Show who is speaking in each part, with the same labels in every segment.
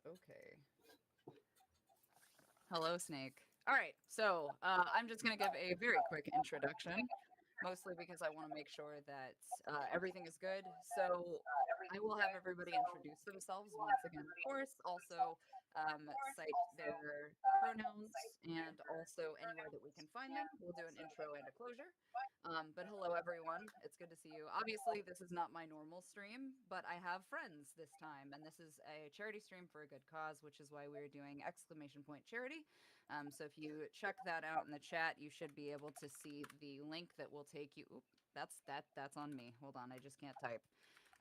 Speaker 1: Okay. Hello, Snake. All right, so I'm just going to give a very quick introduction, mostly because I want to make sure that everything is good. So I will have everybody introduce themselves once again, of course, also cite their pronouns and also anywhere that we can find them. We'll do an intro and a closure. But hello, everyone. It's good to see you. Obviously, this is not my normal stream, but I have friends this time, and this is a charity stream for a good cause, which is why we're doing exclamation point charity. So if you check that out in the chat, you should be able to see the link that will take you. Oop, that's on me. Hold on, I just can't type.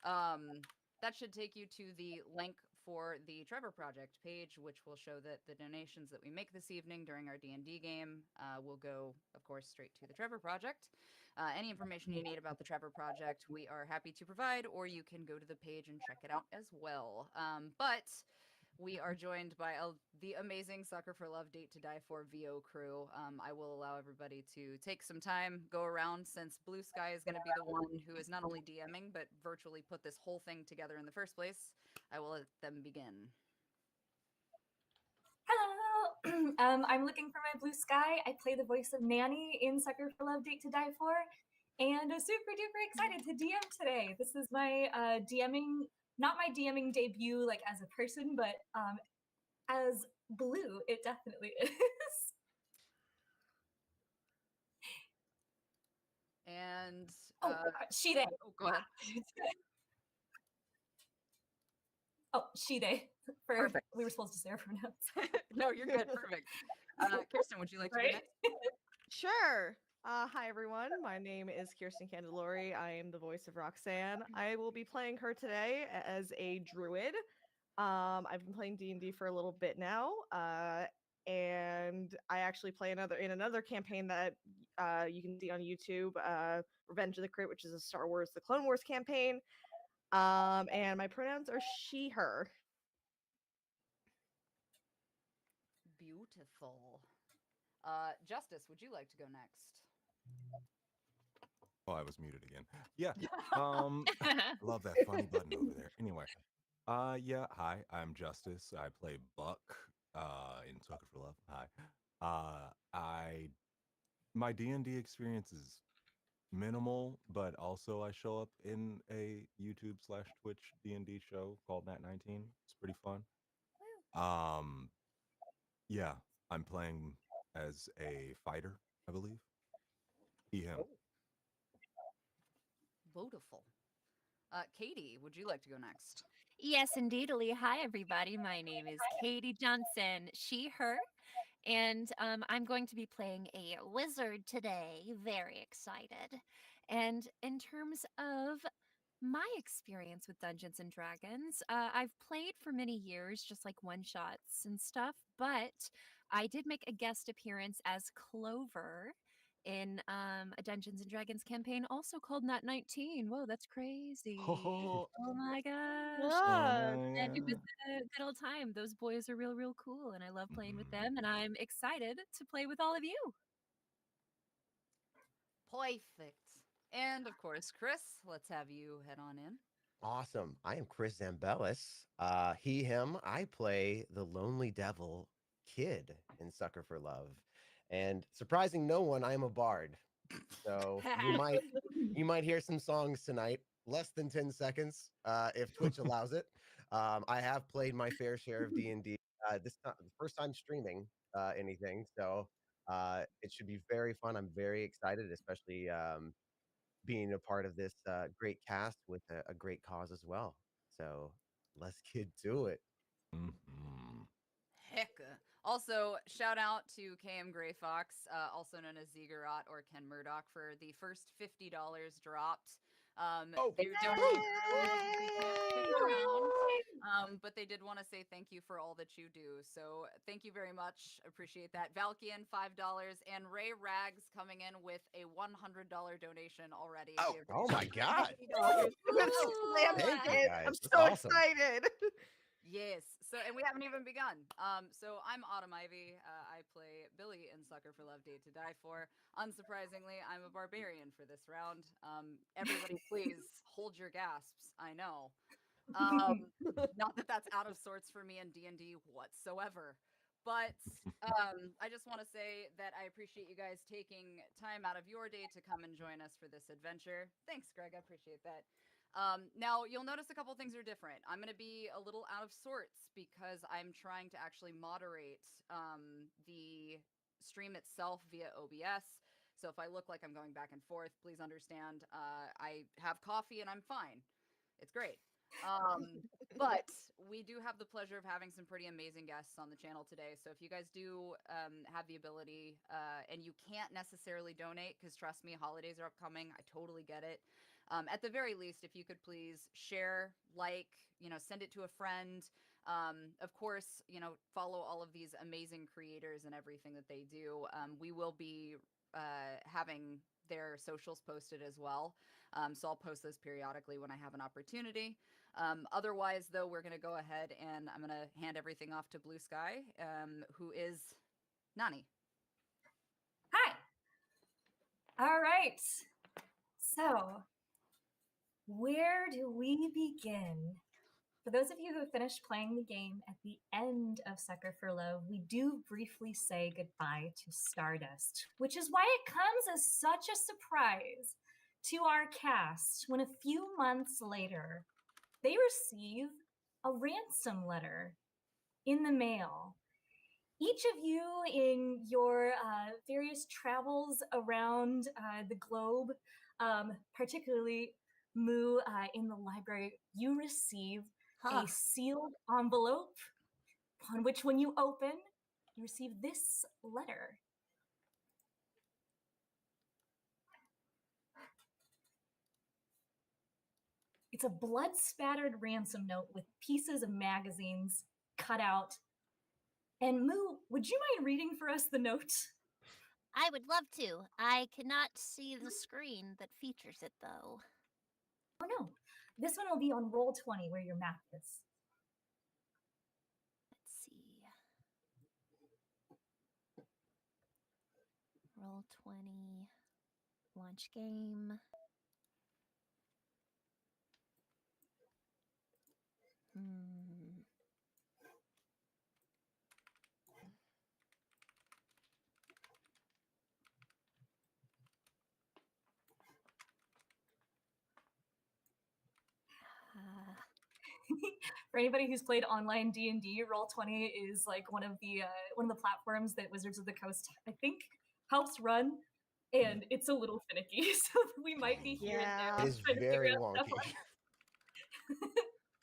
Speaker 1: That should take you to the link for the Trevor Project page, which will show that the donations that we make this evening during our D&D game will go, of course, straight to the Trevor Project. Any information you need about the Trevor Project, we are happy to provide, or you can go to the page and check it out as well. But we are joined by the amazing Sucker for Love Date to Die For VO crew. I will allow everybody to take some time, go around, since Blue Sky is going to be the one who is not only DMing, but virtually put this whole thing together in the first place. I will let them begin.
Speaker 2: Hello, I'm looking for my blue sky. I play the voice of Nanni in Sucker for Love Date to Die For, and super duper excited to DM today. This is my not my DMing debut like as a person, but as Blue, it definitely is.
Speaker 1: And
Speaker 2: she they.
Speaker 1: Oh, go ahead.
Speaker 2: She they.
Speaker 1: Perfect.
Speaker 2: We were supposed to say our pronouns.
Speaker 1: No, you're good. Perfect. Kirsten, would you like to go next?
Speaker 3: Sure. Hi, everyone. My name is Kirsten Candlelore. I am the voice of Rhok'zhan. I will be playing her today as a druid. I've been playing D&D for a little bit now, and I actually play in another campaign that you can see on YouTube, Revenge of the Crit, which is a Star Wars: The Clone Wars campaign. And my pronouns are she, her.
Speaker 1: Beautiful. Justice, would you like to go next?
Speaker 4: Oh, I was muted again. Yeah. Love that funny button over there. Anyway. Yeah, hi, I'm Justice. I play Buck in Sucker for Love. Hi. My D&D experience is minimal, but also I show up in a YouTube/Twitch D&D show called Nat19. It's pretty fun. Yeah, I'm playing as a fighter, I believe. He, him.
Speaker 1: Beautiful. Katy, would you like to go next?
Speaker 5: Yes, indeedly. Hi, everybody. My name is Katy Johnson, she, her, and I'm going to be playing a wizard today. Very excited. And in terms of my experience with Dungeons and Dragons, I've played for many years, just like one-shots and stuff, but I did make a guest appearance as Clover in a Dungeons and Dragons campaign, also called Nat 19. Whoa, that's crazy.
Speaker 4: Oh,
Speaker 5: My gosh. And it was a good old time. Those boys are real cool, and I love playing with them, and I'm excited to play with all of you.
Speaker 1: Perfect. And of course, Chris, let's have you head on in.
Speaker 6: Awesome. I am Chris Zambelis. He, him. I play the lonely devil Kid in Sucker for Love. And surprising no one, I am a bard. So you might hear some songs tonight, less than 10 seconds, if Twitch allows it. I have played my fair share of D&D. This time, the first time streaming anything, so it should be very fun. I'm very excited, especially being a part of this great cast with a great cause as well. So let's get to it.
Speaker 1: Heck. Also, shout out to KM Gray Fox, also known as Ziggurat or Ken Murdoch, for the first $50 dropped. They're donating around, but they did want to say thank you for all that you do. So thank you very much. Appreciate that. Valkian, $5, and Ray Rags coming in with a $100 donation already.
Speaker 6: Oh my God.
Speaker 3: I'm so excited.
Speaker 1: Yes. So, and we haven't even begun. So I'm Autumn Ivy. I play Billie in Sucker for Love Date to Die For. Unsurprisingly, I'm a barbarian for this round. Everybody please hold your gasps. I know. Not that that's out of sorts for me in D&D whatsoever. But I just want to say that I appreciate you guys taking time out of your day to come and join us for this adventure. Thanks, Greg. I appreciate that. Now, you'll notice a couple things are different. I'm going to be a little out of sorts because I'm trying to actually moderate the stream itself via OBS. So if I look like I'm going back and forth, please understand. I have coffee and I'm fine. It's great. But we do have the pleasure of having some pretty amazing guests on the channel today. So if you guys do have the ability and you can't necessarily donate, because trust me, holidays are upcoming. I totally get it. At the very least, if you could please share, like, send it to a friend. Of course, follow all of these amazing creators and everything that they do. We will be having their socials posted as well. So I'll post those periodically when I have an opportunity. Otherwise, though, we're going to go ahead and I'm going to hand everything off to Blue Sky, who is Nanni.
Speaker 2: Hi. All right. So, where do we begin? For those of you who have finished playing the game, at the end of Sucker for Love, we do briefly say goodbye to Stardust, which is why it comes as such a surprise to our cast when a few months later, they receive a ransom letter in the mail. Each of you in your various travels around the globe, particularly Moo in the library, you receive a sealed envelope on which, when you open, you receive this letter. It's a blood-spattered ransom note with pieces of magazines cut out. And Moo, would you mind reading for us the note?
Speaker 5: I would love to. I cannot see the screen that features it, though.
Speaker 2: Oh, no. This one will be on roll 20, where your map is.
Speaker 5: Let's see. Roll 20. Launch game.
Speaker 2: For anybody who's played online D&D, Roll20 is like one of the platforms that Wizards of the Coast, I think, helps run, and it's a little finicky, so we might be here and there.
Speaker 6: It is very wonky.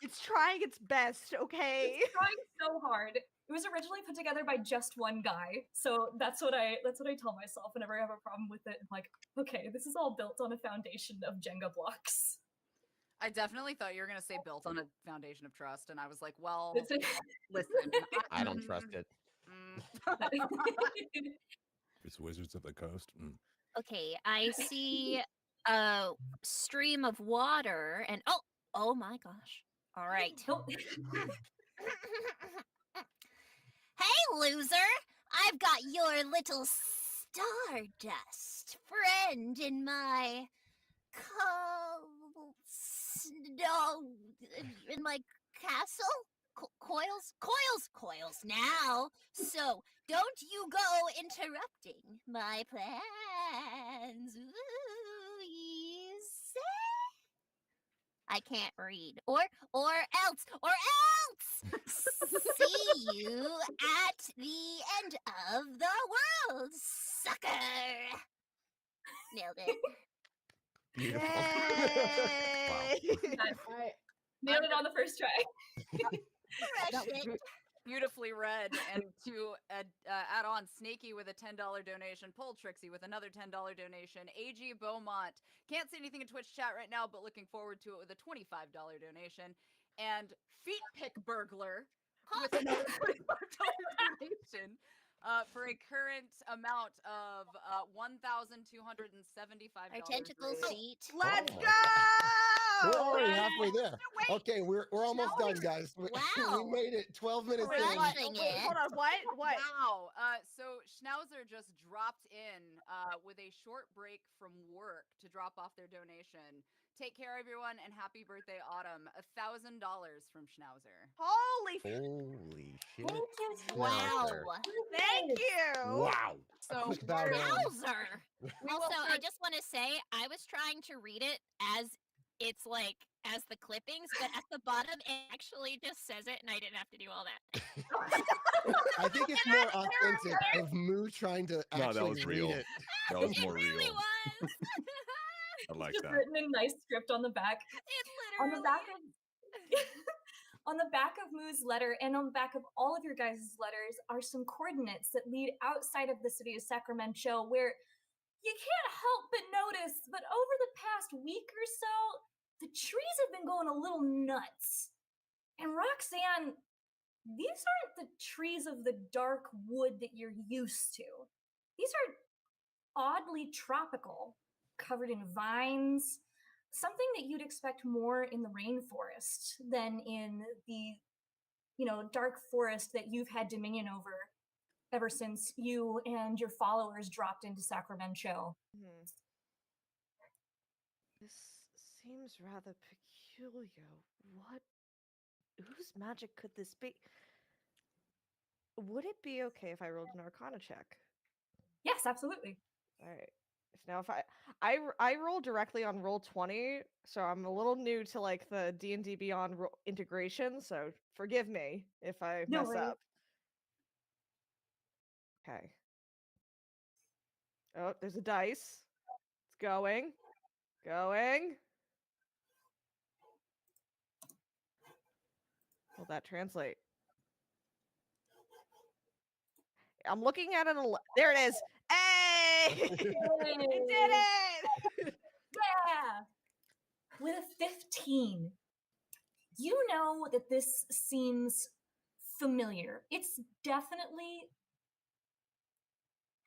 Speaker 3: It's trying its best, okay?
Speaker 2: It's trying so hard. It was originally put together by just one guy, so that's what I tell myself whenever I have a problem with it. I'm like, okay, this is all built on a foundation of Jenga blocks.
Speaker 1: I definitely thought you were going to say built on a foundation of trust, and I was like, well, listen.
Speaker 6: I don't trust it.
Speaker 4: It's Wizards of the Coast.
Speaker 5: Okay, I see a stream of water, and oh my gosh. All right. Hey, loser! I've got your little Stardust friend in my in my castle. Coils now. So don't you go interrupting my plans. Ooh, you say? I can't read. Or else. See you at the end of the world, sucker. Nailed it.
Speaker 6: Beautiful.
Speaker 4: Wow.
Speaker 2: Nailed it on the first try.
Speaker 1: That was beautifully read. And to add on, Snaky with a $10 donation, Pole Trixie with another $10 donation, AG Beaumont, can't see anything in Twitch chat right now, but looking forward to it with a $25 donation, and Feet Pick Burglar with another $25 donation. For a current amount of $1,275.
Speaker 5: Our tentacle feet.
Speaker 3: Let's
Speaker 6: Oh my
Speaker 3: go!
Speaker 6: We're already halfway there.
Speaker 3: Wait.
Speaker 6: Okay, we're almost done, guys. We
Speaker 5: Wow.
Speaker 6: made it 12 minutes in.
Speaker 5: Crushing
Speaker 3: Wait,
Speaker 5: it.
Speaker 3: hold on. What?
Speaker 1: Wow. So Schnauzer just dropped in with a short break from work to drop off their donation Take care, everyone, and happy birthday, Autumn. $1,000 from Schnauzer.
Speaker 3: Holy
Speaker 6: Holy shit.
Speaker 2: Thank you.
Speaker 5: Wow.
Speaker 6: Schnauzer.
Speaker 3: thank you.
Speaker 6: Wow.
Speaker 1: So
Speaker 6: A quick bow
Speaker 1: we're-
Speaker 6: down.
Speaker 5: Wowzer.
Speaker 1: We will
Speaker 5: Also, I
Speaker 1: start-
Speaker 5: just want to say I was trying to read it as it's like as the clippings, but at the bottom it actually just says it, and I didn't have to do all that.
Speaker 6: I think it's more authentic of Moo trying to
Speaker 4: No, that
Speaker 6: actually
Speaker 4: was
Speaker 6: read
Speaker 4: real.
Speaker 6: it.
Speaker 4: That was
Speaker 5: It
Speaker 4: more
Speaker 5: really
Speaker 4: real.
Speaker 5: was.
Speaker 4: I like
Speaker 2: Just
Speaker 4: that.
Speaker 2: written in nice script on the back.
Speaker 5: It
Speaker 2: On
Speaker 5: literally.
Speaker 2: the back of on the back of Moo's letter and on the back of all of your guys' letters are some coordinates that lead outside of the city of Sacramento, where you can't help but notice, but over the past week or so, the trees have been going a little nuts. And Rhok'zhan, these aren't the trees of the dark wood that you're used to. These are oddly tropical, covered in vines, something that you'd expect more in the rainforest than in the, dark forest that you've had dominion over ever since you and your followers dropped into Sacramento.
Speaker 3: This seems rather peculiar. What? Whose magic could this be? Would it be okay if I rolled an Arcana check?
Speaker 2: Yes, absolutely.
Speaker 3: All right. Now, if I roll directly on Roll20, so I'm a little new to like the D&D Beyond integration, so forgive me if I
Speaker 2: No
Speaker 3: mess
Speaker 2: worries.
Speaker 3: up. Okay. Oh, there's a dice. It's going. Going. Will that translate? I'm looking at an there it is. Hey! It did it!
Speaker 2: Yeah! With a 15, you know that this seems familiar. It's definitely.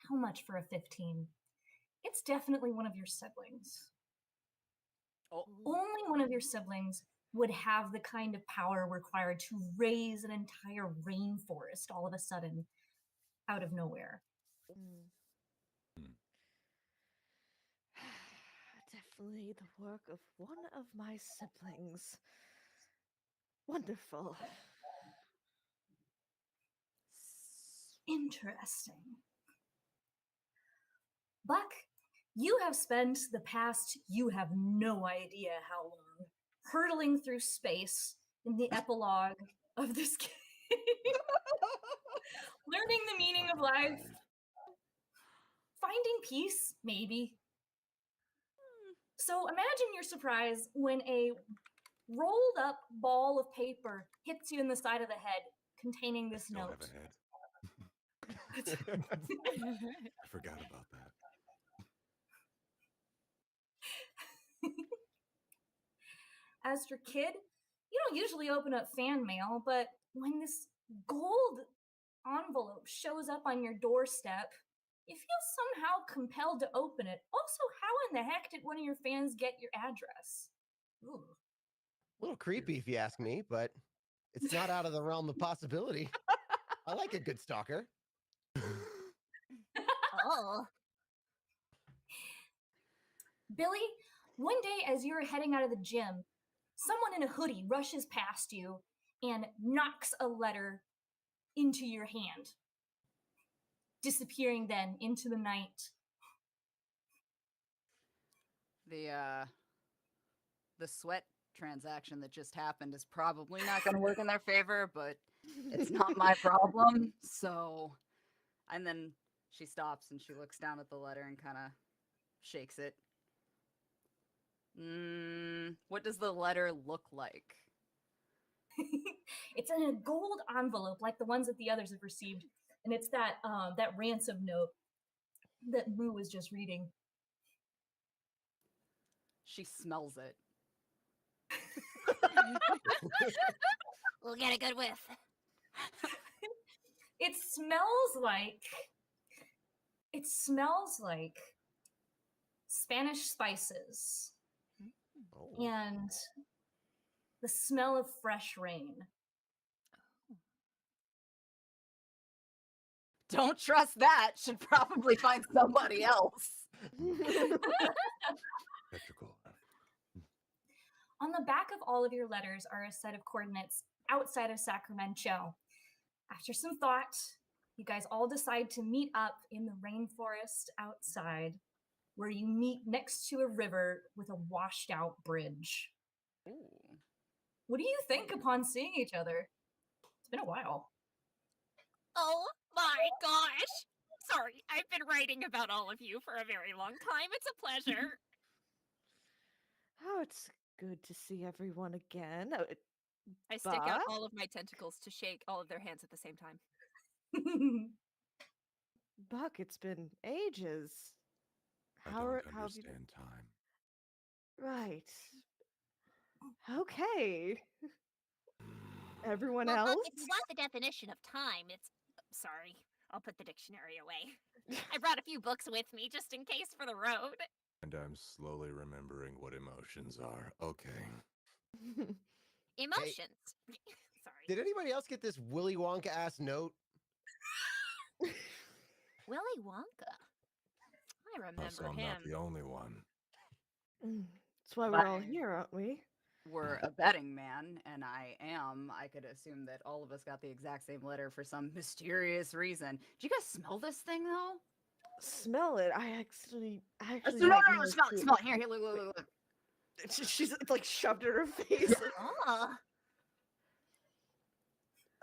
Speaker 2: How much for a 15? It's definitely one of your siblings.
Speaker 1: Oh.
Speaker 2: Only one of your siblings would have the kind of power required to raise an entire rainforest all of a sudden out of nowhere.
Speaker 3: Definitely the work of one of my siblings. Wonderful.
Speaker 2: Interesting. Buck, you have spent the past, you have no idea how long, hurtling through space in the epilogue of this game. Learning the meaning of life. Finding peace, maybe. So imagine your surprise when a rolled up ball of paper hits you in the side of the head containing this
Speaker 4: Don't
Speaker 2: note.
Speaker 4: have a head. I forgot about that.
Speaker 2: As for kid, you don't usually open up fan mail, but when this gold envelope shows up on your doorstep, you feel somehow compelled to open it. Also, how in the heck did one of your fans get your address? Ooh.
Speaker 6: A little creepy if you ask me, but it's not out of the realm of possibility. I like a good stalker.
Speaker 5: Oh.
Speaker 2: Billie, one day as you're heading out of the gym, someone in a hoodie rushes past you and knocks a letter into your hand, disappearing then into the night.
Speaker 1: The sweat transaction that just happened is probably not going to work in their favor, but it's not my problem. So, and then she stops and she looks down at the letter and kind of shakes it. What does the letter look like?
Speaker 2: It's in a gold envelope like the ones that the others have received, and it's that ransom note that Moo was just reading.
Speaker 1: She smells it.
Speaker 5: We'll get a good whiff.
Speaker 2: It smells like Spanish spices
Speaker 6: Oh.
Speaker 2: and the smell of fresh rain.
Speaker 1: Don't trust that. Should probably find somebody else.
Speaker 4: Petrichor.
Speaker 2: On the back of all of your letters are a set of coordinates outside of Sacramento. After some thought, you guys all decide to meet up in the rainforest outside, where you meet next to a river with a washed out bridge.
Speaker 1: Ooh.
Speaker 2: What do you think upon seeing each other? It's been a while.
Speaker 5: Oh my gosh! Sorry, I've been writing about all of you for a very long time. It's a pleasure.
Speaker 3: Oh, it's good to see everyone again.
Speaker 5: I stick out
Speaker 3: Buck?
Speaker 5: all of my tentacles to shake all of their hands at the same time.
Speaker 3: Buck, it's been ages.
Speaker 4: I
Speaker 3: How
Speaker 4: don't
Speaker 3: have you been?
Speaker 4: understand time.
Speaker 3: Right. Okay. Everyone
Speaker 5: Well,
Speaker 3: else?
Speaker 5: look, if you want the definition of time, it's... Sorry, I'll put the dictionary away. I brought a few books with me just in case for the road.
Speaker 4: And I'm slowly remembering what emotions are. Okay.
Speaker 5: Emotions. Sorry.
Speaker 6: Did anybody else get this Willy Wonka ass note?
Speaker 5: Willy Wonka. I remember
Speaker 4: So I'm
Speaker 5: him.
Speaker 4: not the only one.
Speaker 3: That's why we're all here, aren't we?
Speaker 1: We're a betting man, and I could assume that all of us got the exact same letter for some mysterious reason. Do you guys smell this thing, though?
Speaker 3: Smell it. I actually
Speaker 1: No,
Speaker 3: might
Speaker 1: no,
Speaker 3: know
Speaker 1: smell it,
Speaker 3: too.
Speaker 1: smell it. Here, look.
Speaker 3: She's like shoved in her face.
Speaker 5: Oh.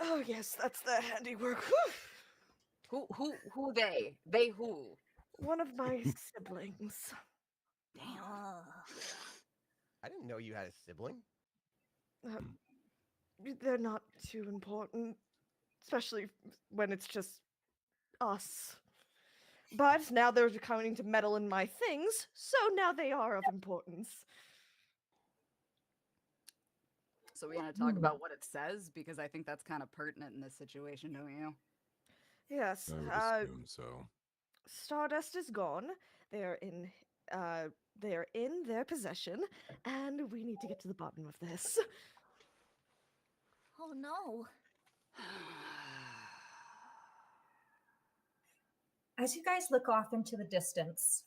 Speaker 3: Oh yes, that's the handiwork.
Speaker 1: Who they? They who?
Speaker 3: One of my siblings.
Speaker 1: Damn.
Speaker 5: Oh.
Speaker 6: I didn't know you had a sibling.
Speaker 3: They're not too important, especially when it's just us. But now they're coming to meddle in my things, so now they are of importance.
Speaker 1: So we want to talk about what it says, because I think that's kind of pertinent in this situation, don't you?
Speaker 3: Yes.
Speaker 4: I would assume so.
Speaker 3: Stardust is gone. They're in their possession, and we need to get to the bottom of this.
Speaker 5: Oh no.
Speaker 2: As you guys look off into the distance,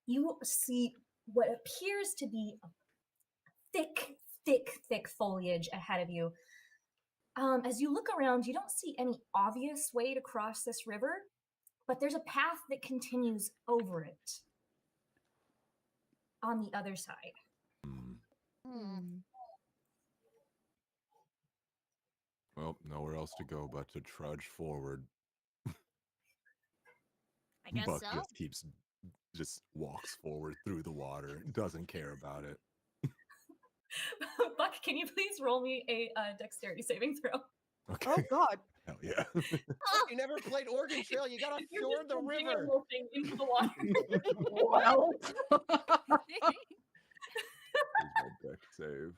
Speaker 2: you see what appears to be a thick foliage ahead of you. As you look around, you don't see any obvious way to cross this river, but there's a path that continues over it on the other side.
Speaker 4: Well, nowhere else to go but to trudge forward.
Speaker 5: I guess
Speaker 4: Buck
Speaker 5: so.
Speaker 4: just walks forward through the water, doesn't care about it.
Speaker 2: Buck, can you please roll me a dexterity saving throw?
Speaker 4: Okay.
Speaker 3: Oh God!
Speaker 4: Hell yeah.
Speaker 6: You never played Oregon Trail. You gotta
Speaker 2: You're
Speaker 6: fjord
Speaker 2: just
Speaker 6: the
Speaker 2: plunging
Speaker 6: river.
Speaker 2: and loping into the water.
Speaker 1: Well,
Speaker 4: Here's my deck save.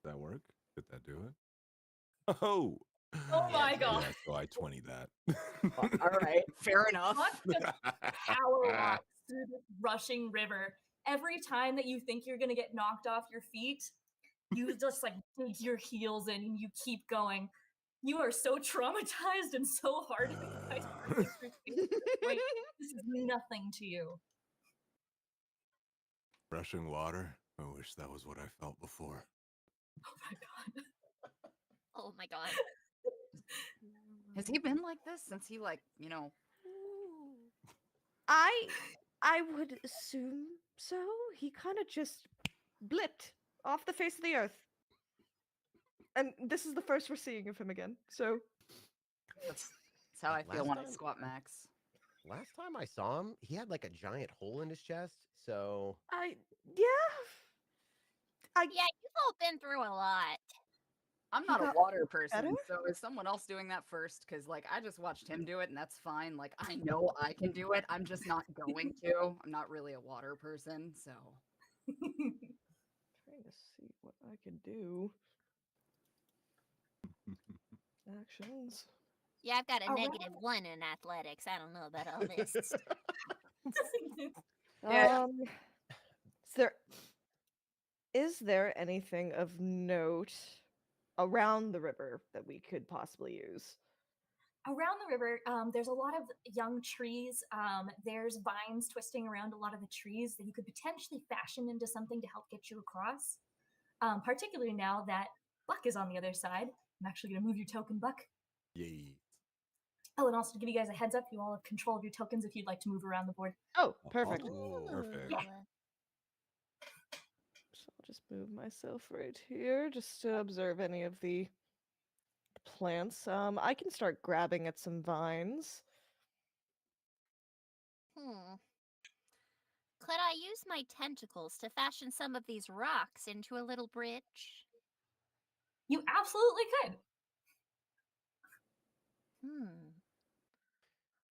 Speaker 4: Did that work? Did that do it? Oh!
Speaker 2: Oh my god.
Speaker 4: Yeah, so I 20 that.
Speaker 1: all right, fair enough.
Speaker 2: Buck just power walks through this rushing river. Every time that you think you're gonna get knocked off your feet, you just like dig your heels in and you keep going. You are so traumatized and so hard that you guys are through space at this point. This is nothing to you.
Speaker 4: Rushing water? I wish that was what I felt before.
Speaker 2: Oh my god.
Speaker 5: Oh my god.
Speaker 1: Has he been like this since he
Speaker 3: I would assume so. He kind of just blipped off the face of the earth, and this is the first we're seeing of him again. So
Speaker 1: that's how I feel
Speaker 6: Last
Speaker 1: when I
Speaker 6: time-
Speaker 1: squat max.
Speaker 6: Last time I saw him, he had like a giant hole in his chest. So
Speaker 5: Yeah, you've all been through a lot.
Speaker 1: I'm
Speaker 3: He
Speaker 1: not a
Speaker 3: got
Speaker 1: water person,
Speaker 3: better?
Speaker 1: so is someone else doing that first? Because I just watched him do it, and that's fine. I know I can do it. I'm just not going to. I'm not really a water person, so.
Speaker 3: trying to see what I can do. Actions.
Speaker 5: Yeah, I've got a
Speaker 2: Alright.
Speaker 5: -1 in athletics. I don't know about all this.
Speaker 1: Yeah.
Speaker 3: Is there anything of note around the river that we could possibly use?
Speaker 2: around the river, there's a lot of young trees. There's vines twisting around a lot of the trees that you could potentially fashion into something to help get you across. Particularly now that Buck is on the other side. I'm actually going to move your token, Buck.
Speaker 4: Yay.
Speaker 2: Oh, and also to give you guys a heads up, you all have control of your tokens if you'd like to move around the board.
Speaker 3: Oh, perfect.
Speaker 4: Oh, perfect.
Speaker 2: Yeah.
Speaker 3: So I'll just move myself right here just to observe any of the plants. I can start grabbing at some vines.
Speaker 5: Could I use my tentacles to fashion some of these rocks into a little bridge?
Speaker 2: You absolutely could.
Speaker 5: Would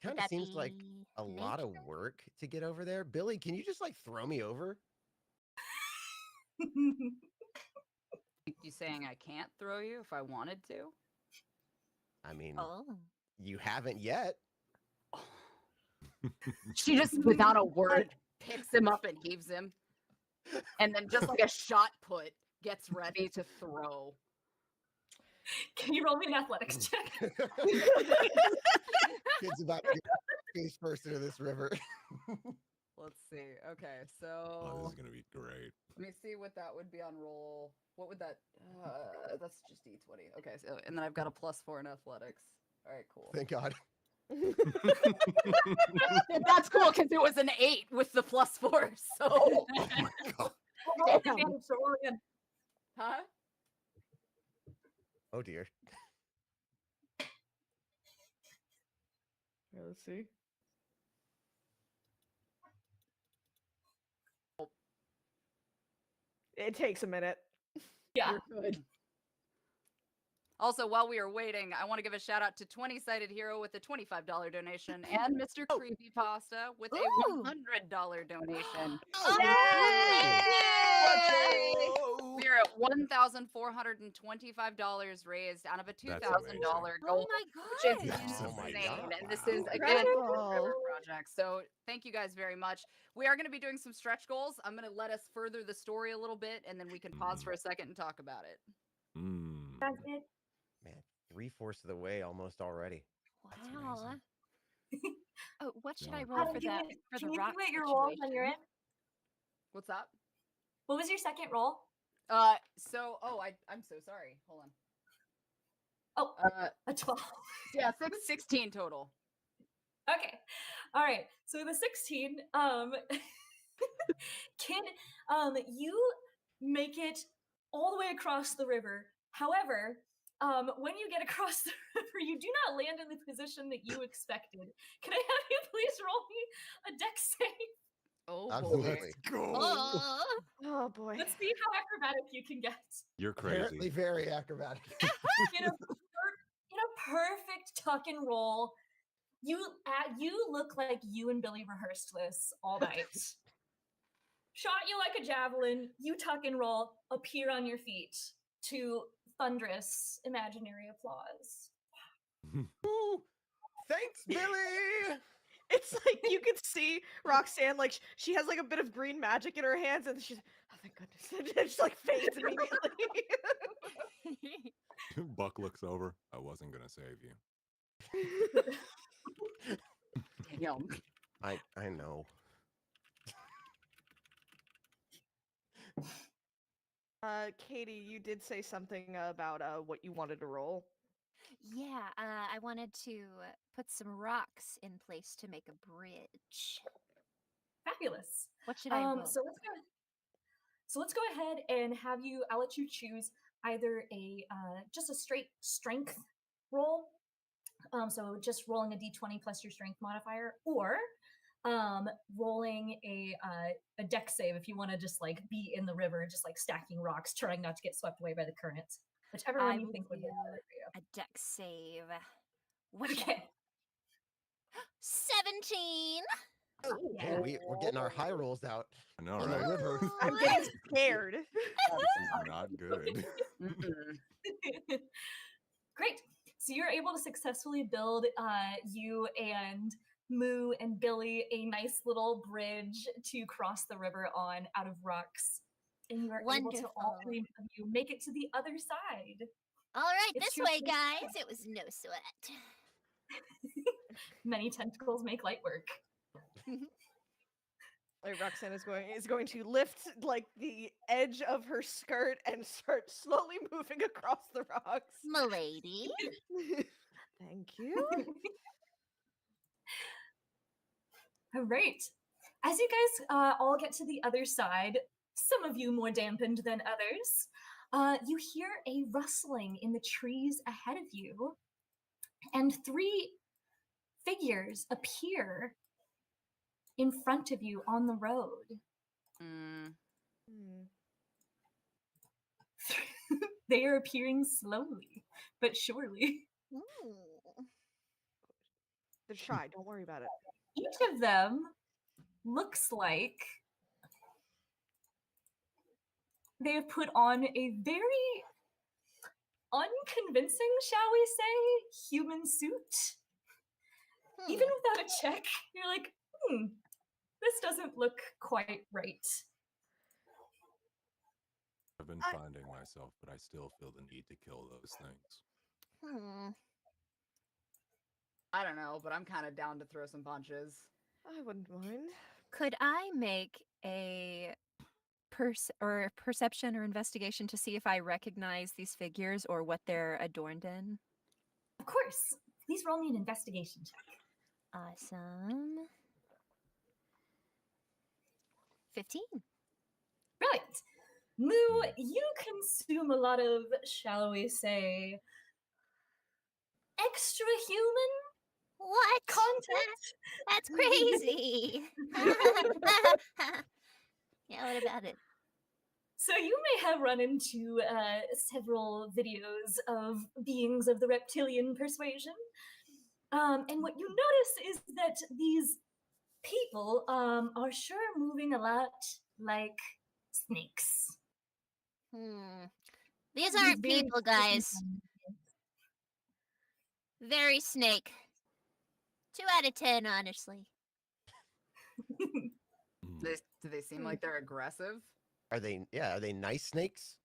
Speaker 6: Kind of
Speaker 5: that
Speaker 6: seems like
Speaker 5: be
Speaker 6: a lot of
Speaker 5: nature?
Speaker 6: work to get over there. Billie, can you just like throw me over?
Speaker 1: You saying I can't throw you if I wanted to?
Speaker 6: I mean,
Speaker 5: Oh.
Speaker 6: you haven't yet.
Speaker 1: She just, without a word, picks him up and heaves him. And then just like a shot put, gets ready to throw.
Speaker 2: Can you roll me an athletics check?
Speaker 6: Kid's about to get face first into this river.
Speaker 1: Let's see. Okay,
Speaker 4: Oh,
Speaker 1: so
Speaker 4: this is gonna be great.
Speaker 1: let me see what that would be on roll. What would that? That's just D20. Okay, so and then I've got a +4 in athletics. All right, cool.
Speaker 6: Thank God.
Speaker 1: That's cool because it was an 8 with the +4. So,
Speaker 4: Oh my God.
Speaker 2: Roll advantage, so roll again.
Speaker 1: huh?
Speaker 6: Oh dear.
Speaker 3: Here, let's see. It takes a minute.
Speaker 2: Yeah.
Speaker 1: You're good. Also, while we are waiting, I want to give a shout out to 20-Sided Hero with a $25 donation and Mr. Creepypasta with a
Speaker 5: Ooh.
Speaker 1: $100 donation.
Speaker 5: Oh,
Speaker 1: We are at $1,425 raised out of a $2,000 goal,
Speaker 5: Oh my
Speaker 1: which is
Speaker 5: god.
Speaker 6: Yes. Oh my
Speaker 1: insane.
Speaker 6: God.
Speaker 1: And this
Speaker 6: Wow.
Speaker 1: is again the
Speaker 3: Incredible.
Speaker 1: Trevor Project. So thank you guys very much. We are going to be doing some stretch goals. I'm going to let us further the story a little bit, and then we can pause for a second and talk about it.
Speaker 2: That's it.
Speaker 6: Man, 3/4 of the way almost already. That's
Speaker 5: Wow.
Speaker 6: amazing.
Speaker 5: Oh, what should I
Speaker 4: Wow.
Speaker 5: roll for
Speaker 2: Can
Speaker 5: that?
Speaker 2: you-
Speaker 5: For
Speaker 2: can
Speaker 5: the
Speaker 2: you
Speaker 5: rock
Speaker 2: do it your rolls on your
Speaker 5: situation?
Speaker 2: end?
Speaker 1: What's up?
Speaker 2: What was your second roll?
Speaker 1: I'm so sorry. Hold on.
Speaker 2: Oh, a 12.
Speaker 1: Yeah, 16 total.
Speaker 2: Okay. All right. So the 16, Kid, you make it all the way across the river. However, when you get across the river, you do not land in the position that you expected. Can I have you please roll me a dex save?
Speaker 1: Oh,
Speaker 6: Absolutely.
Speaker 4: Go.
Speaker 5: Oh.
Speaker 3: Oh boy.
Speaker 2: Let's see how acrobatic you can get.
Speaker 4: You're
Speaker 6: Apparently
Speaker 4: crazy.
Speaker 6: very acrobatic.
Speaker 2: In a perfect tuck and roll, you look like you and Billie rehearsed this all night. Shot you like a javelin, you tuck and roll, appear on your feet to thunderous imaginary applause.
Speaker 6: Ooh, thanks, Billie.
Speaker 3: It's like you could see Rhok'zhan, like she has like a bit of green magic in her hands, and she's, oh thank goodness, and it just like fades immediately.
Speaker 4: Buck looks over. I wasn't gonna save you.
Speaker 1: damn.
Speaker 6: I know.
Speaker 3: Katie, you did say something about what you wanted to roll.
Speaker 5: Yeah, I wanted to put some rocks in place to make a bridge.
Speaker 2: Fabulous.
Speaker 5: What should I roll?
Speaker 2: So let's go ahead and have you. I'll let you choose either a just a straight strength roll. So just rolling a d20 plus your strength modifier, or rolling a dex save if you want to just like be in the river, just like stacking rocks, trying not to get swept away by the current. Whichever one
Speaker 5: I
Speaker 2: you
Speaker 5: will
Speaker 2: think would be
Speaker 5: do
Speaker 2: better for you.
Speaker 5: a dex save. What
Speaker 2: Okay.
Speaker 5: 17.
Speaker 6: Man, we're getting our high rolls out
Speaker 4: I know,
Speaker 6: on the
Speaker 4: right?
Speaker 6: river.
Speaker 3: I'm getting scared.
Speaker 4: This is not good.
Speaker 2: Great. So you're able to successfully build you and Moo and Billie a nice little bridge to cross the river on out of rocks. And you are able to all
Speaker 5: Wonderful.
Speaker 2: three of you make it to the other side.
Speaker 5: All right,
Speaker 2: It's
Speaker 5: this
Speaker 2: your
Speaker 5: way,
Speaker 2: first
Speaker 5: guys.
Speaker 2: time.
Speaker 5: It was no sweat.
Speaker 2: Many tentacles make light work.
Speaker 3: Like, Rhok'zhan is going to lift like the edge of her skirt and start slowly moving across the rocks.
Speaker 5: Milady.
Speaker 3: Thank you.
Speaker 2: All right. As you guys all get to the other side, some of you more dampened than others, you hear a rustling in the trees ahead of you, and 3 figures appear in front of you on the road. They are appearing slowly, but surely.
Speaker 5: Ooh.
Speaker 3: They're shy. Don't worry about it.
Speaker 2: Each of them looks like they have put on a very unconvincing, shall we say, human suit. Even without a check, you're like, this doesn't look quite right.
Speaker 4: I've been finding myself, but I still feel the need to kill those things.
Speaker 1: I don't know, but I'm kind of down to throw some punches.
Speaker 3: I wouldn't mind.
Speaker 5: Could I make a perception or investigation to see if I recognize these figures or what they're adorned in?
Speaker 2: Of course. Please roll me an investigation check.
Speaker 5: Awesome. 15.
Speaker 2: Brilliant. Moo, you consume a lot of, shall we say, extra human
Speaker 5: What?
Speaker 2: content.
Speaker 5: That's crazy. Yeah, what about it?
Speaker 2: So you may have run into several videos of beings of the reptilian persuasion. And what you notice is that these people are sure moving a lot like snakes.
Speaker 5: These aren't
Speaker 2: very
Speaker 5: people, guys. Very snake. 2 out of 10, honestly.
Speaker 1: Do they seem like they're aggressive?
Speaker 6: Are they nice snakes?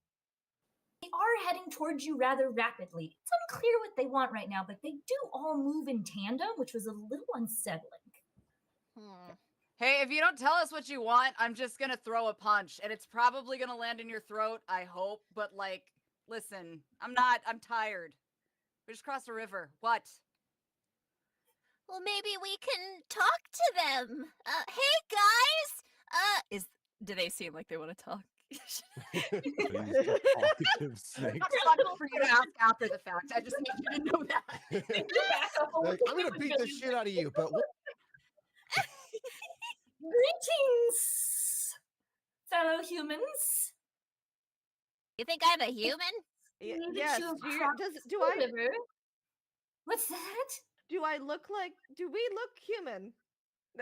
Speaker 2: They are heading towards you rather rapidly. It's unclear what they want right now, but they do all move in tandem, which was a little unsettling.
Speaker 1: Hey, if you don't tell us what you want, I'm just gonna throw a punch, and it's probably gonna land in your throat, I hope, but like, listen, I'm tired. We just crossed a river. What?
Speaker 5: Well, maybe we can talk to them. Hey, guys! Do they seem like they want to talk?
Speaker 4: Talkative snakes.
Speaker 1: I'm not for you to ask after the fact. I just need you to know that.
Speaker 6: Like, I'm gonna beat the shit out of you, but
Speaker 2: Greetings, fellow humans.
Speaker 5: You think I'm a human?
Speaker 3: Yes. Do
Speaker 2: What's that?
Speaker 3: we look human?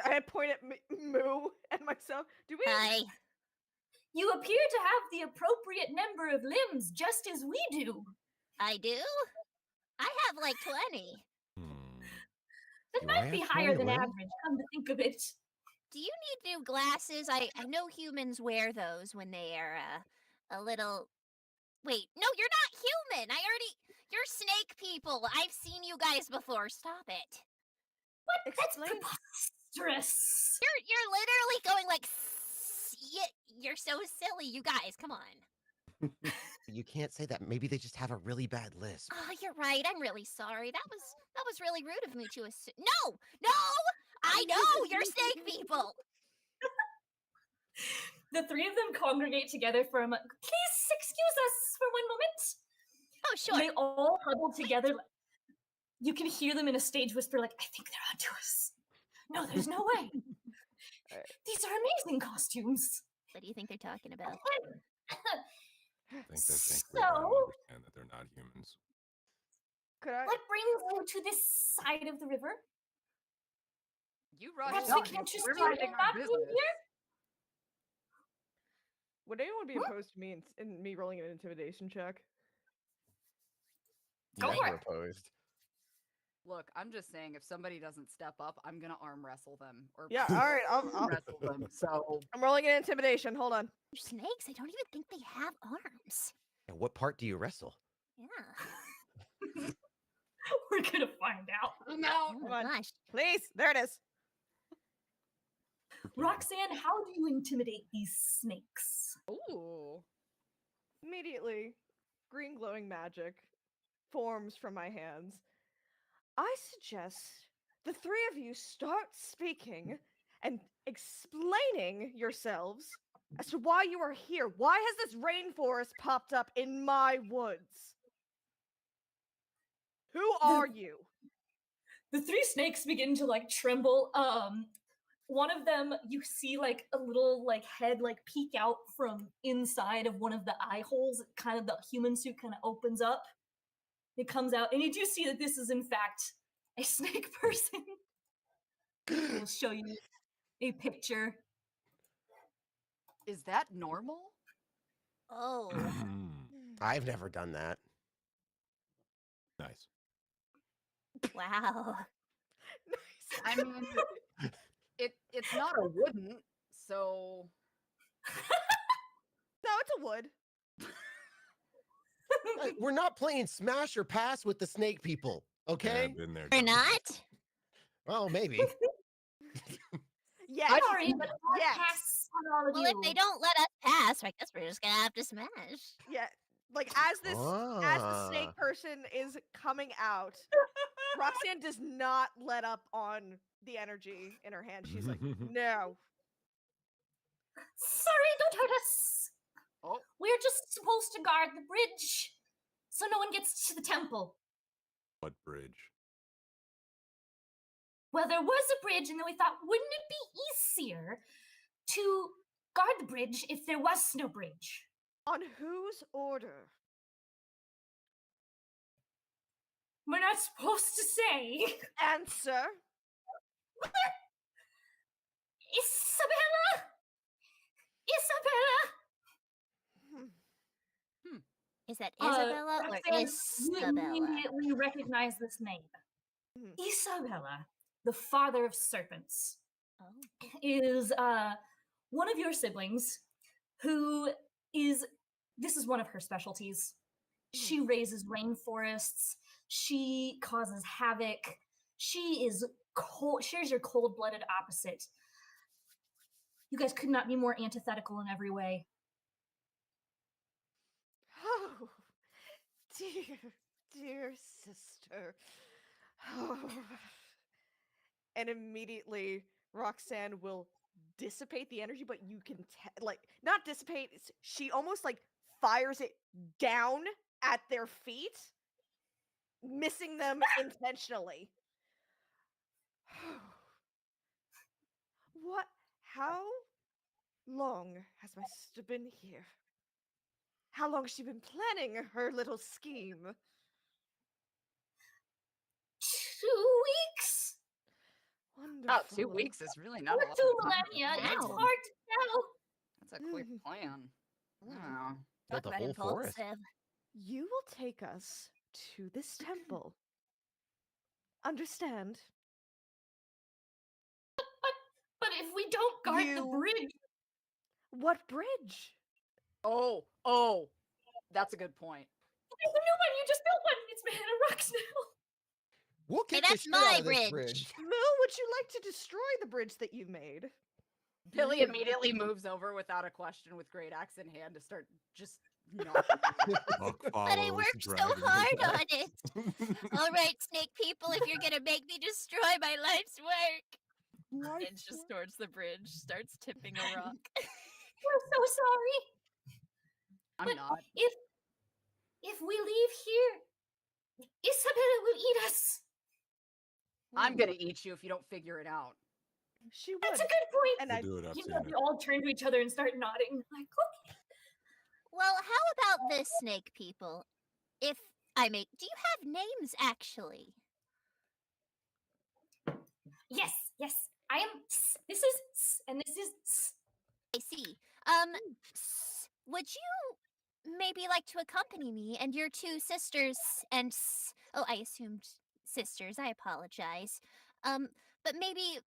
Speaker 3: I point at Moo and myself. Do we?
Speaker 5: Hi.
Speaker 2: You appear to have the appropriate number of limbs, just as we do.
Speaker 5: I do? I have like 20.
Speaker 2: That might be higher than average, come to think of it.
Speaker 5: Do you need new glasses? I know humans wear those when they are a little... Wait, no, you're not human! You're snake people! I've seen you guys before, stop it.
Speaker 2: What? That's preposterous!
Speaker 5: You're literally going like... You're so silly, you guys, come on.
Speaker 6: you can't say that. Maybe they just have a really bad lisp.
Speaker 5: Oh, you're right, I'm really sorry. That was really rude of me to assume... No! I know, you're snake people!
Speaker 2: The 3 of them congregate together for a moment. Please excuse us for one moment.
Speaker 5: Oh, sure.
Speaker 2: They all huddle together. You can hear them in a stage whisper like, I think they're onto us. No, there's no way. These are amazing costumes.
Speaker 5: What do you think they're talking about?
Speaker 4: I think they think we don't understand that they're not humans.
Speaker 2: What brings you to this side of the river?
Speaker 1: You rushed.
Speaker 2: Perhaps we can interest you in not being here?
Speaker 3: Would anyone be opposed to me in me rolling an intimidation check?
Speaker 2: Go for it.
Speaker 6: Opposed.
Speaker 1: Look, I'm just saying, if somebody doesn't step up, I'm gonna arm wrestle them. Or
Speaker 3: Yeah, all right, I'll
Speaker 1: wrestle them. So
Speaker 3: I'm rolling an intimidation. Hold on.
Speaker 5: They're snakes. I don't even think they have arms.
Speaker 6: And what part do you wrestle?
Speaker 5: Yeah.
Speaker 2: We're We're gonna find out.
Speaker 1: I'm out.
Speaker 5: Oh
Speaker 3: Come
Speaker 5: my
Speaker 3: on.
Speaker 5: gosh.
Speaker 3: Please, there it is.
Speaker 2: Rhok'zan, how do you intimidate these snakes?
Speaker 1: Ooh.
Speaker 3: Immediately, green glowing magic forms from my hands. I suggest the three of you start speaking and explaining yourselves as to why you are here. Why has this rainforest popped up in my woods? Who are you?
Speaker 2: The three snakes begin to like tremble. One of them, you see like a little like head like peek out from inside of one of the eye holes. Kind of the human suit kind of opens up. It comes out, and you do see that this is in fact a snake person. We'll show you a picture.
Speaker 1: Is that normal?
Speaker 5: Oh.
Speaker 6: I've never done that.
Speaker 4: Nice.
Speaker 5: Wow.
Speaker 1: I mean, it's not a wooden, so
Speaker 3: No, it's a wood.
Speaker 6: We're not playing Smash or Pass with the snake people,
Speaker 4: Yeah,
Speaker 6: okay?
Speaker 4: I've been there.
Speaker 5: We're
Speaker 4: done that.
Speaker 5: not?
Speaker 6: Well, maybe.
Speaker 3: Yes.
Speaker 2: Sorry, but I
Speaker 3: Yes.
Speaker 2: pass on all of
Speaker 5: Well,
Speaker 2: you.
Speaker 5: if they don't let us pass, I guess we're just gonna have to smash.
Speaker 3: Yeah. Like as the snake
Speaker 6: Ah.
Speaker 3: person is coming out, Rhok'zan does not let up on the energy in her hand. She's like, no.
Speaker 2: Sorry, don't hurt us.
Speaker 1: Oh.
Speaker 2: We're just supposed to guard the bridge so no one gets to the temple.
Speaker 4: What bridge?
Speaker 2: Well, there was a bridge, and then we thought, wouldn't it be easier to guard the bridge if there was no bridge?
Speaker 3: On whose order?
Speaker 2: We're not supposed to say.
Speaker 3: Answer.
Speaker 2: Isabella! Isabella!
Speaker 3: Hmm.
Speaker 5: Is that Isabella or
Speaker 2: Rhok'zan, you
Speaker 5: Isabella?
Speaker 2: immediately recognize this name.
Speaker 3: Mhm.
Speaker 2: Isabella, the father of serpents,
Speaker 5: Oh.
Speaker 2: is one of your siblings who is, this is one of her specialties. She raises rainforests. She causes havoc. She is cold, shares your cold-blooded opposite. You guys could not be more antithetical in every way.
Speaker 3: Oh, dear sister. Oh. And immediately Rhok'zan will dissipate the energy, but you can like not dissipate. She almost like fires it down at their feet, missing them intentionally. What? How long has my sister been here? How long has she been planning her little scheme?
Speaker 2: 2 weeks?
Speaker 3: Wonderful.
Speaker 1: Oh, 2 weeks is really not
Speaker 2: Or
Speaker 1: a lot
Speaker 2: 2
Speaker 1: of time.
Speaker 2: millennia? It's
Speaker 5: Wow.
Speaker 2: hard to tell.
Speaker 1: That's a quick plan. Wow.
Speaker 5: Talk
Speaker 6: Built a
Speaker 5: about
Speaker 6: whole forest.
Speaker 5: impulsive.
Speaker 3: You will take us to this temple. Understand?
Speaker 2: But if we don't guard the
Speaker 3: You-
Speaker 2: bridge,
Speaker 3: What bridge?
Speaker 1: Oh, that's a good point.
Speaker 2: there's a new one. You just built one. It's made out of rocks now.
Speaker 6: We'll
Speaker 5: Hey,
Speaker 6: kick the
Speaker 5: that's
Speaker 6: shit
Speaker 5: my
Speaker 6: out of this
Speaker 5: bridge.
Speaker 6: bridge.
Speaker 3: Moo, would you like to destroy the bridge that you made?
Speaker 1: Billy immediately moves over without a question with great axe in hand to start just knocking.
Speaker 4: Buck
Speaker 5: But I
Speaker 4: follows,
Speaker 5: worked so
Speaker 4: dragging
Speaker 5: hard
Speaker 4: him.
Speaker 5: on it. All right, snake people, if you're gonna make me destroy my life's work. And just towards the bridge, starts tipping a rock.
Speaker 2: We're so sorry.
Speaker 1: I'm
Speaker 2: But
Speaker 1: not.
Speaker 2: if we leave here, Isabella will eat us.
Speaker 1: I'm gonna eat you if you don't figure it out.
Speaker 3: She would.
Speaker 2: That's a good point.
Speaker 3: And
Speaker 4: We'll
Speaker 3: I
Speaker 4: do it. I've
Speaker 2: You
Speaker 4: seen
Speaker 2: know,
Speaker 4: it.
Speaker 2: we all turn to each other and start nodding. Like, okay.
Speaker 5: Well, how about this, snake people? If I make, do you have names actually?
Speaker 2: Yes. I am. This is, and this is.
Speaker 5: I see. Would you maybe like to accompany me and your two sisters and oh, I assumed sisters. I apologize. But maybe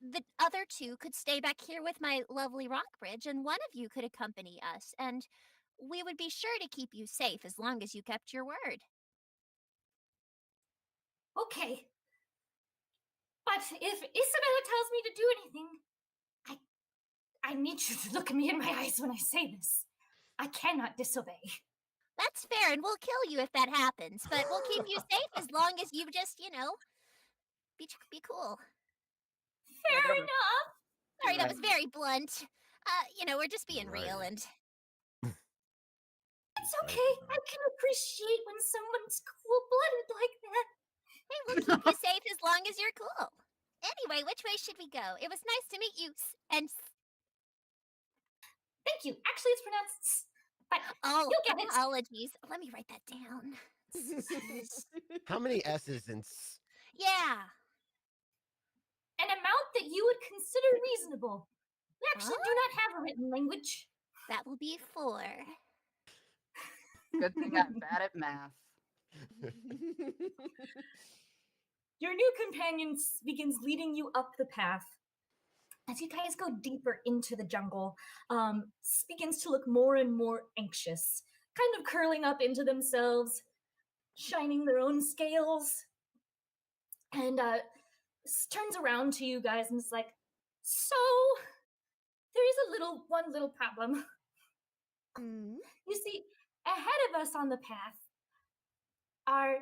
Speaker 5: the other two could stay back here with my lovely rock bridge, and one of you could accompany us, and we would be sure to keep you safe as long as you kept your word.
Speaker 2: Okay. But if Isabella tells me to do anything, I need you to look me in my eyes when I say this. I cannot disobey.
Speaker 5: That's fair, and we'll kill you if that happens, but we'll keep you safe as long as you just, be cool.
Speaker 2: Fair
Speaker 1: Whatever.
Speaker 2: enough.
Speaker 5: Sorry, that was very blunt. We're just being
Speaker 6: Right.
Speaker 5: real, and
Speaker 2: It's okay. I can appreciate when someone's cool-blooded like that.
Speaker 5: hey, we'll keep you safe as long as you're cool. Anyway, which way should we go? It was nice to meet you, and
Speaker 2: Thank you. Actually, it's pronounced s, but
Speaker 5: oh,
Speaker 2: you'll get it.
Speaker 5: apologies. Let me write that down.
Speaker 6: How many S's in
Speaker 5: Yeah.
Speaker 2: An amount that you would consider reasonable. We actually do not have a written language.
Speaker 5: That will be 4.
Speaker 1: Good thing I'm bad at math.
Speaker 2: Your new companion begins leading you up the path. As you guys go deeper into the jungle, begins to look more and more anxious, kind of curling up into themselves, shining their own scales, and turns around to you guys and is like, so there is one little problem.
Speaker 3: Mm.
Speaker 2: You see, ahead of us on the path are,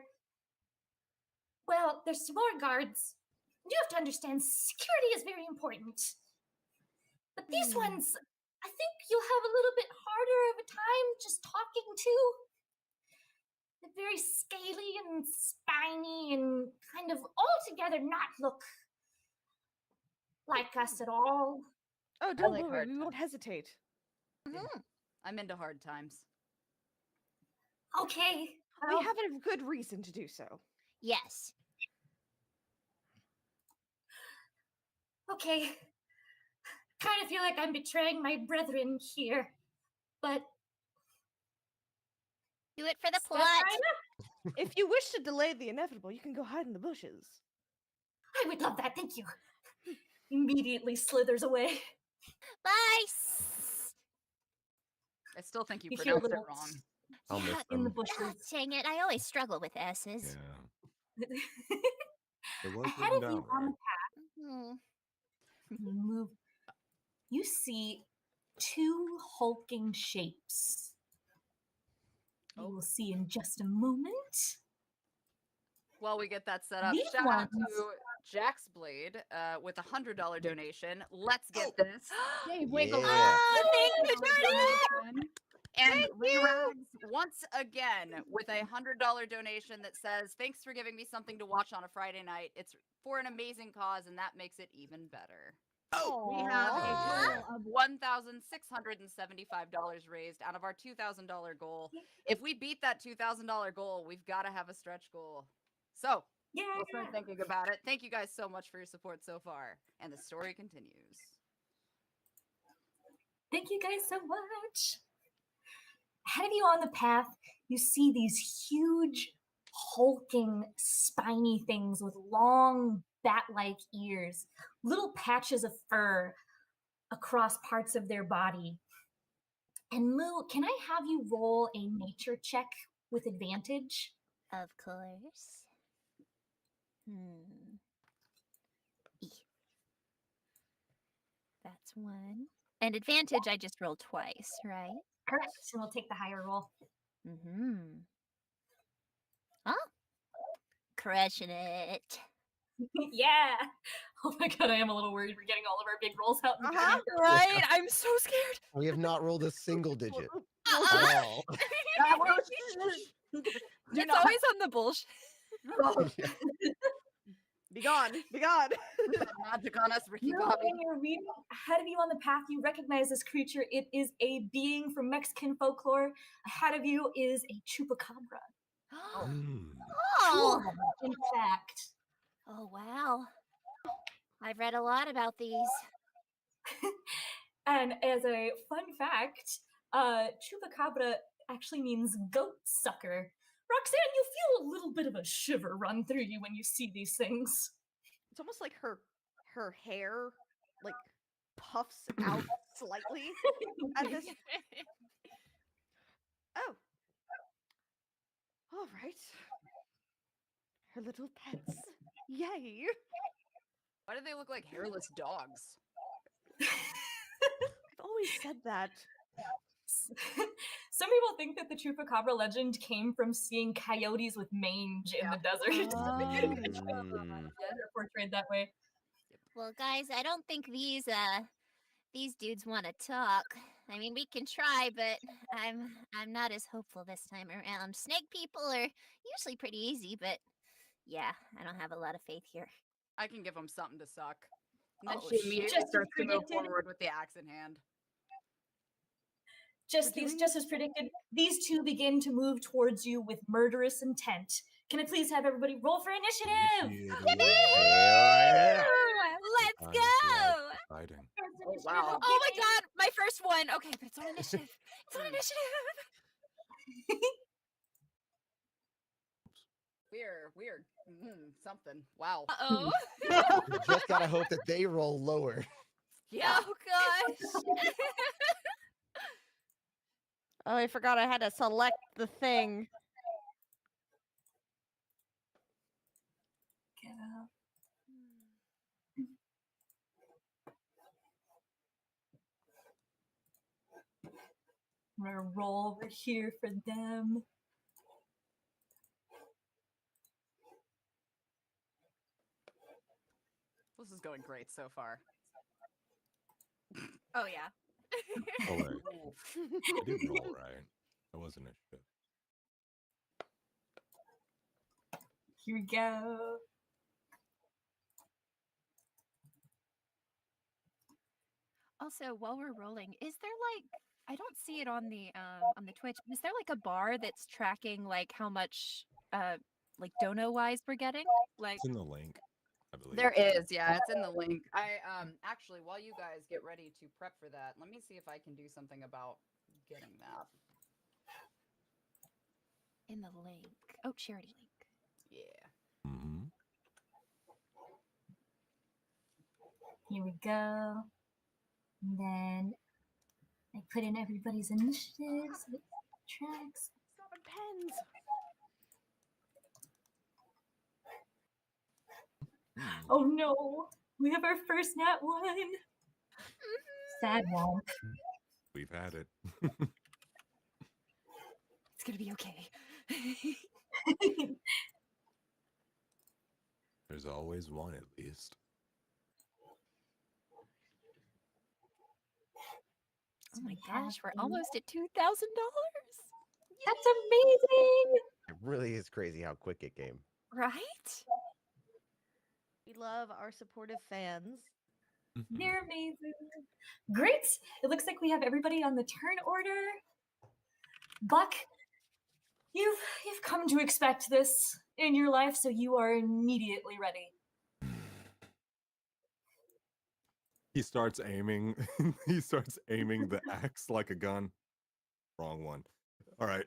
Speaker 2: well, there's some more guards. You have to understand, security is very important. But these ones, I think you'll have a little bit harder of a time just talking to. They're very scaly and spiny and kind of altogether not look like us at all.
Speaker 3: Oh, don't
Speaker 1: like
Speaker 3: worry.
Speaker 1: hard
Speaker 3: We won't
Speaker 1: times.
Speaker 3: hesitate.
Speaker 1: I'm into hard times.
Speaker 2: Okay.
Speaker 3: We
Speaker 2: Well,
Speaker 3: have a good reason to do so.
Speaker 5: Yes.
Speaker 2: okay. Kind of feel like I'm betraying my brethren here. But
Speaker 5: Do it for the
Speaker 2: step
Speaker 5: plot.
Speaker 2: right up.
Speaker 3: If you wish to delay the inevitable, you can go hide in the bushes.
Speaker 2: I would love that, thank you. Immediately slithers away.
Speaker 5: Bye.
Speaker 1: I still think you
Speaker 2: You hear a
Speaker 1: pronounced it
Speaker 2: little
Speaker 1: wrong.
Speaker 6: I'll miss
Speaker 2: in the
Speaker 6: them.
Speaker 2: bushes.
Speaker 5: Ah, dang it, I always struggle with S's.
Speaker 4: Yeah. It was
Speaker 2: Ahead
Speaker 4: written
Speaker 2: of you
Speaker 4: down
Speaker 2: on the
Speaker 4: right.
Speaker 2: path,
Speaker 5: Hmm.
Speaker 2: you move. You see 2 hulking shapes. You will see in just a moment.
Speaker 1: While we get that set up,
Speaker 2: These
Speaker 1: shout out
Speaker 2: ones-
Speaker 1: to Jack's Blade with a $100 donation. Let's get this.
Speaker 2: Yay,
Speaker 6: wiggle. Yeah.
Speaker 5: Oh, thank you,
Speaker 1: Jordan. And Rhok'zan once again with a $100 donation that says, "Thanks for giving me something to watch on a Friday night. It's for an amazing cause, and that makes it even better." We have a total of $1,675 raised out of our $2,000 goal. If we beat that $2,000 goal, we've got to have a stretch goal. So we'll start thinking about it. Thank you guys so much for your support so far. And the story continues.
Speaker 2: Thank you guys so much. Ahead of you on the path, you see these huge, hulking, spiny things with long, bat-like ears, little patches of fur across parts of their body. And Moo, can I have you roll a nature check with advantage?
Speaker 5: Of course. That's 1. And advantage, I just rolled twice, right?
Speaker 2: Correct. And we'll take the higher roll.
Speaker 5: Mm-hmm. Oh, crushing it.
Speaker 2: Yeah. Oh my god, I am a little worried we're getting all of our big rolls out.
Speaker 3: Right? I'm so scared.
Speaker 6: We have not rolled a single digit
Speaker 5: Uh-uh.
Speaker 6: at all.
Speaker 3: It's always on the bullshit. Be gone. Be gone.
Speaker 1: Magic on us, Ricky
Speaker 2: No,
Speaker 1: Bobby.
Speaker 2: when you're reading ahead of you on the path, you recognize this creature. It is a being from Mexican folklore. Ahead of you is a chupacabra.
Speaker 5: Oh.
Speaker 2: In fact.
Speaker 5: Oh, wow. I've read a lot about these.
Speaker 2: And as a fun fact, chupacabra actually means goat sucker. Rhok'zan, you feel a little bit of a shiver run through you when you see these things.
Speaker 3: It's almost like her hair like puffs out slightly at this. Oh. All right. Her little pets. Yay!
Speaker 1: Why do they look like hairless dogs?
Speaker 3: I've always said that.
Speaker 2: Some people think that the Chupacabra legend came from seeing coyotes with mange in the desert. They're portrayed that way.
Speaker 5: Well, guys, I don't think these dudes want to talk. I mean, we can try, but I'm not as hopeful this time around. Snake people are usually pretty easy, but yeah, I don't have a lot of faith here.
Speaker 1: I can give them something to suck. And then
Speaker 2: Oh,
Speaker 1: she immediately
Speaker 2: just as
Speaker 1: starts to move
Speaker 2: predicted.
Speaker 1: forward with the axe in hand.
Speaker 2: Just as predicted, these two begin to move towards you with murderous intent. Can I please have everybody roll for initiative?
Speaker 6: Yeah.
Speaker 5: Let's go!
Speaker 4: Fighting.
Speaker 1: Oh, wow.
Speaker 5: Oh my god, my first one. Okay, but it's on initiative. It's on initiative.
Speaker 1: Weird. Something. Wow.
Speaker 5: Uh-oh.
Speaker 6: You just gotta hope that they roll lower.
Speaker 1: Yeah.
Speaker 5: Oh gosh.
Speaker 3: Oh, I forgot I had to select the thing.
Speaker 2: I'm gonna roll over here for them.
Speaker 1: This is going great so far.
Speaker 5: Oh yeah.
Speaker 4: Oh, wait. I did roll right. That wasn't a shit.
Speaker 2: Here we go.
Speaker 5: Also, while we're rolling, is there like I don't see it on the Twitch. Is there like a bar that's tracking like how much like dono wise we're getting? Like
Speaker 4: It's in the link, I believe.
Speaker 1: There is, yeah, it's in the link. I actually, while you guys get ready to prep for that, let me see if I can do something about getting that.
Speaker 5: in the link. Oh, charity link.
Speaker 1: Yeah.
Speaker 4: Mm-hmm.
Speaker 2: Here we go. And then I put in everybody's initiatives, tracks.
Speaker 3: Stop and pens.
Speaker 2: Oh no, we have our first nat one. Sad one.
Speaker 4: We've had it.
Speaker 5: It's gonna be okay.
Speaker 4: There's always one at least.
Speaker 5: Oh my gosh, we're almost at $2,000.
Speaker 2: That's amazing.
Speaker 6: It really is crazy how quick it came.
Speaker 5: Right?
Speaker 3: We love our supportive fans.
Speaker 2: They're amazing. Great. It looks like we have everybody on the turn order. Buck, you've come to expect this in your life, so you are immediately ready.
Speaker 4: He starts aiming. He starts aiming the axe like a gun. Wrong one. All right.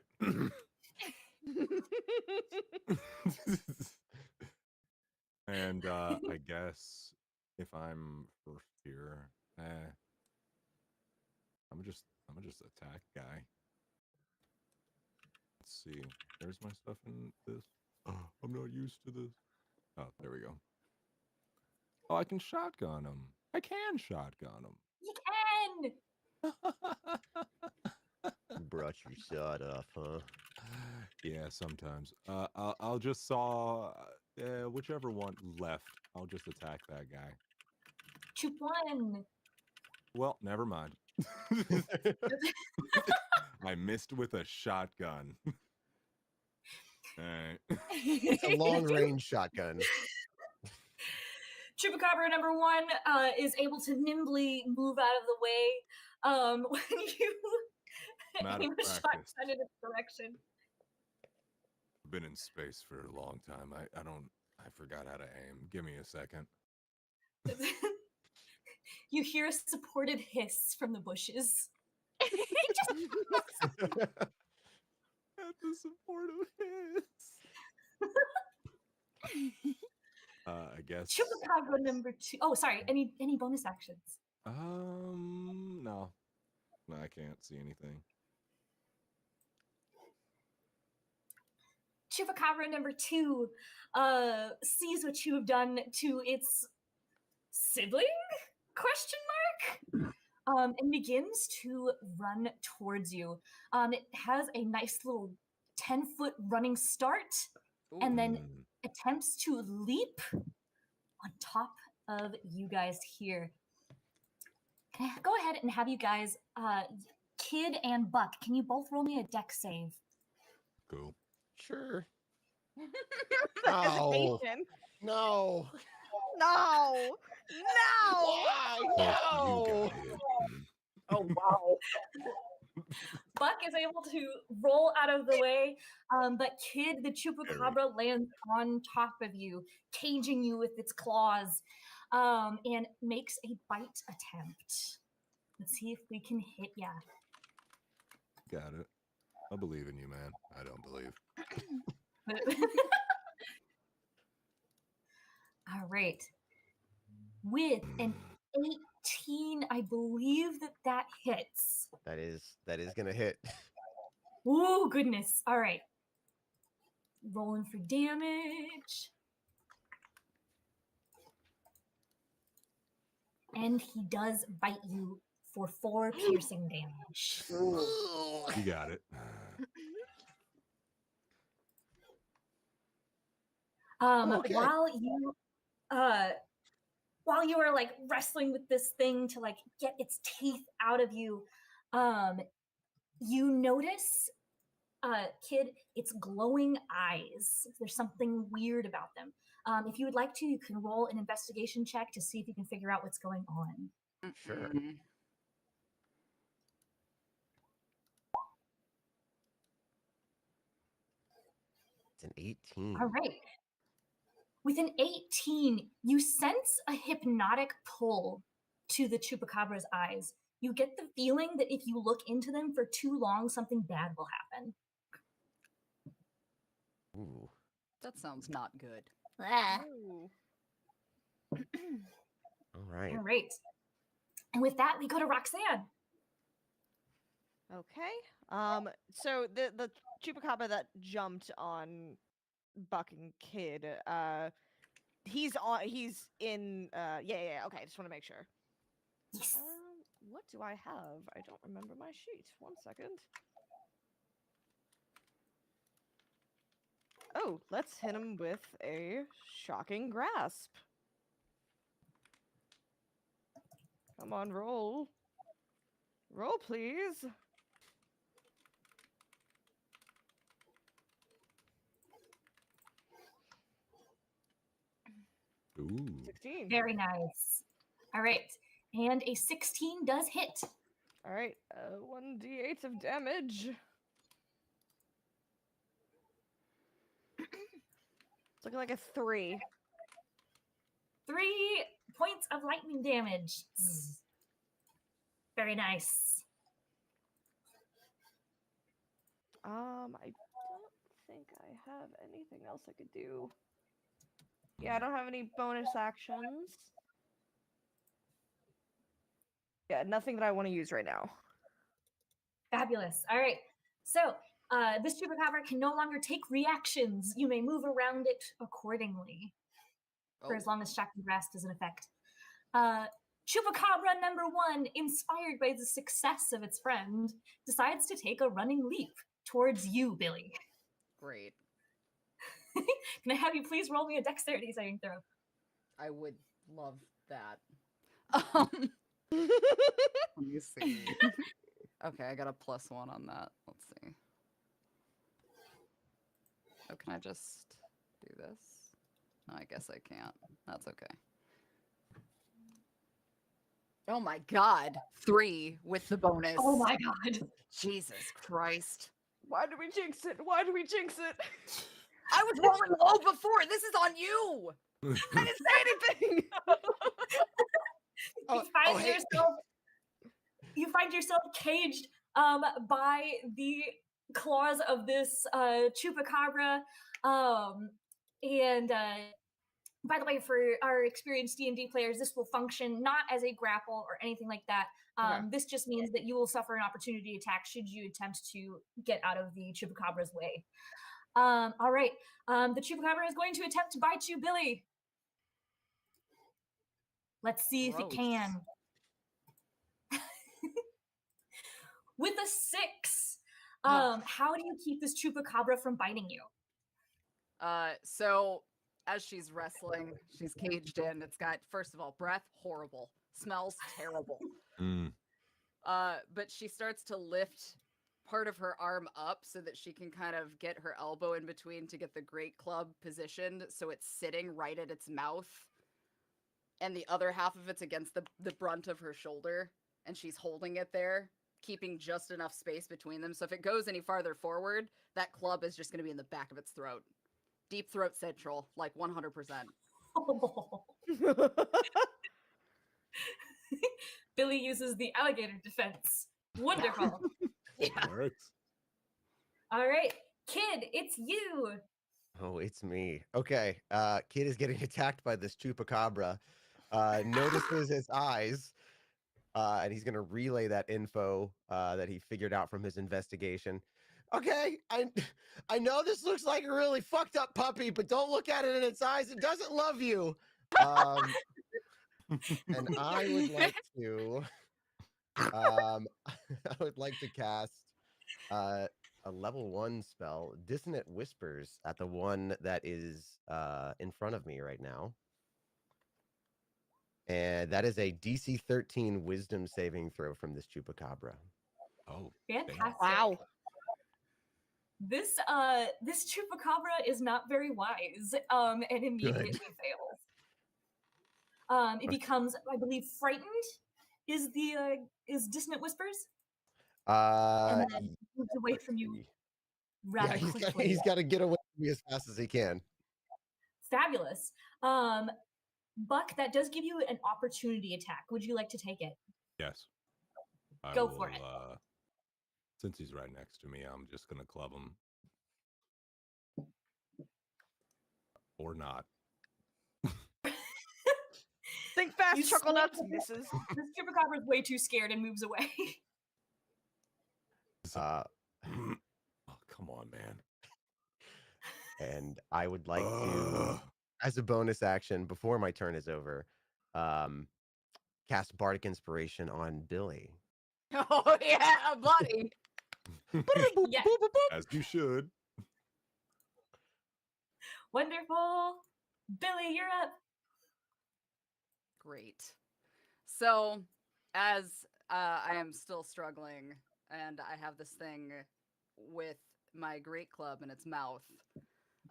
Speaker 4: And I guess if I'm first here, I'm gonna just attack guy. Let's see. There's my stuff in this. Oh, I'm not used to this. Oh, there we go. Oh, I can shotgun him. I can shotgun him.
Speaker 2: You can.
Speaker 6: You brought your shot off, huh?
Speaker 4: Yeah, sometimes. I'll just saw whichever one left. I'll just attack that guy.
Speaker 2: Choop one.
Speaker 4: Well, never mind. I missed with a shotgun. Alright.
Speaker 6: It's a long range shotgun.
Speaker 2: Chupacabra number one is able to nimbly move out of the way when you aim a shotgun in its direction.
Speaker 4: I've been in space for a long time. I forgot how to aim. Give me a second.
Speaker 2: You hear a supported hiss from the bushes.
Speaker 4: At the supportive hiss. I guess.
Speaker 2: Chupacabra number two. Oh, sorry. Any bonus actions?
Speaker 4: No. No, I can't see anything.
Speaker 2: Chupacabra number 2 sees what you have done to its sibling? Question mark? And begins to run towards you. It has a nice little 10-foot running start, and then attempts to leap on top of you guys here. Can I go ahead and have you guys, Kid and Buck, can you both roll me a deck save?
Speaker 4: Cool.
Speaker 6: Sure.
Speaker 3: The
Speaker 6: No.
Speaker 3: hesitation.
Speaker 6: No.
Speaker 3: No. No.
Speaker 6: Why?
Speaker 4: Oh,
Speaker 6: No.
Speaker 4: you got it.
Speaker 2: Oh, wow. Buck is able to roll out of the way, but Kid, the Chupacabra, lands on top of you, caging you with its claws, and makes a bite attempt. Let's see if we can hit ya.
Speaker 4: Got it. I believe in you, man. I don't believe.
Speaker 2: All right. With an 18, I believe that hits.
Speaker 6: That is gonna hit.
Speaker 2: Oh, goodness. All right. Rolling for damage. And he does bite you for 4 piercing damage.
Speaker 4: You got it.
Speaker 6: Okay.
Speaker 2: While you are like wrestling with this thing to like get its teeth out of you, you notice, Kid, its glowing eyes. There's something weird about them. If you would like to, you can roll an investigation check to see if you can figure out what's going on.
Speaker 6: Sure. It's an 18.
Speaker 2: All right. With an 18, you sense a hypnotic pull to the Chupacabra's eyes. You get the feeling that if you look into them for too long, something bad will happen.
Speaker 6: Ooh.
Speaker 1: That sounds not good.
Speaker 5: Ah.
Speaker 3: Ooh.
Speaker 6: All right.
Speaker 2: All right. And with that, we go to Rhok'zhan.
Speaker 3: Okay. So the Chupacabra that jumped on Buck and Kid, he's in yeah, okay, I just want to make sure.
Speaker 2: Yes.
Speaker 3: What do I have? I don't remember my sheet. 1 second. Oh, let's hit him with a shocking grasp. Come on, roll. Roll, please.
Speaker 4: Ooh.
Speaker 3: 16.
Speaker 2: Very nice. All right. And a 16 does hit.
Speaker 3: All right, 1d8 of damage. It's looking like a 3.
Speaker 2: 3 points of lightning damage. Zzz. Very nice.
Speaker 3: I don't think I have anything else I could do. Yeah, I don't have any bonus actions. Yeah, nothing that I want to use right now.
Speaker 2: Fabulous. All right. So this Chupacabra can no longer take reactions. You may move around it accordingly for as long as shocking grasp is in effect. Chupacabra number 1, inspired by the success of its friend, decides to take a running leap towards you, Billie.
Speaker 1: Great.
Speaker 2: Can I have you please roll me a dexterity saving throw?
Speaker 1: I would love that. Let me see. Okay, I got a +1 on that. Let's see. Oh, can I just do this? No, I guess I can't. That's okay. Oh my god. 3 with the bonus.
Speaker 2: Oh my god.
Speaker 1: Jesus Christ.
Speaker 3: Why do we jinx it? Why do we jinx it?
Speaker 1: I was rolling low before. This is on you.
Speaker 3: I didn't say anything.
Speaker 2: You find yourself caged by the claws of this Chupacabra. And by the way, for our experienced D&D players, this will function not as a grapple or anything like that.
Speaker 3: Okay.
Speaker 2: This just means that you will suffer an opportunity attack should you attempt to get out of the Chupacabra's way. All right. The Chupacabra is going to attempt to bite you, Billie. Let's see if it
Speaker 1: Gross.
Speaker 2: can. With a 6, how do you keep this Chupacabra from biting you?
Speaker 1: So as she's wrestling, she's caged in. It's got, first of all, breath horrible, smells terrible. But she starts to lift part of her arm up so that she can kind of get her elbow in between to get the great club positioned so it's sitting right at its mouth. And the other half of it's against the brunt of her shoulder. And she's holding it there, keeping just enough space between them. So if it goes any farther forward, that club is just going to be in the back of its throat. Deep throat central, like 100%.
Speaker 2: Billie uses the alligator defense. Wonderful.
Speaker 1: Yeah.
Speaker 4: Works.
Speaker 2: All right, Kid, it's you.
Speaker 6: Oh, it's me. Okay. Kid is getting attacked by this Chupacabra. Notices its eyes. And he's going to relay that info that he figured out from his investigation. Okay, I know this looks like a really fucked up puppy, but don't look at it in its eyes. It doesn't love you. And I would like to I would like to cast a level 1 spell, Dissonant Whispers, at the one that is in front of me right now. And that is a DC 13 Wisdom saving throw from this Chupacabra.
Speaker 4: Oh,
Speaker 2: Fantastic.
Speaker 3: Wow.
Speaker 2: This Chupacabra is not very wise, and immediately fails. It becomes, I believe, frightened. Is Dissonant Whispers? And then moves away from you rather quickly.
Speaker 6: He's got to get away from me as fast as he can.
Speaker 2: Fabulous. Buck, that does give you an opportunity attack. Would you like to take it?
Speaker 4: yes.
Speaker 2: Go for it.
Speaker 4: Since he's right next to me, I'm just gonna club him. Or not.
Speaker 3: Think fast,
Speaker 2: You
Speaker 3: chuckle nuts,
Speaker 2: slam-
Speaker 3: misses.
Speaker 2: This Chupacabra is way too scared and moves away.
Speaker 4: Oh, come on, man.
Speaker 6: And I would like to, as a bonus action, before my turn is over, cast Bardic Inspiration on Billie.
Speaker 1: Oh, yeah, buddy.
Speaker 2: Yes.
Speaker 4: As you should.
Speaker 2: Wonderful. Billie, you're up.
Speaker 1: Great. So, as I am still struggling, and I have this thing with my great club in its mouth,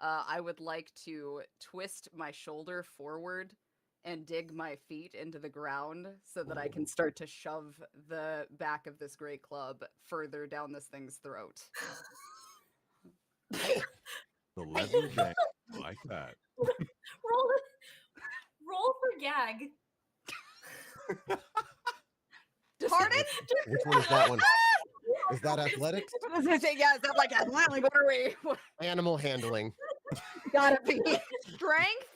Speaker 1: I would like to twist my shoulder forward and dig my feet into the ground so that I can start to shove the back of this great club further down this thing's throat.
Speaker 4: The leather gang, like that.
Speaker 2: Roll for gag.
Speaker 3: Pardon?
Speaker 6: Which one is that one? Is that athletics?
Speaker 1: I was gonna say, yeah, is that like athletic? What are we?
Speaker 6: Animal handling.
Speaker 1: Gotta be.
Speaker 3: Strength?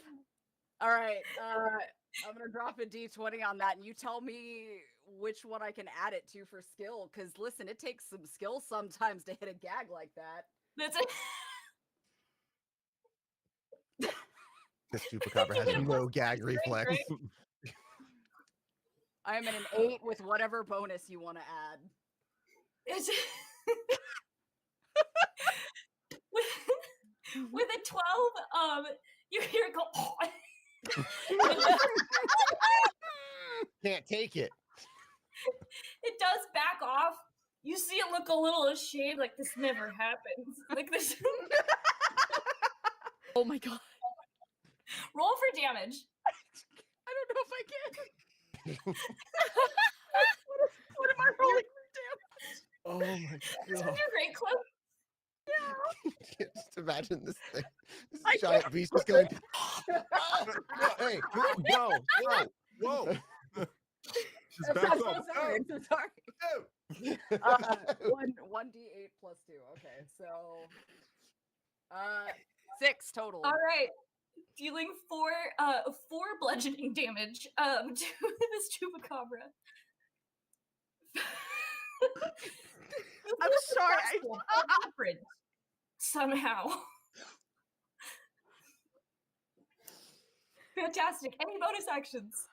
Speaker 1: All right, I'm gonna drop a d20 on that, and you tell me which one I can add it to for skill. Because listen, it takes some skill sometimes to hit a gag like that.
Speaker 2: That's it.
Speaker 6: This Chupacabra has no gag reflex.
Speaker 1: I am at an 8 with whatever bonus you want to add.
Speaker 2: It's with a 12, you hear it go.
Speaker 6: Can't take it.
Speaker 2: It does back off. You see it look a little ashamed, like this never happens. Like this.
Speaker 3: Oh my god.
Speaker 2: Roll for damage.
Speaker 1: I don't know if I can. what am I rolling for damage?
Speaker 6: Oh my
Speaker 2: Is
Speaker 6: god.
Speaker 2: your great club?
Speaker 6: Just imagine this thing. This giant beast is going. Hey,
Speaker 4: Whoa. Just
Speaker 1: I'm
Speaker 4: back
Speaker 1: so
Speaker 4: up.
Speaker 1: sorry. I'm so sorry.
Speaker 4: Oh.
Speaker 1: 1d8 plus 2. Okay, so 6 total.
Speaker 2: All right. Dealing 4 bludgeoning damage to this Chupacabra.
Speaker 3: I'm sorry.
Speaker 2: Average, somehow. Fantastic. Any bonus actions?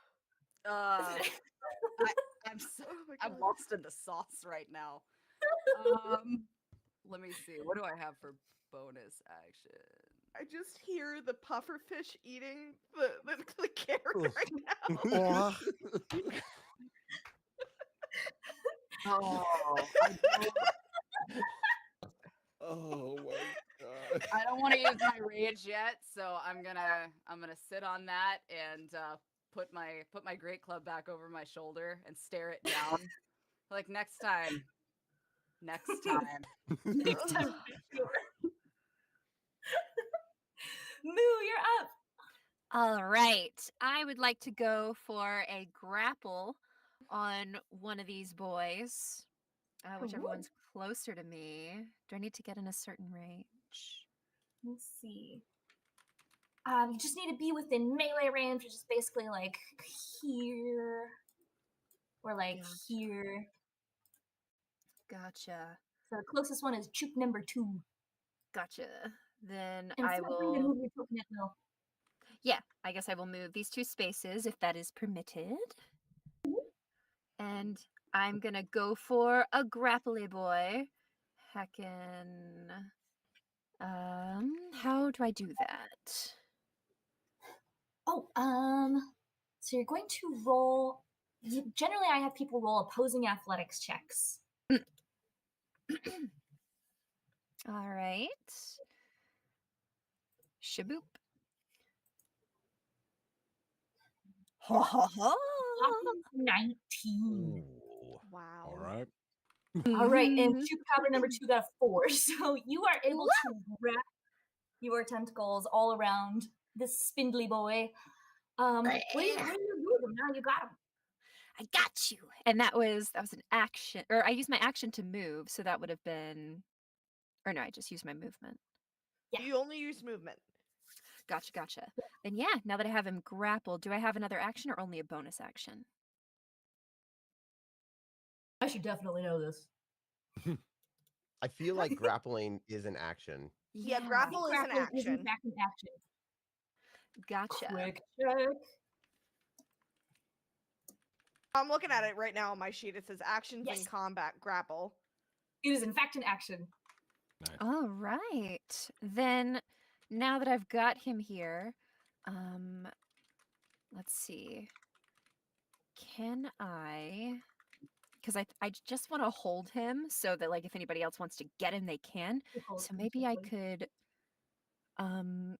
Speaker 1: I'm so
Speaker 3: Oh my
Speaker 1: I'm
Speaker 3: God.
Speaker 1: lost in the sauce right now. Let me see. What do I have for bonus action?
Speaker 3: I just hear the pufferfish eating the carrot
Speaker 6: Oof.
Speaker 3: right now.
Speaker 6: Oh,
Speaker 1: Oh,
Speaker 6: oh my god.
Speaker 1: I don't want to use my rage yet, so I'm gonna sit on that and put my great club back over my shoulder and stare it down. Like next time. Next time.
Speaker 2: Next time, for sure. Moo, you're up.
Speaker 5: All right. I would like to go for a grapple on one of these boys, whichever
Speaker 2: Ooh.
Speaker 5: one's closer to me. Do I need to get in a certain range?
Speaker 2: Let's see. You just need to be within melee range, which is basically like here or like
Speaker 5: Gotcha.
Speaker 2: here.
Speaker 5: Gotcha.
Speaker 2: So the closest one is Chup number 2.
Speaker 5: Gotcha. Then
Speaker 2: And
Speaker 5: I
Speaker 2: feel free to
Speaker 5: will.
Speaker 2: move your token at will.
Speaker 5: Yeah, I guess I will move these 2 spaces if that is permitted. And I'm gonna go for a grapply boy. Heckin'. How do I do that?
Speaker 2: Oh, so you're going to roll. Generally, I have people roll opposing athletics checks.
Speaker 5: All right. Shaboop. Ha ha ha.
Speaker 2: 19.
Speaker 6: Ooh.
Speaker 3: Wow.
Speaker 4: All right.
Speaker 2: All right, and
Speaker 5: Mhm.
Speaker 2: Chupacabra number 2 got a 4. So you are able to wrap your tentacles all around this spindly boy. What do you do with him? Now you got him.
Speaker 5: I got you. And that was an action, or I used my action to move, so that would have been, or no, I just used my movement.
Speaker 2: Yeah.
Speaker 3: You only use movement.
Speaker 5: Gotcha. And yeah, now that I have him grappled, do I have another action or only a bonus action?
Speaker 2: I should definitely know this.
Speaker 6: I feel like grappling is an action.
Speaker 3: Yeah, grapple is an
Speaker 2: Grappling is in
Speaker 3: action.
Speaker 2: fact an action.
Speaker 5: Gotcha.
Speaker 2: Quick check.
Speaker 3: I'm looking at it right now on my sheet. It says actions in
Speaker 2: Yes.
Speaker 3: combat grapple.
Speaker 2: It is in fact an action.
Speaker 4: Nice.
Speaker 5: All right. Then now that I've got him here, let's see. Can I, because I just want to hold him so that like if anybody else wants to get him, they can. So maybe I could, all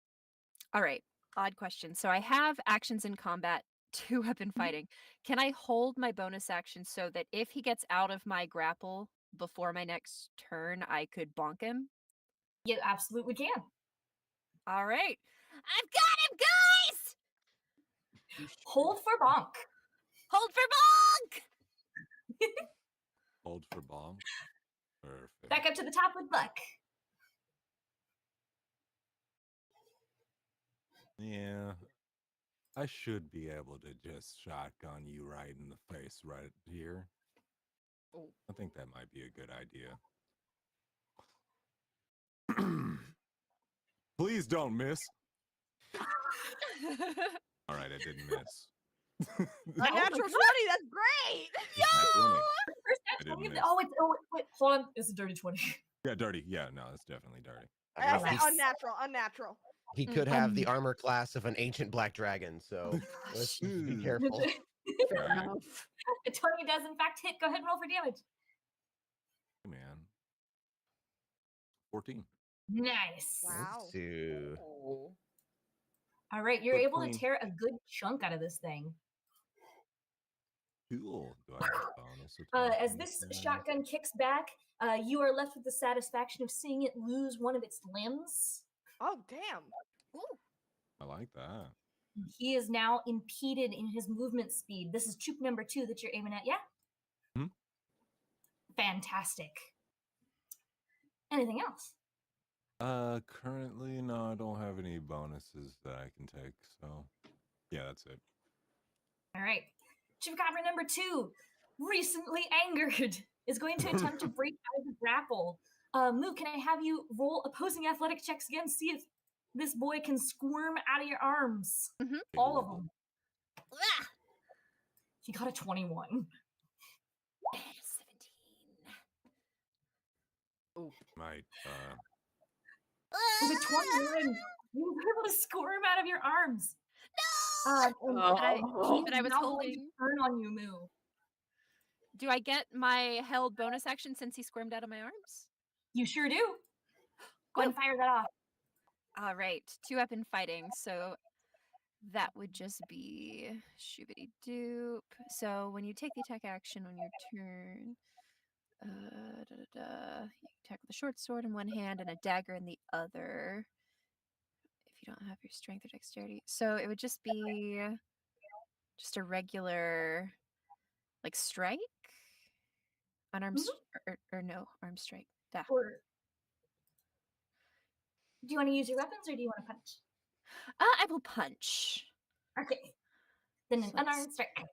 Speaker 5: right, odd question. So I have actions in combat, 2 weapon fighting. Can I hold my bonus action so that if he gets out of my grapple before my next turn, I could bonk him?
Speaker 2: You absolutely can.
Speaker 5: All right. I've got him, guys!
Speaker 2: Hold for bonk.
Speaker 5: Hold for bonk!
Speaker 4: Hold for bomb. Perfect.
Speaker 2: Back up to the top with Buck.
Speaker 4: Yeah. I should be able to just shotgun you right in the face right here.
Speaker 1: Oh.
Speaker 4: I think that might be a good idea. Please don't miss. All right, I didn't miss.
Speaker 3: A natural 20, that's great!
Speaker 4: Nat 20.
Speaker 2: First
Speaker 4: I didn't
Speaker 2: actually,
Speaker 4: miss.
Speaker 2: wait, hold on. It's a dirty 20.
Speaker 4: Yeah, dirty. Yeah, no, it's definitely dirty.
Speaker 3: I
Speaker 6: Well,
Speaker 3: said
Speaker 6: he,
Speaker 3: unnatural.
Speaker 6: he could have the armor class of an ancient black dragon, so let's be
Speaker 4: Ooh.
Speaker 6: careful.
Speaker 2: Fair enough. A 20 does in fact hit. Go ahead and roll for damage.
Speaker 4: Hey, man. 14.
Speaker 2: Nice.
Speaker 3: Wow.
Speaker 6: Two.
Speaker 1: Oh.
Speaker 2: All right, you're
Speaker 4: But
Speaker 2: able to
Speaker 4: clean.
Speaker 2: tear a good chunk out of this thing.
Speaker 4: Cool. Do I have a bonus?
Speaker 2: As this shotgun kicks back, you are left with the satisfaction of seeing it lose one of its limbs.
Speaker 3: Oh, damn.
Speaker 5: Ooh.
Speaker 4: I like that.
Speaker 2: He is now impeded in his movement speed. This is Chup number 2 that you're aiming at, yeah?
Speaker 4: Mhm.
Speaker 2: Fantastic. Anything else?
Speaker 4: Currently, no, I don't have any bonuses that I can take, so yeah, that's it.
Speaker 2: All right. Chupacabra number 2, recently angered, is going to attempt to break out of the grapple. Moo, can I have you roll opposing athletic checks again? See if this boy can squirm out of your arms.
Speaker 5: Mhm.
Speaker 2: All of them.
Speaker 5: Ah,
Speaker 2: He got a 21.
Speaker 5: 17.
Speaker 4: Might
Speaker 2: With a 21, you were able to squirm out of your arms.
Speaker 5: No!
Speaker 1: Oh.
Speaker 5: But I was
Speaker 2: now
Speaker 5: holding.
Speaker 2: going to turn on you, Moo.
Speaker 5: Do I get my held bonus action since he squirmed out of my arms?
Speaker 2: You sure do. Go ahead and fire that off.
Speaker 5: All right, 2-weapon fighting. So that would just be shoobity doop. So when you take the attack action on your turn, you attack with a short sword in one hand and a dagger in the other. If you don't have your strength or dexterity, so it would just be just a regular, like, strike, unarmed, or no arm strike. Duh.
Speaker 2: Or do you want to use your weapons or do you want to punch?
Speaker 5: I will punch.
Speaker 2: Okay. Then an
Speaker 5: So let's-
Speaker 2: unarmed strike.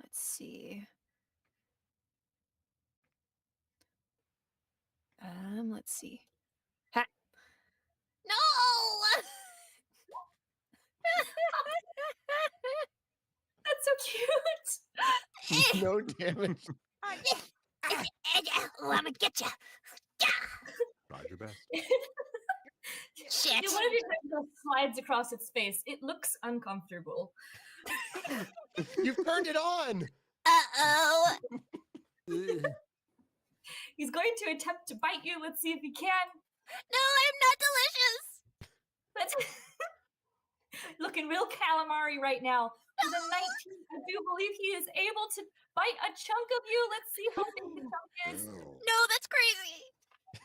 Speaker 5: Let's see. Let's see. Ha! No!
Speaker 2: That's so cute.
Speaker 6: No damage.
Speaker 5: Oh, I'm gonna get you.
Speaker 4: try your best.
Speaker 5: Shit.
Speaker 2: One of your tentacles slides across its face. It looks uncomfortable.
Speaker 6: You've turned it on.
Speaker 5: Uh-oh.
Speaker 2: He's going to attempt to bite you. Let's see if he can.
Speaker 5: No, I'm not delicious.
Speaker 2: That's looking real calamari right now. With a 19, I do believe he is able to bite a chunk of you. Let's see how big the chunk is.
Speaker 5: No, that's crazy.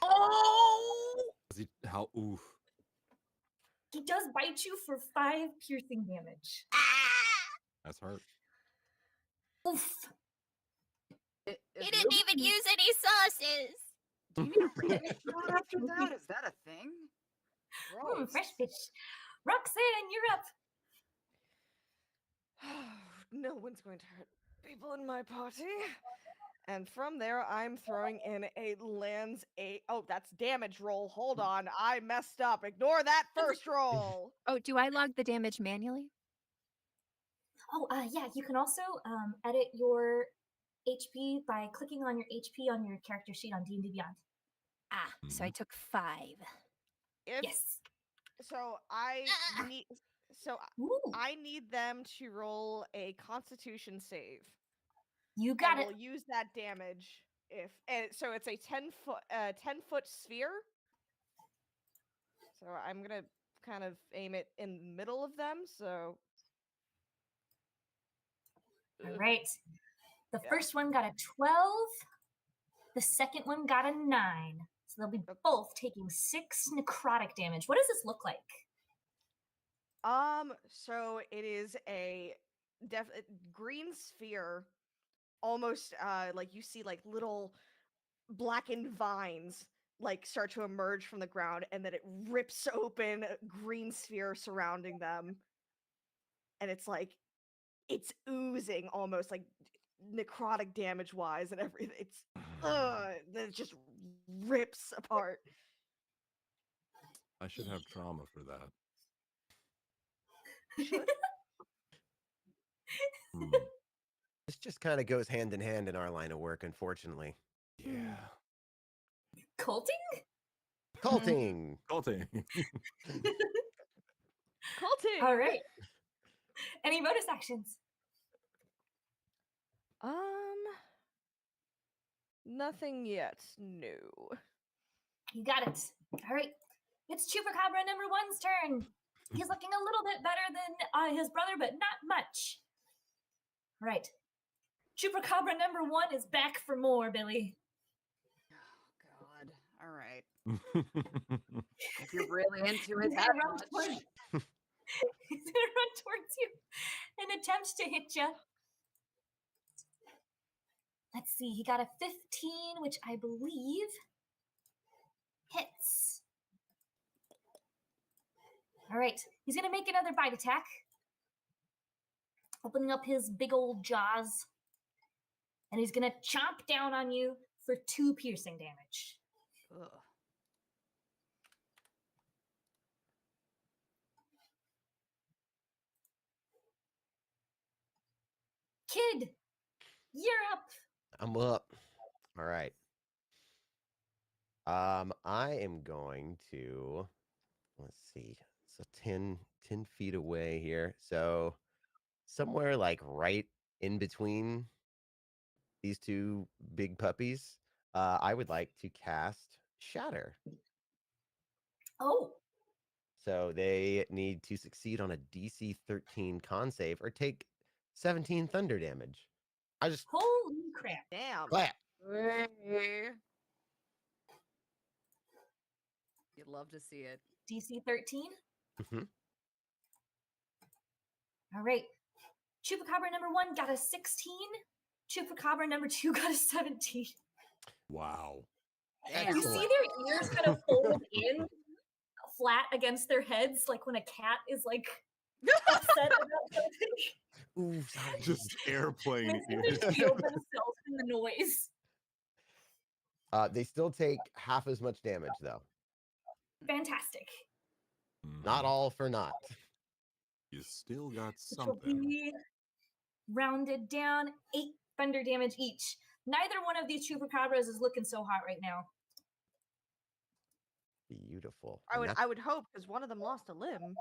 Speaker 2: Oh!
Speaker 4: How oof.
Speaker 2: He does bite you for 5 piercing damage.
Speaker 5: Ah!
Speaker 4: That's hurt.
Speaker 2: Oof.
Speaker 5: He didn't even use any sauces.
Speaker 1: Do you need a rabbit shot after that? Is that a thing?
Speaker 2: Fresh fish. Rhok'zan, you're up.
Speaker 3: No one's going to hurt people in my party. And from there, I'm throwing in a lands a. Oh, that's damage roll. Hold on, I messed up. Ignore that first roll.
Speaker 5: Oh, do I log the damage manually?
Speaker 2: Oh, yeah, you can also edit your HP by clicking on your HP on your character sheet on D&D Beyond.
Speaker 5: Ah, so I took 5.
Speaker 3: If,
Speaker 2: Yes.
Speaker 3: So I need. So
Speaker 2: Ooh,
Speaker 3: I need them to roll a Constitution save.
Speaker 2: you got
Speaker 3: and
Speaker 2: it.
Speaker 3: we'll use that damage if. And so it's a 10-foot sphere. So I'm gonna kind of aim it in the middle of them. So.
Speaker 2: All right. The
Speaker 3: Yeah.
Speaker 2: first one got a 12. The second one got a 9. So they'll be both taking 6 necrotic damage. What does this look like?
Speaker 3: So it is a green sphere, almost like you see like little blackened vines like start to emerge from the ground, and then it rips open a green sphere surrounding them, and it's like it's oozing almost like necrotic damage wise and everything. It's then it just rips apart.
Speaker 4: I should have trauma for that.
Speaker 6: This just kind of goes hand in hand in our line of work, unfortunately.
Speaker 4: Yeah.
Speaker 2: Culting?
Speaker 6: Culting.
Speaker 4: Culting.
Speaker 3: Culting.
Speaker 2: All right. Any bonus actions?
Speaker 3: Nothing yet. No.
Speaker 2: You got it. All right. It's Chupacabra number 1's turn. He's looking a little bit better than his brother, but not much. All right. Chupacabra number 1 is back for more, Billie.
Speaker 1: Oh, God. All right. If you're really into it
Speaker 2: He's
Speaker 1: that
Speaker 2: gonna run
Speaker 1: much.
Speaker 2: towards- He's going to run towards you and attempt to hit you. Let's see. He got a 15, which I believe hits. All right. He's going to make another bite attack. Opening up his big old jaws. And he's going to chomp down on you for 2 piercing damage.
Speaker 1: Ugh.
Speaker 2: Kid, you're up.
Speaker 6: I'm up. All right. I am going to, let's see. So 10 feet away here. So somewhere like right in between these two big puppies, I would like to cast Shatter.
Speaker 2: Oh,
Speaker 6: So they need to succeed on a DC 13 con save or take 17 thunder damage. I just
Speaker 2: holy crap.
Speaker 3: Damn.
Speaker 6: clap.
Speaker 1: Hey. You'd love to see it.
Speaker 2: DC 13.
Speaker 6: Mhm.
Speaker 2: All right. Chupacabra number 1 got a 16. Chupacabra number 2 got a 17.
Speaker 4: Wow.
Speaker 1: Damn.
Speaker 2: You see their ears kind of fold in flat against their heads, like when a cat is like upset about something.
Speaker 6: Ooh, sorry.
Speaker 4: Just airplane
Speaker 2: And they
Speaker 4: ears.
Speaker 2: just shield themselves from the noise.
Speaker 6: They still take half as much damage, though.
Speaker 2: Fantastic.
Speaker 6: Not all for naught.
Speaker 4: You still got
Speaker 2: Which will
Speaker 4: something.
Speaker 2: be rounded down 8 thunder damage each. Neither one of these Chupacabras is looking so hot right now.
Speaker 6: Beautiful.
Speaker 3: I
Speaker 6: And
Speaker 3: would
Speaker 6: that's-
Speaker 3: I would hope because one of them lost a limb.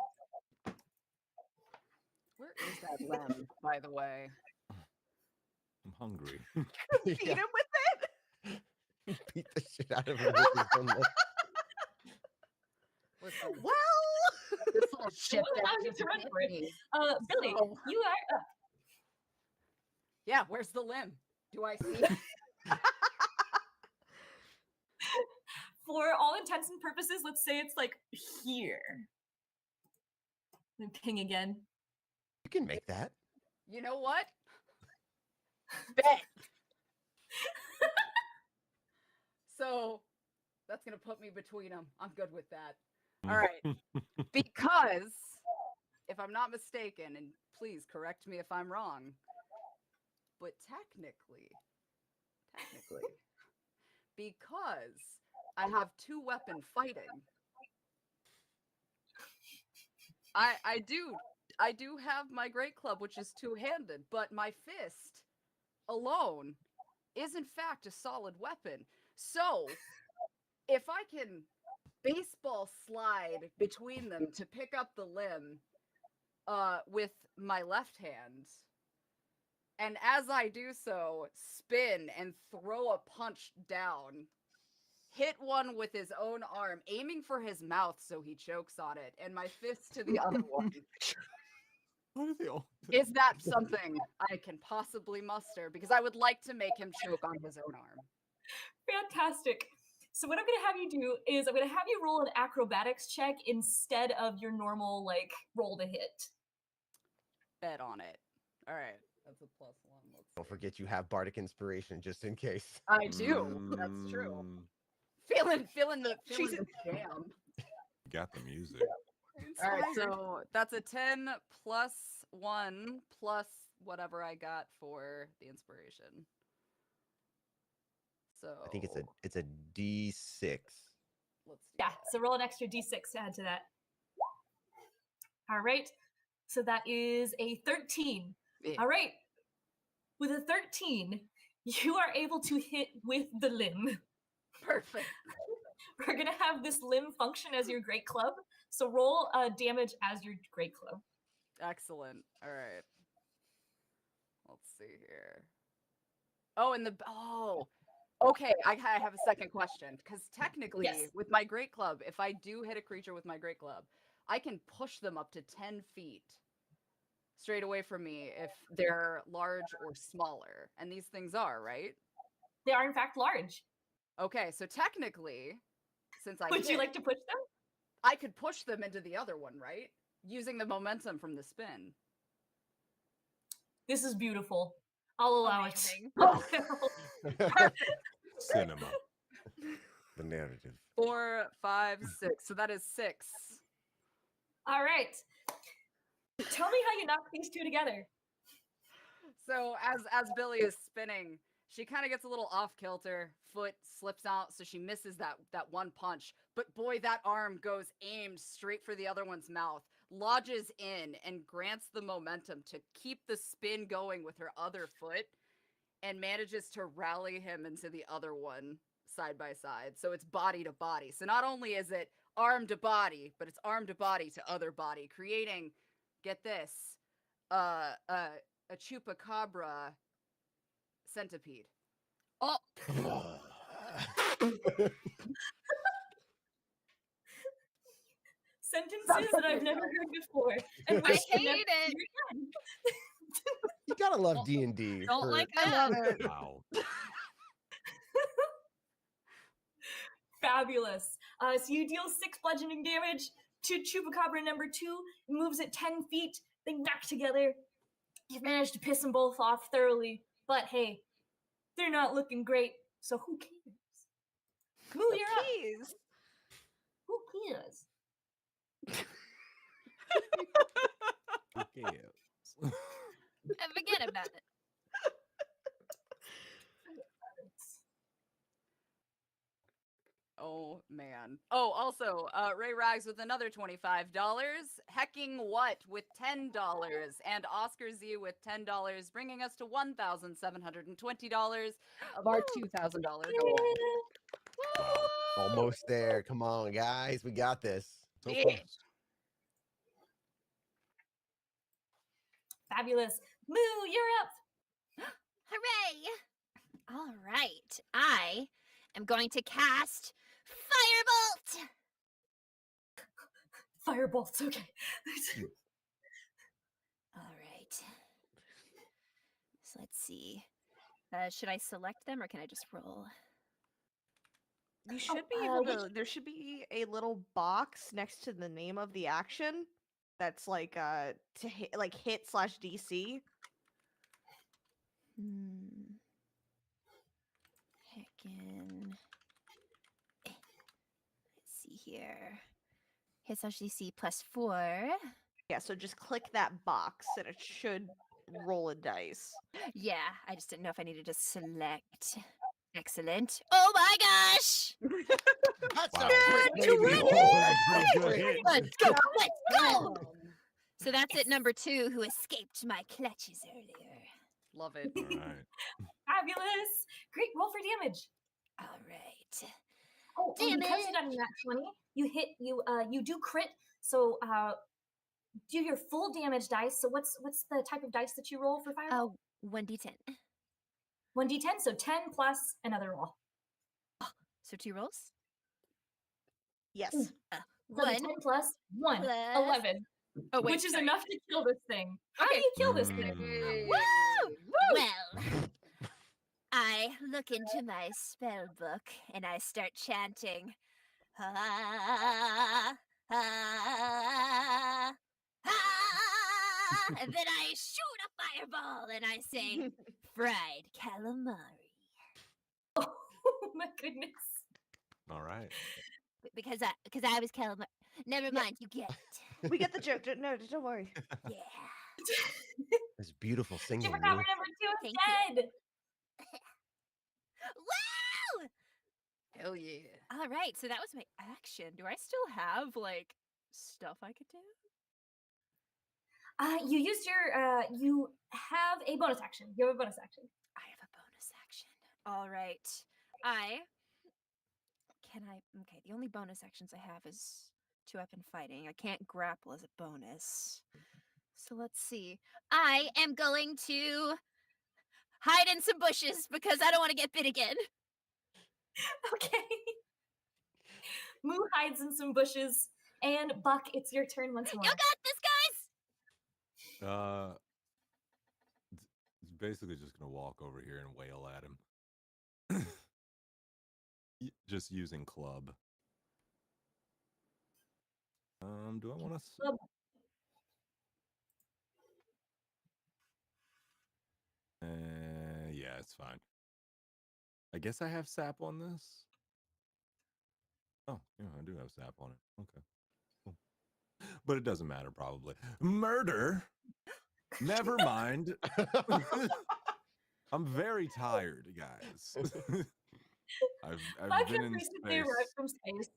Speaker 1: Where is that limb, by the way?
Speaker 4: I'm hungry.
Speaker 3: Beat
Speaker 6: Yeah,
Speaker 3: him with it.
Speaker 6: beat the shit out of him with his own leg.
Speaker 1: Listen,
Speaker 3: Well,
Speaker 1: this little shit
Speaker 2: Well,
Speaker 1: that
Speaker 2: I need
Speaker 1: just
Speaker 2: to run
Speaker 1: hit
Speaker 2: for it.
Speaker 1: me.
Speaker 2: Billie,
Speaker 1: So-
Speaker 2: you are up.
Speaker 1: Yeah, where's the limb? Do I see it?
Speaker 2: For all intents and purposes, let's say it's like here. And ping again.
Speaker 6: You can make that.
Speaker 1: You know what? Bet. So that's gonna put me between them. I'm good with that. All right. Because if I'm not mistaken, and please correct me if I'm wrong, but technically, because I have 2-weapon fighting, I do have my great club, which is 2-handed, but my fist alone is in fact a solid weapon. So if I can baseball slide between them to pick up the limb with my left hand, and as I do so, spin and throw a punch down, hit one with his own arm, aiming for his mouth so he chokes on it, and my fist to the other one.
Speaker 4: Why do they all?
Speaker 2: Oh,
Speaker 1: Is that something I can possibly muster? Because I would like to make him choke on his own arm.
Speaker 2: fantastic. So what I'm going to have you do is I'm going to have you roll an acrobatics check instead of your normal, like, roll to hit.
Speaker 1: Bet on it. All right. That's a +1. Let's
Speaker 6: Don't
Speaker 1: see.
Speaker 6: forget you have bardic inspiration just in case.
Speaker 1: I do. That's true. Feeling the jam.
Speaker 4: Got the music.
Speaker 1: All right,
Speaker 3: Inspired.
Speaker 1: so that's a 10 + 1 plus whatever I got for the inspiration. So
Speaker 6: I think it's a D6.
Speaker 1: let's do
Speaker 2: Yeah,
Speaker 1: that.
Speaker 2: so roll an extra d6 to add to that. All right, so that is a 13.
Speaker 1: Yeah.
Speaker 2: All right, with a 13, you are able to hit with the limb.
Speaker 1: Perfect.
Speaker 2: We're gonna have this limb function as your great club, so roll damage as your great club.
Speaker 1: Excellent. All right. Let's see here. Oh, and okay. I have a second question because technically,
Speaker 2: Yes.
Speaker 1: with my great club, if I do hit a creature with my great club, I can push them up to 10 feet straight away from me if they're large or smaller, and these things are right.
Speaker 2: They are in fact large.
Speaker 1: Okay, so technically, since I
Speaker 2: Would you
Speaker 1: hit,
Speaker 2: like to push them?
Speaker 1: I could push them into the other one, right? Using the momentum from the spin.
Speaker 2: This is beautiful. I'll allow
Speaker 5: Amazing.
Speaker 2: it.
Speaker 4: Cinema.
Speaker 6: The narrative.
Speaker 1: 4, 5, 6. So that is 6.
Speaker 2: All right. Tell me how you knock these two together.
Speaker 1: So as Billie is spinning, She kind of gets a little off kilter. Foot slips out, so she misses that one punch. But boy, that arm goes aimed straight for the other one's mouth, lodges in, and grants the momentum to keep the spin going with her other foot, and manages to rally him into the other one side by side. So it's body to body. So not only is it arm to body, but it's arm to body to other body, creating, get this, a chupacabra centipede.
Speaker 5: Oh,
Speaker 2: Sentences that I've never heard before. And
Speaker 5: I
Speaker 2: wish to never
Speaker 5: hate it.
Speaker 2: hear again.
Speaker 6: You gotta love D&D.
Speaker 5: Don't like
Speaker 3: I
Speaker 5: that.
Speaker 3: love it.
Speaker 4: Wow.
Speaker 2: Fabulous. So you deal 6 bludgeoning damage to Chupacabra number 2. It moves at 10 feet. They knock together. You've managed to piss them both off thoroughly. But hey, they're not looking great. So who cares? Moo, you're up.
Speaker 3: Keys.
Speaker 2: Who cares?
Speaker 4: Who cares?
Speaker 5: Forget about it.
Speaker 1: Oh man. Oh, also, Ray Rags with another $25. Hecking What with $10, and Oscar Z with $10, bringing us to $1,720 of our $2,000 goal.
Speaker 6: Wow. Almost there. Come on, guys. We got this.
Speaker 4: So
Speaker 1: Yeah.
Speaker 4: close.
Speaker 2: Fabulous. Moo, you're up.
Speaker 5: Hooray! All right. I am going to cast Firebolt.
Speaker 2: Firebolts, okay.
Speaker 5: All right. So let's see. Should I select them or can I just roll?
Speaker 3: You should be able to. There should be a little box next to the name of the action that's like to hit /DC.
Speaker 5: Heckin'. Let's see here. Hit DC +4.
Speaker 3: Yeah, so just click that box and it should roll a dice.
Speaker 5: Yeah, I just didn't know if I needed to select. Excellent. Oh my gosh!
Speaker 6: That's
Speaker 4: Wow.
Speaker 6: a crit,
Speaker 4: Pretty
Speaker 6: baby.
Speaker 4: good hit.
Speaker 5: Let's go! Let's go! So that's it, number 2, who escaped my clutches earlier.
Speaker 1: Love it.
Speaker 4: All right.
Speaker 2: Fabulous. Great, roll for damage.
Speaker 5: All right.
Speaker 2: Oh, and because you got a nat 20, you do crit. So do your full damage dice. So what's the type of dice that you roll for fire?
Speaker 5: Oh, 1d10.
Speaker 2: 1d10, so 10 plus another roll.
Speaker 5: So 2 rolls?
Speaker 3: Yes.
Speaker 2: So the
Speaker 5: 1
Speaker 2: 10 plus 1,
Speaker 5: plus
Speaker 2: 11.
Speaker 5: Oh, wait,
Speaker 2: Which is
Speaker 5: sorry.
Speaker 2: enough to kill this thing. How do
Speaker 1: Okay.
Speaker 2: you kill this thing?
Speaker 4: Mm.
Speaker 5: Woo! Well, I look into my spell book and I start chanting. Ah, ah, ah, and then I shoot a fireball and I say, fried calamari.
Speaker 2: Oh my goodness.
Speaker 4: All right.
Speaker 5: Because I was calamari. Never mind, you get it.
Speaker 3: We get the joke. No, don't worry.
Speaker 5: Yeah.
Speaker 6: It's beautiful singing.
Speaker 2: Chupacabra
Speaker 6: Moo.
Speaker 2: number 2 is
Speaker 5: Thank
Speaker 2: dead.
Speaker 5: Wow!
Speaker 1: Hell yeah.
Speaker 5: All right, so that was my action. Do I still have like stuff I could do?
Speaker 2: You used your you have a bonus action. You have a bonus action.
Speaker 5: I have a bonus action. All right. Okay, the only bonus actions I have is 2-weapon fighting. I can't grapple as a bonus. So let's see. I am going to hide in some bushes because I don't want to get bit again.
Speaker 2: Okay. Moo hides in some bushes, and Buck, it's your turn once more.
Speaker 5: You got this, guys!
Speaker 4: It's basically just gonna walk over here and wail at him. Just using club. Do I want to?
Speaker 2: Club.
Speaker 4: Yeah, it's fine. I guess I have sap on this. Oh, yeah, I do have sap on it. Okay, cool. But it doesn't matter, probably. Murder. Never mind. I'm very tired, guys. I've
Speaker 2: My
Speaker 4: been
Speaker 2: kid
Speaker 4: in
Speaker 2: recently
Speaker 4: space.
Speaker 2: arrived from space.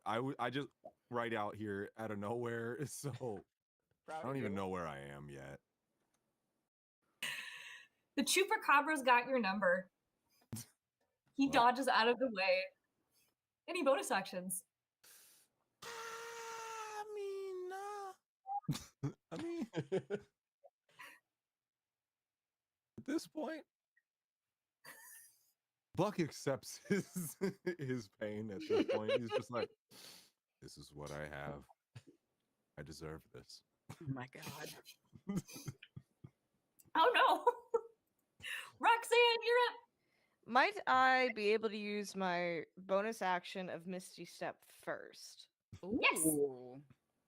Speaker 4: I just right out here out of nowhere, so
Speaker 1: Proud
Speaker 4: I
Speaker 1: of
Speaker 4: don't even
Speaker 1: you.
Speaker 4: know where I am yet.
Speaker 2: The Chupacabras got your number. He
Speaker 4: What?
Speaker 2: dodges out of the way. Any bonus actions?
Speaker 4: I mean, at this point, Buck accepts his pain at this point. He's just like, this is what I have. I deserve this.
Speaker 1: Oh my god.
Speaker 2: Oh no! Rhok'zan, you're up.
Speaker 3: Might I be able to use my bonus action of Misty Step first?
Speaker 2: Yes.
Speaker 1: Ooh.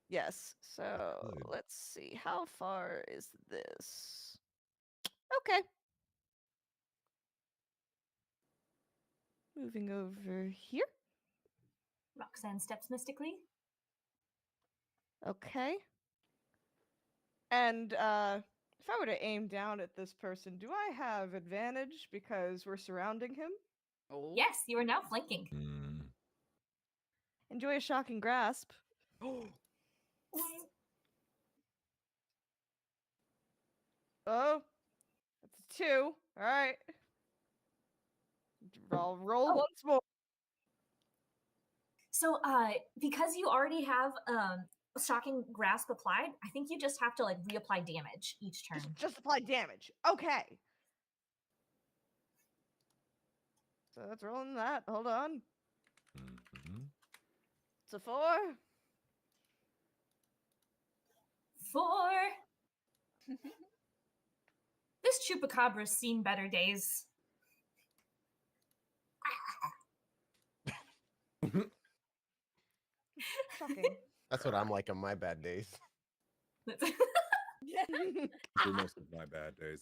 Speaker 3: Yes. So
Speaker 4: Good.
Speaker 3: let's see. How far is this? Okay. Moving over here.
Speaker 2: Rhok'zan steps mystically.
Speaker 3: Okay. And if I were to aim down at this person, do I have advantage because we're surrounding him?
Speaker 1: Oh.
Speaker 2: Yes, you are now flanking.
Speaker 4: Mm.
Speaker 3: Enjoy a shocking grasp. Oh, that's a 2. All right. I'll roll once more.
Speaker 2: So, because you already have shocking grasp applied, I think you just have to like reapply damage each turn.
Speaker 3: Just apply damage. Okay. So that's rolling that. Hold on.
Speaker 4: Mhm.
Speaker 3: It's a 4.
Speaker 2: 4. This Chupacabra's seen better days.
Speaker 3: Shocking.
Speaker 6: That's what I'm like on my bad days.
Speaker 4: Through most of my bad days.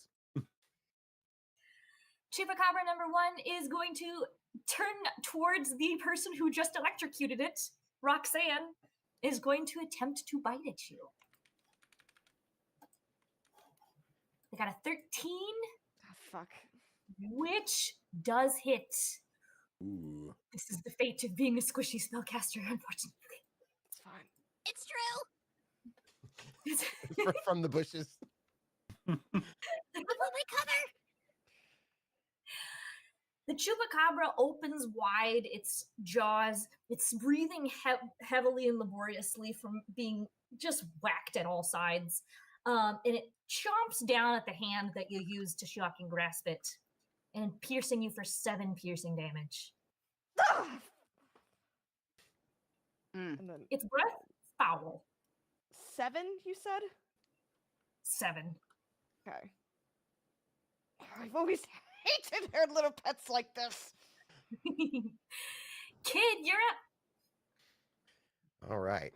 Speaker 2: Chupacabra number 1 is going to turn towards the person who just electrocuted it. Rhok'zan is going to attempt to bite at you. They got a 13,
Speaker 3: Ah, fuck.
Speaker 2: which does hit.
Speaker 4: Ooh.
Speaker 2: This is the fate of being a squishy spellcaster, unfortunately.
Speaker 3: It's fine.
Speaker 5: It's true.
Speaker 6: From the bushes.
Speaker 5: Look what we cover.
Speaker 2: The Chupacabra opens wide its jaws. It's breathing heavily and laboriously from being just whacked at all sides. And it chomps down at the hand that you used to shock and grasp it, and piercing you for 7 piercing damage.
Speaker 3: Ah!
Speaker 1: Mm.
Speaker 3: And then
Speaker 2: Its breath, foul.
Speaker 3: 7, you said?
Speaker 2: 7.
Speaker 3: Okay. I've always hated her little pets like this.
Speaker 2: Kid, you're up.
Speaker 6: All right.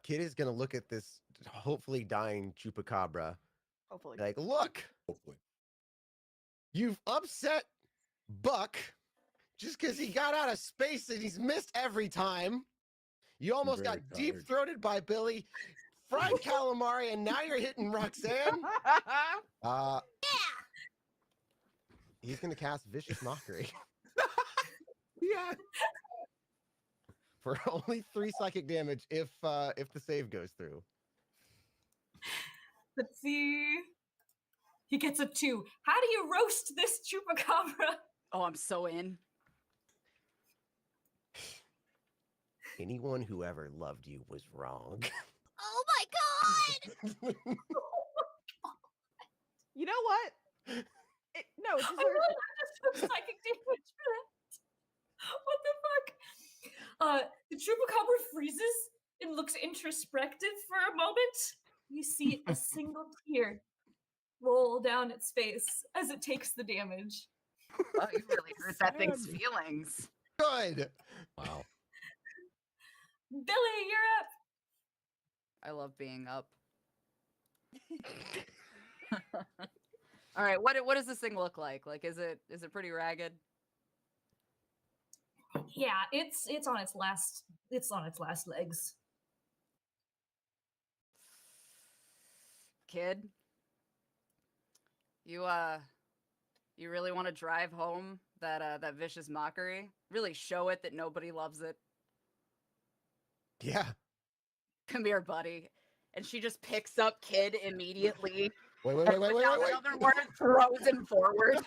Speaker 6: Kid is going to look at this hopefully dying Chupacabra.
Speaker 3: Hopefully.
Speaker 6: Like, look,
Speaker 4: Hopefully.
Speaker 6: you've upset Buck just because he got out of space and he's missed every time. You almost got
Speaker 4: very tired.
Speaker 6: deep-throated by Billie, fried calamari, and now you're hitting Rhok'zan. He's going to cast Vicious Mockery
Speaker 4: Yeah.
Speaker 6: for only 3 psychic damage if the save goes through.
Speaker 2: Let's see. He gets a 2. How do you roast this Chupacabra?
Speaker 1: Oh, I'm so in.
Speaker 6: Anyone who ever loved you was wrong.
Speaker 5: Oh my god!
Speaker 3: You know what? No, it
Speaker 2: I
Speaker 3: deserves
Speaker 2: really
Speaker 3: it.
Speaker 2: just took psychic damage for that. What the fuck? The Chupacabra freezes and looks introspective for a moment. You see a single tear roll down its face as it takes the damage.
Speaker 1: Oh, you really hurt that thing's feelings.
Speaker 6: Good.
Speaker 4: Wow.
Speaker 2: Billie, you're up.
Speaker 1: I love being up. All right, what does this thing look like? Like, is it pretty ragged?
Speaker 2: Yeah, it's on its last legs.
Speaker 1: Kid, You really want to drive home that vicious mockery? Really show it that nobody loves it?
Speaker 6: Yeah.
Speaker 1: Come here, buddy. And she just picks up Kid immediately.
Speaker 6: Wait.
Speaker 1: Without another word, throws him forward.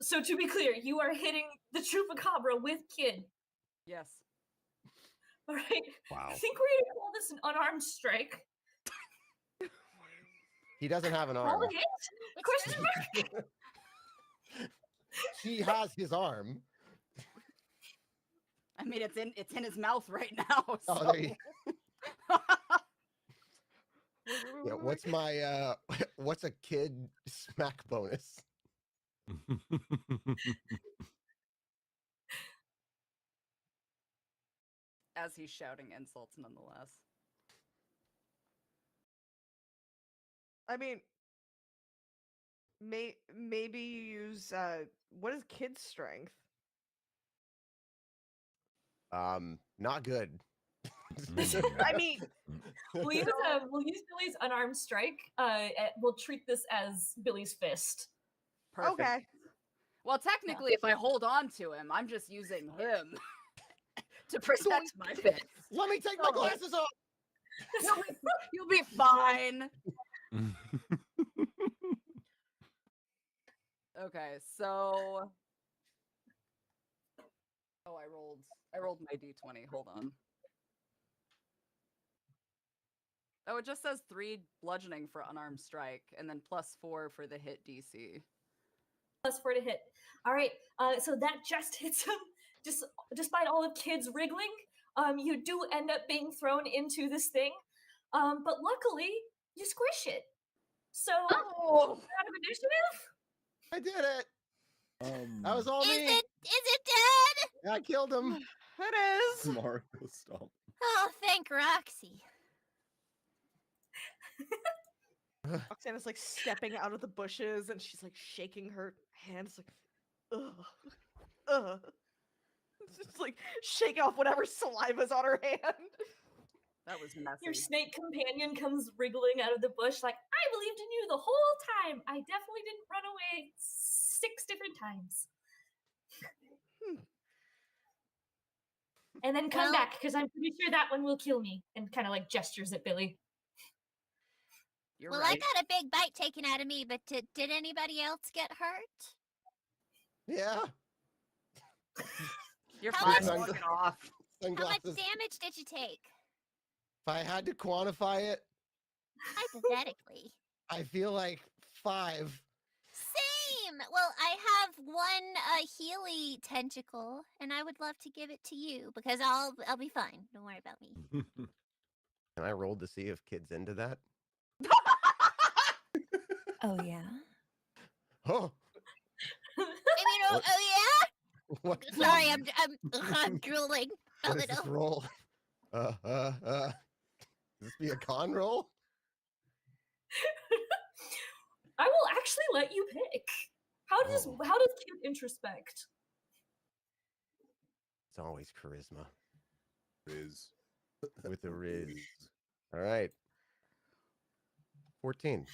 Speaker 2: So to be clear, you are hitting the Chupacabra with Kid.
Speaker 1: Yes.
Speaker 2: All right.
Speaker 6: Wow.
Speaker 2: I think we're gonna call this an unarmed strike.
Speaker 6: He doesn't have an
Speaker 2: Roll
Speaker 6: arm.
Speaker 2: a hit? Question mark?
Speaker 6: He has his arm.
Speaker 1: I mean, it's in his mouth right now. So.
Speaker 6: Oh, there you Yeah, what's a kid smack bonus?
Speaker 1: As he's shouting insults, nonetheless.
Speaker 3: I mean, maybe you use what is kid's strength?
Speaker 6: Not good.
Speaker 3: I mean,
Speaker 2: We'll use Billy's unarmed strike. We'll treat this as Billy's fist.
Speaker 1: Perfect.
Speaker 3: okay.
Speaker 1: Well, technically, if I hold on to him, I'm just using him to protect my fist.
Speaker 6: Let me take my glasses off.
Speaker 1: You'll be fine. Okay, so I rolled my d20. Hold on. Oh, it just says 3 bludgeoning for unarmed strike, and then +4 for the hit DC.
Speaker 2: +4 to hit. All right. So that just hits him. Despite all of Kid's wriggling, you do end up being thrown into this thing. But luckily, you squish it. So, out of initiative?
Speaker 6: I did it. That was all me.
Speaker 5: Is it dead?
Speaker 6: I killed him.
Speaker 3: It is.
Speaker 4: Marco, stop.
Speaker 5: Oh, thank Roxy.
Speaker 3: Rhok'zhan is like stepping out of the bushes and she's like shaking her hands like, ugh. Just like shaking off whatever saliva's on her hand.
Speaker 1: That was messy.
Speaker 2: Your snake companion comes wriggling out of the bush like, I believed in you the whole time. I definitely didn't run away 6 different times. And then come back, because I'm pretty sure that one will kill me. And kind of like gestures at Billy.
Speaker 1: You're
Speaker 5: Well,
Speaker 1: right.
Speaker 5: I got a big bite taken out of me, but did anybody else get hurt?
Speaker 6: Yeah.
Speaker 1: You're
Speaker 5: How
Speaker 1: fine.
Speaker 6: much-
Speaker 1: Walk it off.
Speaker 5: How much
Speaker 6: Sunglasses.
Speaker 5: damage did you take?
Speaker 6: If I had to quantify it,
Speaker 5: Hypothetically.
Speaker 6: I feel like 5.
Speaker 5: Same! Well, I have one Healy tentacle, and I would love to give it to you, because I'll be fine. Don't worry about me.
Speaker 6: Can I roll to see if Kid's into that?
Speaker 5: Oh, yeah?
Speaker 6: Oh.
Speaker 5: I mean,
Speaker 6: What?
Speaker 5: oh yeah?
Speaker 6: What?
Speaker 5: Sorry, I'm drooling a
Speaker 6: What is this
Speaker 5: little.
Speaker 6: roll? Does this be a con roll?
Speaker 2: I will actually let you pick. How does Kid introspect?
Speaker 6: It's always charisma
Speaker 4: Riz.
Speaker 6: with the Riz. All right. 14.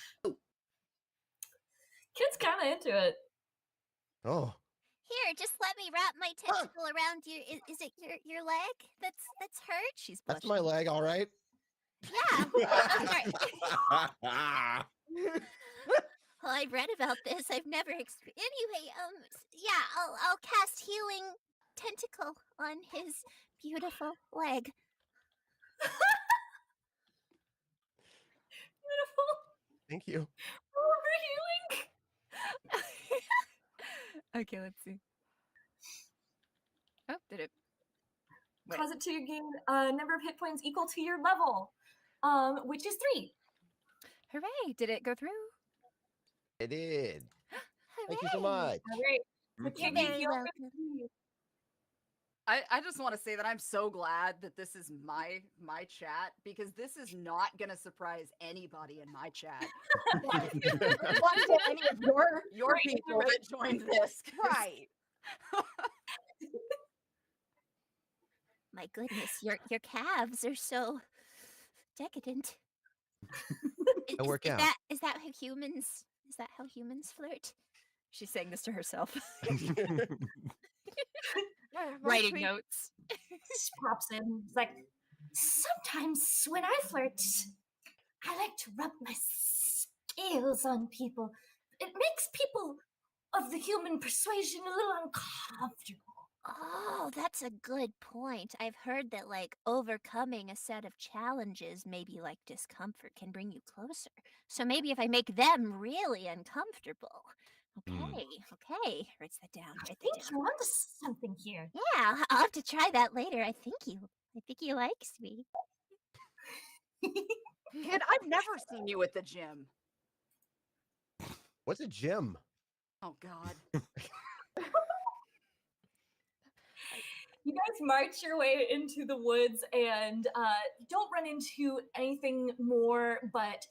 Speaker 2: Kid's kind of into it.
Speaker 6: Oh.
Speaker 5: Here, just let me wrap my tentacle around you. Is it your leg that's hurt? She's blushing.
Speaker 6: That's my leg, all right?
Speaker 5: Yeah. Well, I've read about this. I've never experienced. Anyway, yeah, I'll cast healing tentacle on his beautiful leg.
Speaker 2: Beautiful.
Speaker 6: Thank you.
Speaker 2: Over healing.
Speaker 1: Okay, let's see. Oh, did it? Wait.
Speaker 2: Cause it to gain number of hit points equal to your level, which is 3.
Speaker 1: Hooray! Did it go through?
Speaker 6: It did. Thank you so much.
Speaker 2: All right. So
Speaker 5: You're
Speaker 2: can you
Speaker 5: very
Speaker 2: heal
Speaker 5: welcome.
Speaker 2: 3?
Speaker 1: I just want to say that I'm so glad that this is my chat, because this is not gonna surprise anybody in my chat. Not to any of your
Speaker 2: Right,
Speaker 1: people
Speaker 2: right.
Speaker 1: that joined this. 'Cause
Speaker 3: Right.
Speaker 5: My goodness, your calves are so decadent.
Speaker 6: It'll work out.
Speaker 5: Is that how humans flirt? She's saying this to herself. Writing notes.
Speaker 2: Pops in. It's like, sometimes when I flirt, I like to rub my scales on people. It makes people of the human persuasion a little uncomfortable.
Speaker 5: Oh, that's a good point. I've heard that, like, overcoming a set of challenges, maybe like discomfort, can bring you closer. So maybe if I make them really uncomfortable. Okay, okay. Writes that down.
Speaker 2: I think you're onto something here.
Speaker 5: Yeah, I'll have to try that later. I think he likes me.
Speaker 1: Kid, I've never seen you at the gym.
Speaker 6: What's a gym?
Speaker 1: Oh, God.
Speaker 2: You guys march your way into the woods and don't run into anything more but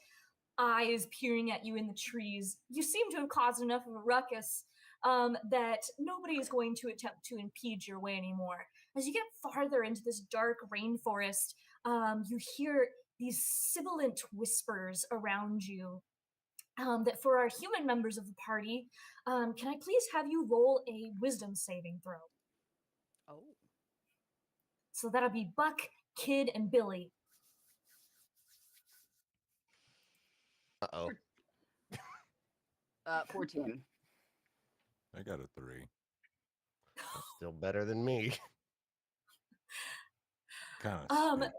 Speaker 2: eyes peering at you in the trees. You seem to have caused enough of a ruckus that nobody is going to attempt to impede your way anymore. As you get farther into this dark rainforest, you hear these sibilant whispers around you. That for our human members of the party, can I please have you roll a wisdom saving throw?
Speaker 1: Oh.
Speaker 2: So that'll be Buck, Kid, and Billie.
Speaker 1: 14.
Speaker 4: I got a 3.
Speaker 6: That's still better than me.
Speaker 4: Kind of.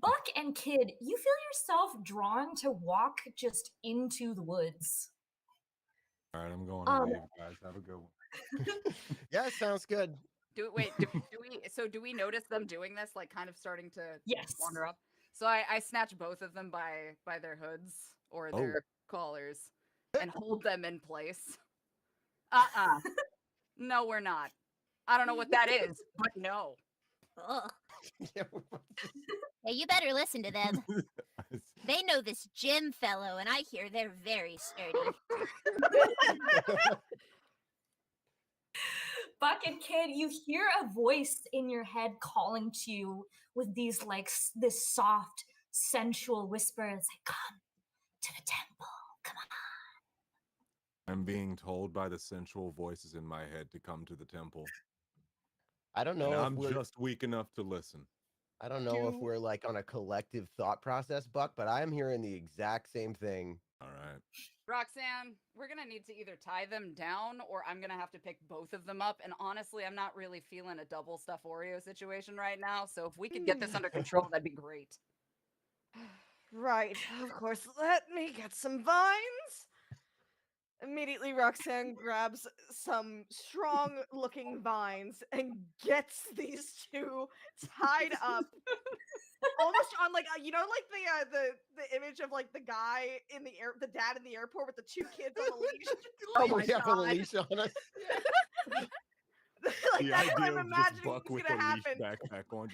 Speaker 2: Buck and Kid, you feel yourself drawn to walk just into the woods.
Speaker 4: All right, I'm going to leave, guys. Have a good one.
Speaker 6: Yeah, sounds good.
Speaker 1: Do we notice them doing this, like kind of starting to
Speaker 2: Yes.
Speaker 1: wander up? So I snatch both of them by their hoods or their collars and hold them in place. No, we're not. I don't know what that is, but no.
Speaker 5: Oh. Hey, you better listen to them. They know this gym fellow, and I hear they're very sturdy.
Speaker 2: Buck and Kid, you hear a voice in your head calling to you with these this soft, sensual whisper. It's like, come to the temple. Come on.
Speaker 4: I'm being told by the sensual voices in my head to come to the temple.
Speaker 6: I don't know
Speaker 4: And
Speaker 6: if
Speaker 4: I'm just weak enough to listen.
Speaker 6: I don't know if we're like on a collective thought process, Buck, but I'm hearing the exact same thing.
Speaker 4: All right.
Speaker 1: Rhok'zhan, we're going to need to either tie them down or I'm going to have to pick both of them up. And honestly, I'm not really feeling a double stuff Oreo situation right now. So if we could get this under control, that'd be great.
Speaker 3: Right, of course. Let me get some vines. Immediately, Rhok'zhan grabs some strong-looking vines and gets these two tied up, almost on like the image of like the guy in the the dad in the airport with the two kids on a leash.
Speaker 6: Oh my God. A leash on us.
Speaker 3: Like
Speaker 4: The
Speaker 3: that's what
Speaker 4: idea
Speaker 3: I'm
Speaker 4: of just
Speaker 3: imagining
Speaker 4: Buck
Speaker 3: is
Speaker 4: with
Speaker 3: gonna
Speaker 4: a leash
Speaker 3: happen.
Speaker 4: backpack on.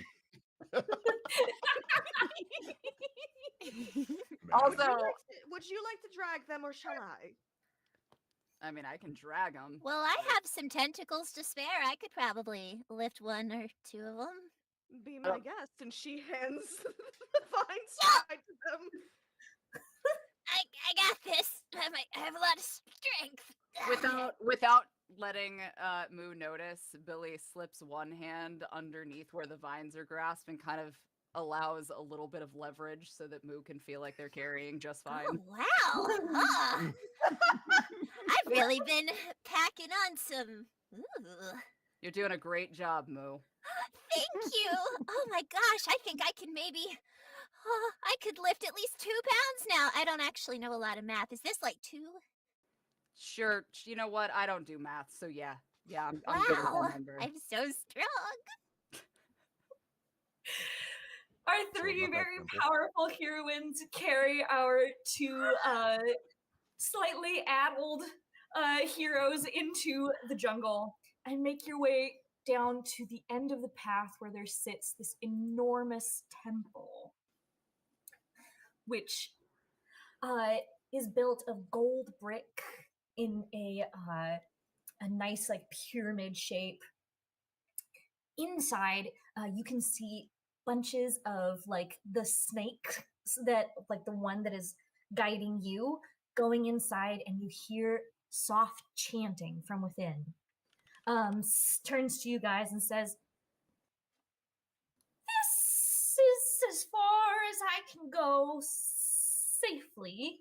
Speaker 1: Also,
Speaker 3: Would you like to drag them, or shall I?
Speaker 1: I mean, I can drag them.
Speaker 5: Well, I have some tentacles to spare. I could probably lift one or two of them.
Speaker 3: Be my guest, and she hands the vines tied to them.
Speaker 5: I got this. I have a lot of strength.
Speaker 1: Without letting Moo notice, Billie slips one hand underneath where the vines are grasped and kind of allows a little bit of leverage so that Moo can feel like they're carrying just fine.
Speaker 5: Oh, wow. I've really been packing on some. Ooh.
Speaker 1: You're doing a great job, Moo.
Speaker 5: Thank you. Oh my gosh, I think I can maybe. I could lift at least 2 pounds now. I don't actually know a lot of math. Is this like 2?
Speaker 1: Sure. You know what? I don't do math, so yeah. Yeah, I'm good with
Speaker 5: Wow,
Speaker 1: that number.
Speaker 5: I'm so strong.
Speaker 2: Our three very powerful heroines carry our two slightly addled heroes into the jungle and make your way down to the end of the path where there sits this enormous temple, which is built of gold brick in a nice like pyramid shape. Inside, you can see bunches of like the snake that like the one that is guiding you going inside, and you hear soft chanting from within. Turns to you guys and says, "This is as far as I can go safely,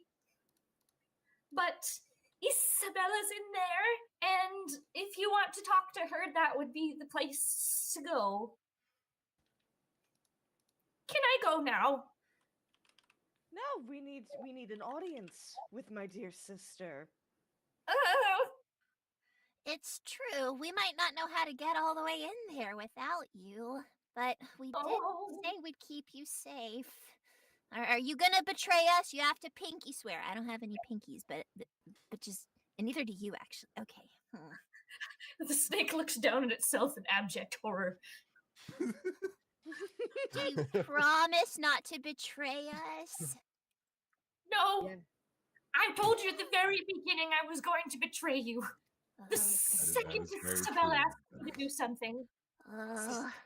Speaker 2: but Isabella's in there, and if you want to talk to her, that would be the place to go. Can I go now?"
Speaker 3: No, we need an audience with my dear sister.
Speaker 2: Oh,
Speaker 5: It's true. We might not know how to get all the way in there without you, but we did say we'd keep you safe. Are you gonna betray us? You have to pinky swear. I don't have any pinkies, but just, and neither do you actually. Okay.
Speaker 2: the snake looks down at itself in abject horror.
Speaker 5: Do you promise not to betray us?
Speaker 2: No,
Speaker 3: Yeah.
Speaker 2: I told you at the very beginning I was going to betray you. The
Speaker 5: Oh,
Speaker 2: second
Speaker 4: is very
Speaker 2: Isabella
Speaker 4: true.
Speaker 2: asked me to do something.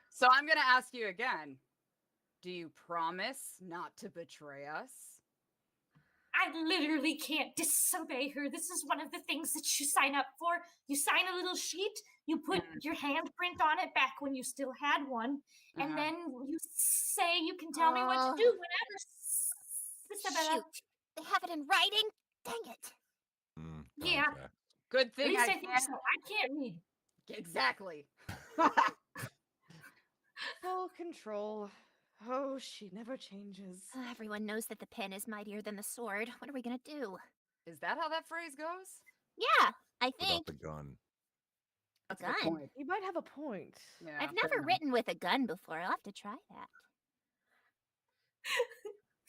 Speaker 1: So I'm going to ask you again. Do you promise not to betray us?
Speaker 2: I literally can't disobey her. This is one of the things that you sign up for. You sign a little sheet, you put your handprint on it back when you still had one, and then you say you can tell me what to do whenever, Isabella.
Speaker 5: Shoot. They have it in writing? Dang it.
Speaker 2: Yeah.
Speaker 4: Okay.
Speaker 1: Good
Speaker 2: At
Speaker 1: thing
Speaker 2: least
Speaker 1: I
Speaker 2: I think
Speaker 1: can't.
Speaker 2: so. I can't read.
Speaker 1: Exactly.
Speaker 3: Full control. Oh, she never changes.
Speaker 5: Everyone knows that the pen is mightier than the sword. What are we gonna do?
Speaker 1: Is that how that phrase goes?
Speaker 5: Yeah, I
Speaker 4: What
Speaker 5: think.
Speaker 4: about the gun?
Speaker 1: That's
Speaker 5: gun?
Speaker 1: a good point.
Speaker 3: You might have a point.
Speaker 1: Yeah,
Speaker 5: I've
Speaker 1: fair
Speaker 5: never
Speaker 1: enough.
Speaker 5: written with a gun before. I'll have to try that.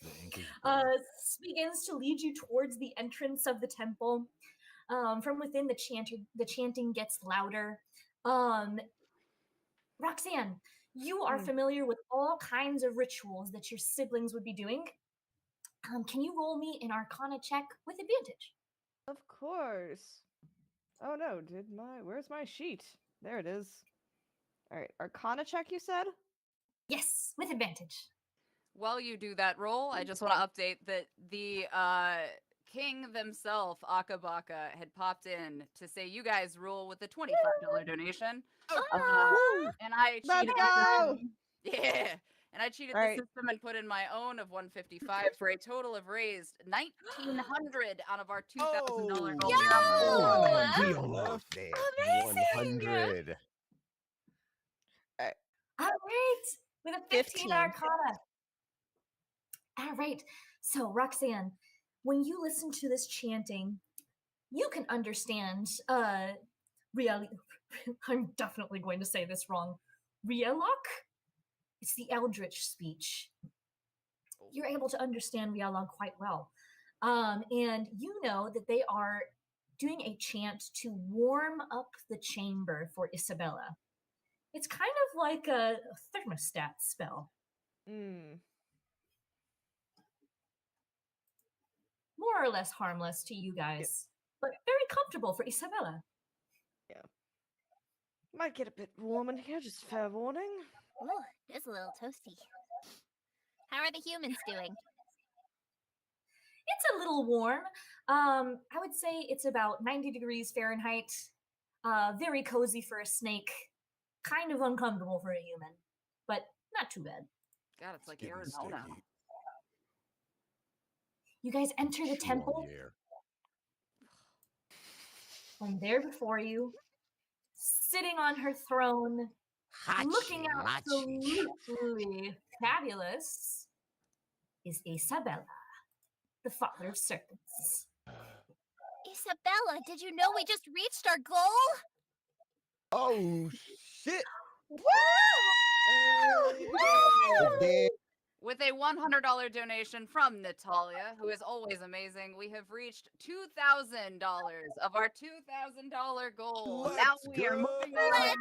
Speaker 4: The ink is blue.
Speaker 2: Begins to lead you towards the entrance of the temple. From within, the chanting gets louder. Rhok'zhan, you are familiar with all kinds of rituals that your siblings would be doing. Can you roll me an Arcana check with advantage?
Speaker 3: Of course. Oh no, where's my sheet? There it is. All right, Arcana check, you said?
Speaker 2: Yes, with advantage.
Speaker 1: While you do that roll, I just want to update that the king themselves, Akabaka, had popped in to say you guys rule with a $25 donation. And I cheated the system. Yeah. And I cheated the system and put in my own of $155 for a total of raised $1,900 out of our $2,000 goal.
Speaker 6: We almost there. 100.
Speaker 2: All right, with a 15 Arcana. All right, so Rhok'zhan, when you listen to this chanting, you can understand I'm definitely going to say this wrong. Rialok? It's the Eldritch speech. You're able to understand Rialok quite well. And you know that they are doing a chant to warm up the chamber for Isabella. It's kind of like a thermostat spell. More or less harmless to you guys, but very comfortable for Isabella.
Speaker 3: Yeah. Might get a bit warm in here, just fair warning.
Speaker 5: Ooh, it is a little toasty. How are the humans doing?
Speaker 2: It's a little warm. I would say it's about 90 degrees Fahrenheit. Very cozy for a snake. Kind of uncomfortable for a human, but not too bad.
Speaker 1: God, it's like
Speaker 4: Getting
Speaker 1: Arizona.
Speaker 4: sticky.
Speaker 2: You guys enter the
Speaker 4: Chew on
Speaker 2: temple,
Speaker 4: the air.
Speaker 2: and there before you, sitting on her throne, looking absolutely fabulous, is Isabella, the father of serpents.
Speaker 5: Isabella, did you know we just reached our goal?
Speaker 6: Oh, shit.
Speaker 2: Woo!
Speaker 1: With a $100 donation from Natalia, who is always amazing, we have reached $2,000 of our $2,000 goal. Now we are moving on.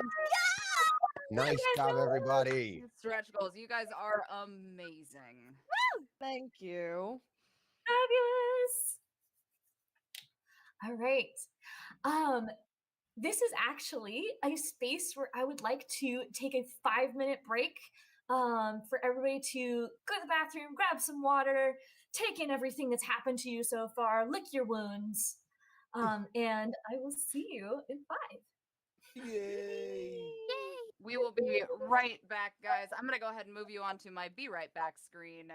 Speaker 6: Nice job, everybody.
Speaker 1: Stretch goals. You guys are amazing.
Speaker 3: Thank you.
Speaker 2: Fabulous. All right. This is actually a space where I would like to take a 5-minute break for everybody to go to the bathroom, grab some water, take in everything that's happened to you so far, lick your wounds, and I will see you in 5.
Speaker 4: Yay!
Speaker 1: We will be right back, guys. I'm going to go ahead and move you on to my Be Right Back screen.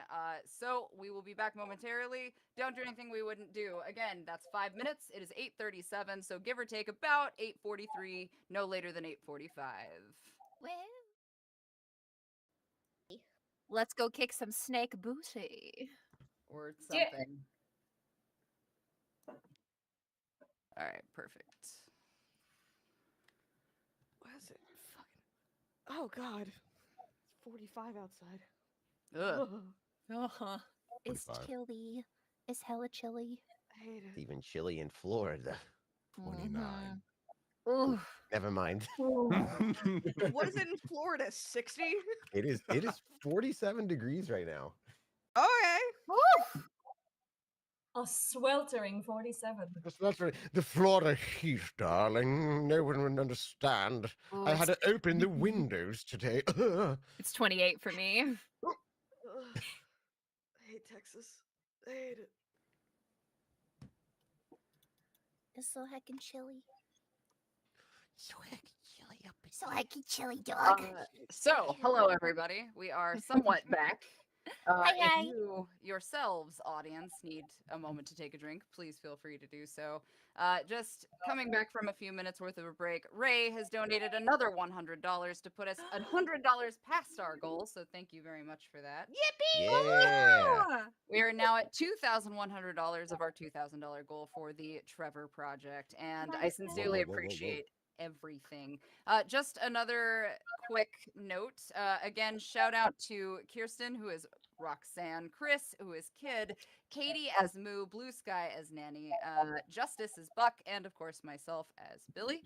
Speaker 1: So we will be back momentarily. Don't do anything we wouldn't do. Again, that's 5 minutes. It is 8:37, so give or take about 8:43, no later than 8:45.
Speaker 5: Well, let's go kick some snake booty.
Speaker 1: Or
Speaker 2: Yeah.
Speaker 1: something. All right, perfect.
Speaker 3: What is it? Fucking. Oh God. It's 45 outside.
Speaker 1: Ugh.
Speaker 5: Uh-huh. It's
Speaker 4: 45.
Speaker 5: chilly. It's hella chilly.
Speaker 3: I hate
Speaker 6: It's
Speaker 3: it.
Speaker 6: even chilly in Florida.
Speaker 4: 29.
Speaker 5: Ooh.
Speaker 6: Never mind.
Speaker 3: What is it in Florida? 60?
Speaker 6: It is 47 degrees right now.
Speaker 3: Okay.
Speaker 2: A sweltering 47.
Speaker 6: That's right. The Florida heat, darling. No one would understand.
Speaker 5: Ooh,
Speaker 6: I had to
Speaker 5: it's-
Speaker 6: open the windows today.
Speaker 5: It's 28 for me.
Speaker 3: Ugh. I hate Texas. I hate it.
Speaker 5: It's so heckin' chilly.
Speaker 6: So chilly up
Speaker 5: So heckin' chilly, dog.
Speaker 1: So, hello everybody. We are somewhat back.
Speaker 5: Hi, hi.
Speaker 1: If you yourselves, audience, need a moment to take a drink, please feel free to do so. Just coming back from a few minutes worth of a break, Ray has donated another $100 to put us $100 past our goal. So thank you very much for that.
Speaker 6: Yeah.
Speaker 1: We are now at $2,100 of our $2,000 goal for the Trevor Project, and I sincerely
Speaker 4: Whoa, whoa, whoa, whoa.
Speaker 1: appreciate everything. Just another quick note. Again, shout out to Kirsten, who is Rhok'zhan, Chris, who is Kid, Katy as Moo, Blue Sky as Nanni, Justice as Buck, and of course myself as Billie.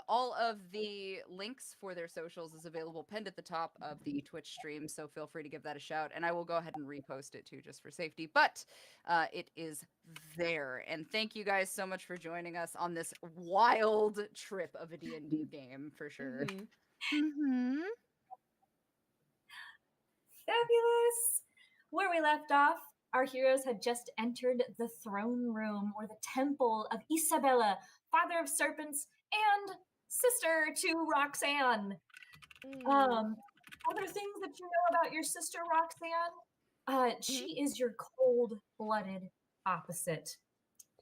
Speaker 1: All of the links for their socials is available pinned at the top of the Twitch stream, so feel free to give that a shout, and I will go ahead and repost it too, just for safety. But it is there, and thank you guys so much for joining us on this wild trip of a D&D game, for sure.
Speaker 5: Mm-hmm.
Speaker 2: Fabulous! Where we left off, our heroes had just entered the throne room, or the temple of Isabella, father of serpents and sister to Rhok'zhan. Other things that you know about your sister Rhok'zhan? She is your cold-blooded opposite.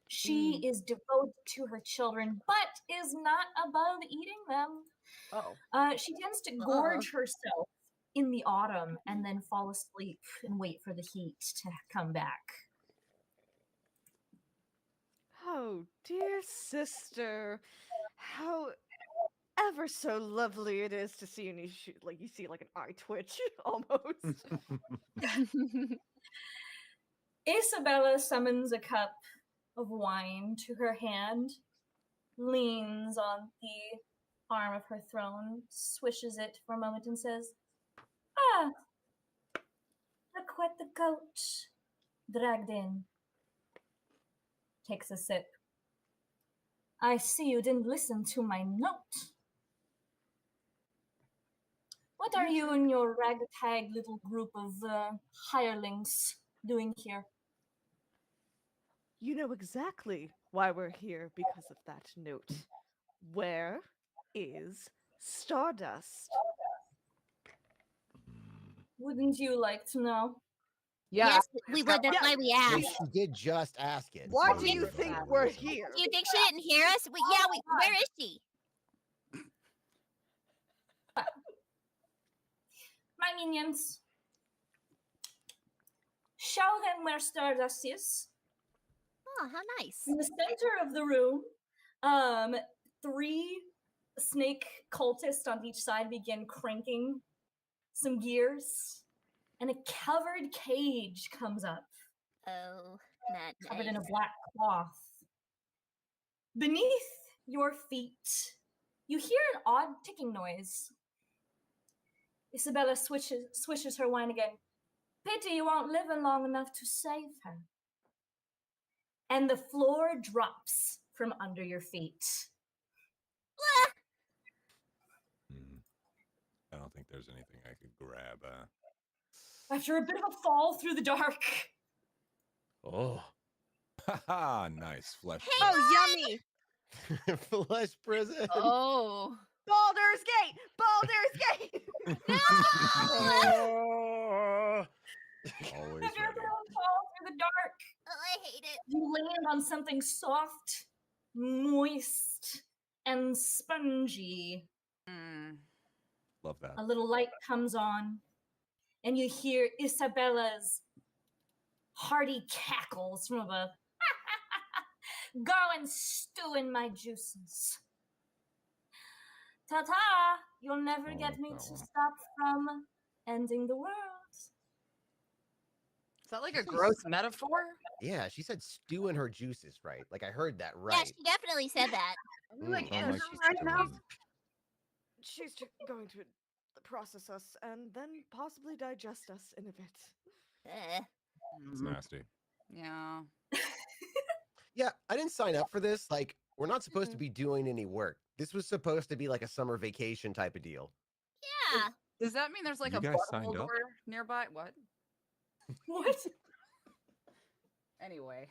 Speaker 2: She is devoted to her children, but is not above eating them. She tends to gorge herself in the autumn and then fall asleep and wait for the heat to come back.
Speaker 3: Oh, dear sister. How ever so lovely it is to see you. And you see like an eye twitch almost.
Speaker 2: Isabella summons a cup of wine to her hand, leans on the arm of her throne, swishes it for a moment and says, "Ah, look what the goat dragged in." Takes a sip. "I see you didn't listen to my note. What are you and your ragtag little group of hirelings doing here?"
Speaker 3: You know exactly why we're here because of that note. Where is Stardust?
Speaker 2: Wouldn't you like to know?
Speaker 1: Yeah,
Speaker 5: Yes, we would. That's why we
Speaker 6: Well,
Speaker 5: asked.
Speaker 6: she did just ask it.
Speaker 3: Why
Speaker 6: so
Speaker 3: do you
Speaker 6: we-
Speaker 3: think we're here?
Speaker 5: Do you think she didn't hear us? Where is she?
Speaker 2: My minions, show them where Stardust is.
Speaker 5: Oh, how nice.
Speaker 2: In the center of the room, 3 snake cultists on each side begin cranking some gears, and a covered cage comes up,
Speaker 5: Oh, not
Speaker 2: covered in a
Speaker 5: nice.
Speaker 2: black cloth. Beneath your feet, you hear an odd ticking noise. Isabella swishes her wine again. "Pity you won't live long enough to save her." And the floor drops from under your feet.
Speaker 4: I don't think there's anything I could grab.
Speaker 2: After a bit of a fall through the dark.
Speaker 6: Oh,
Speaker 4: Haha, nice flesh.
Speaker 5: Hey,
Speaker 3: Oh, yummy!
Speaker 6: flesh prison.
Speaker 5: Oh.
Speaker 3: Baldur's Gate! Baldur's Gate!
Speaker 6: Oh.
Speaker 4: Always
Speaker 2: After a bit
Speaker 4: ready.
Speaker 2: of a fall through the dark.
Speaker 5: Oh, I hate it.
Speaker 2: You land on something soft, moist, and spongy.
Speaker 1: Mm.
Speaker 4: Love that.
Speaker 2: A little light comes on, and you hear Isabella's hearty cackles from above. Go and stew in my juices. Ta-ta! You'll never
Speaker 4: Oh,
Speaker 2: get me
Speaker 4: that
Speaker 2: to
Speaker 4: one.
Speaker 2: stop from ending the world.
Speaker 1: Is that like a gross metaphor?
Speaker 6: Yeah, she said stew in her juices, right? Like I heard that
Speaker 5: Yeah,
Speaker 6: right.
Speaker 5: she definitely said that.
Speaker 1: Are we like
Speaker 6: Mm.
Speaker 1: in
Speaker 4: Oh, like
Speaker 1: her
Speaker 4: she's
Speaker 1: right now?
Speaker 4: doing-
Speaker 3: She's going to process us and then possibly digest us in a bit.
Speaker 4: It's
Speaker 1: Mhm.
Speaker 4: nasty.
Speaker 1: Yeah.
Speaker 6: Yeah, I didn't sign up for this. Like, we're not supposed to be doing any work. This was supposed to be like a summer vacation type of deal.
Speaker 5: Yeah.
Speaker 1: Does that mean there's like
Speaker 4: You
Speaker 1: a
Speaker 4: guys
Speaker 1: butthole
Speaker 4: signed up?
Speaker 1: door nearby? What?
Speaker 2: What?
Speaker 1: Anyway.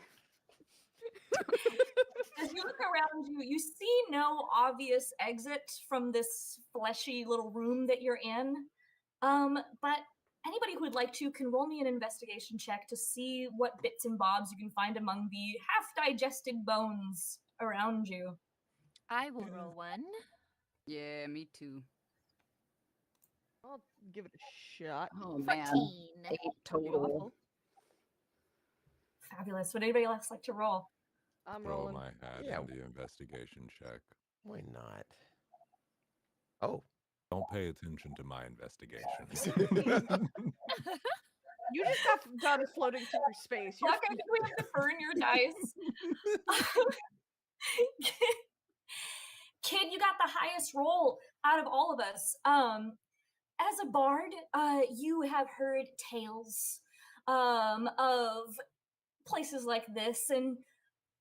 Speaker 2: As you look around you, you see no obvious exit from this fleshy little room that you're in. But anybody who would like to can roll me an investigation check to see what bits and bobs you can find among the half-digested bones around you.
Speaker 5: I will roll one.
Speaker 1: Yeah, me too.
Speaker 3: I'll give it a shot.
Speaker 1: Oh man.
Speaker 5: 14.
Speaker 1: 8
Speaker 3: Be
Speaker 1: total.
Speaker 3: awful.
Speaker 2: Fabulous. Would anybody else like to roll?
Speaker 3: I'm
Speaker 4: Throw
Speaker 3: rolling.
Speaker 4: my hat
Speaker 6: Yeah.
Speaker 4: in the investigation check.
Speaker 6: Why not? Oh,
Speaker 4: Don't pay attention to my investigations.
Speaker 3: You just got done floating through space. You're
Speaker 2: Not going to have to burn your dice. Kid, you got the highest roll out of all of us. As a bard, you have heard tales of places like this, and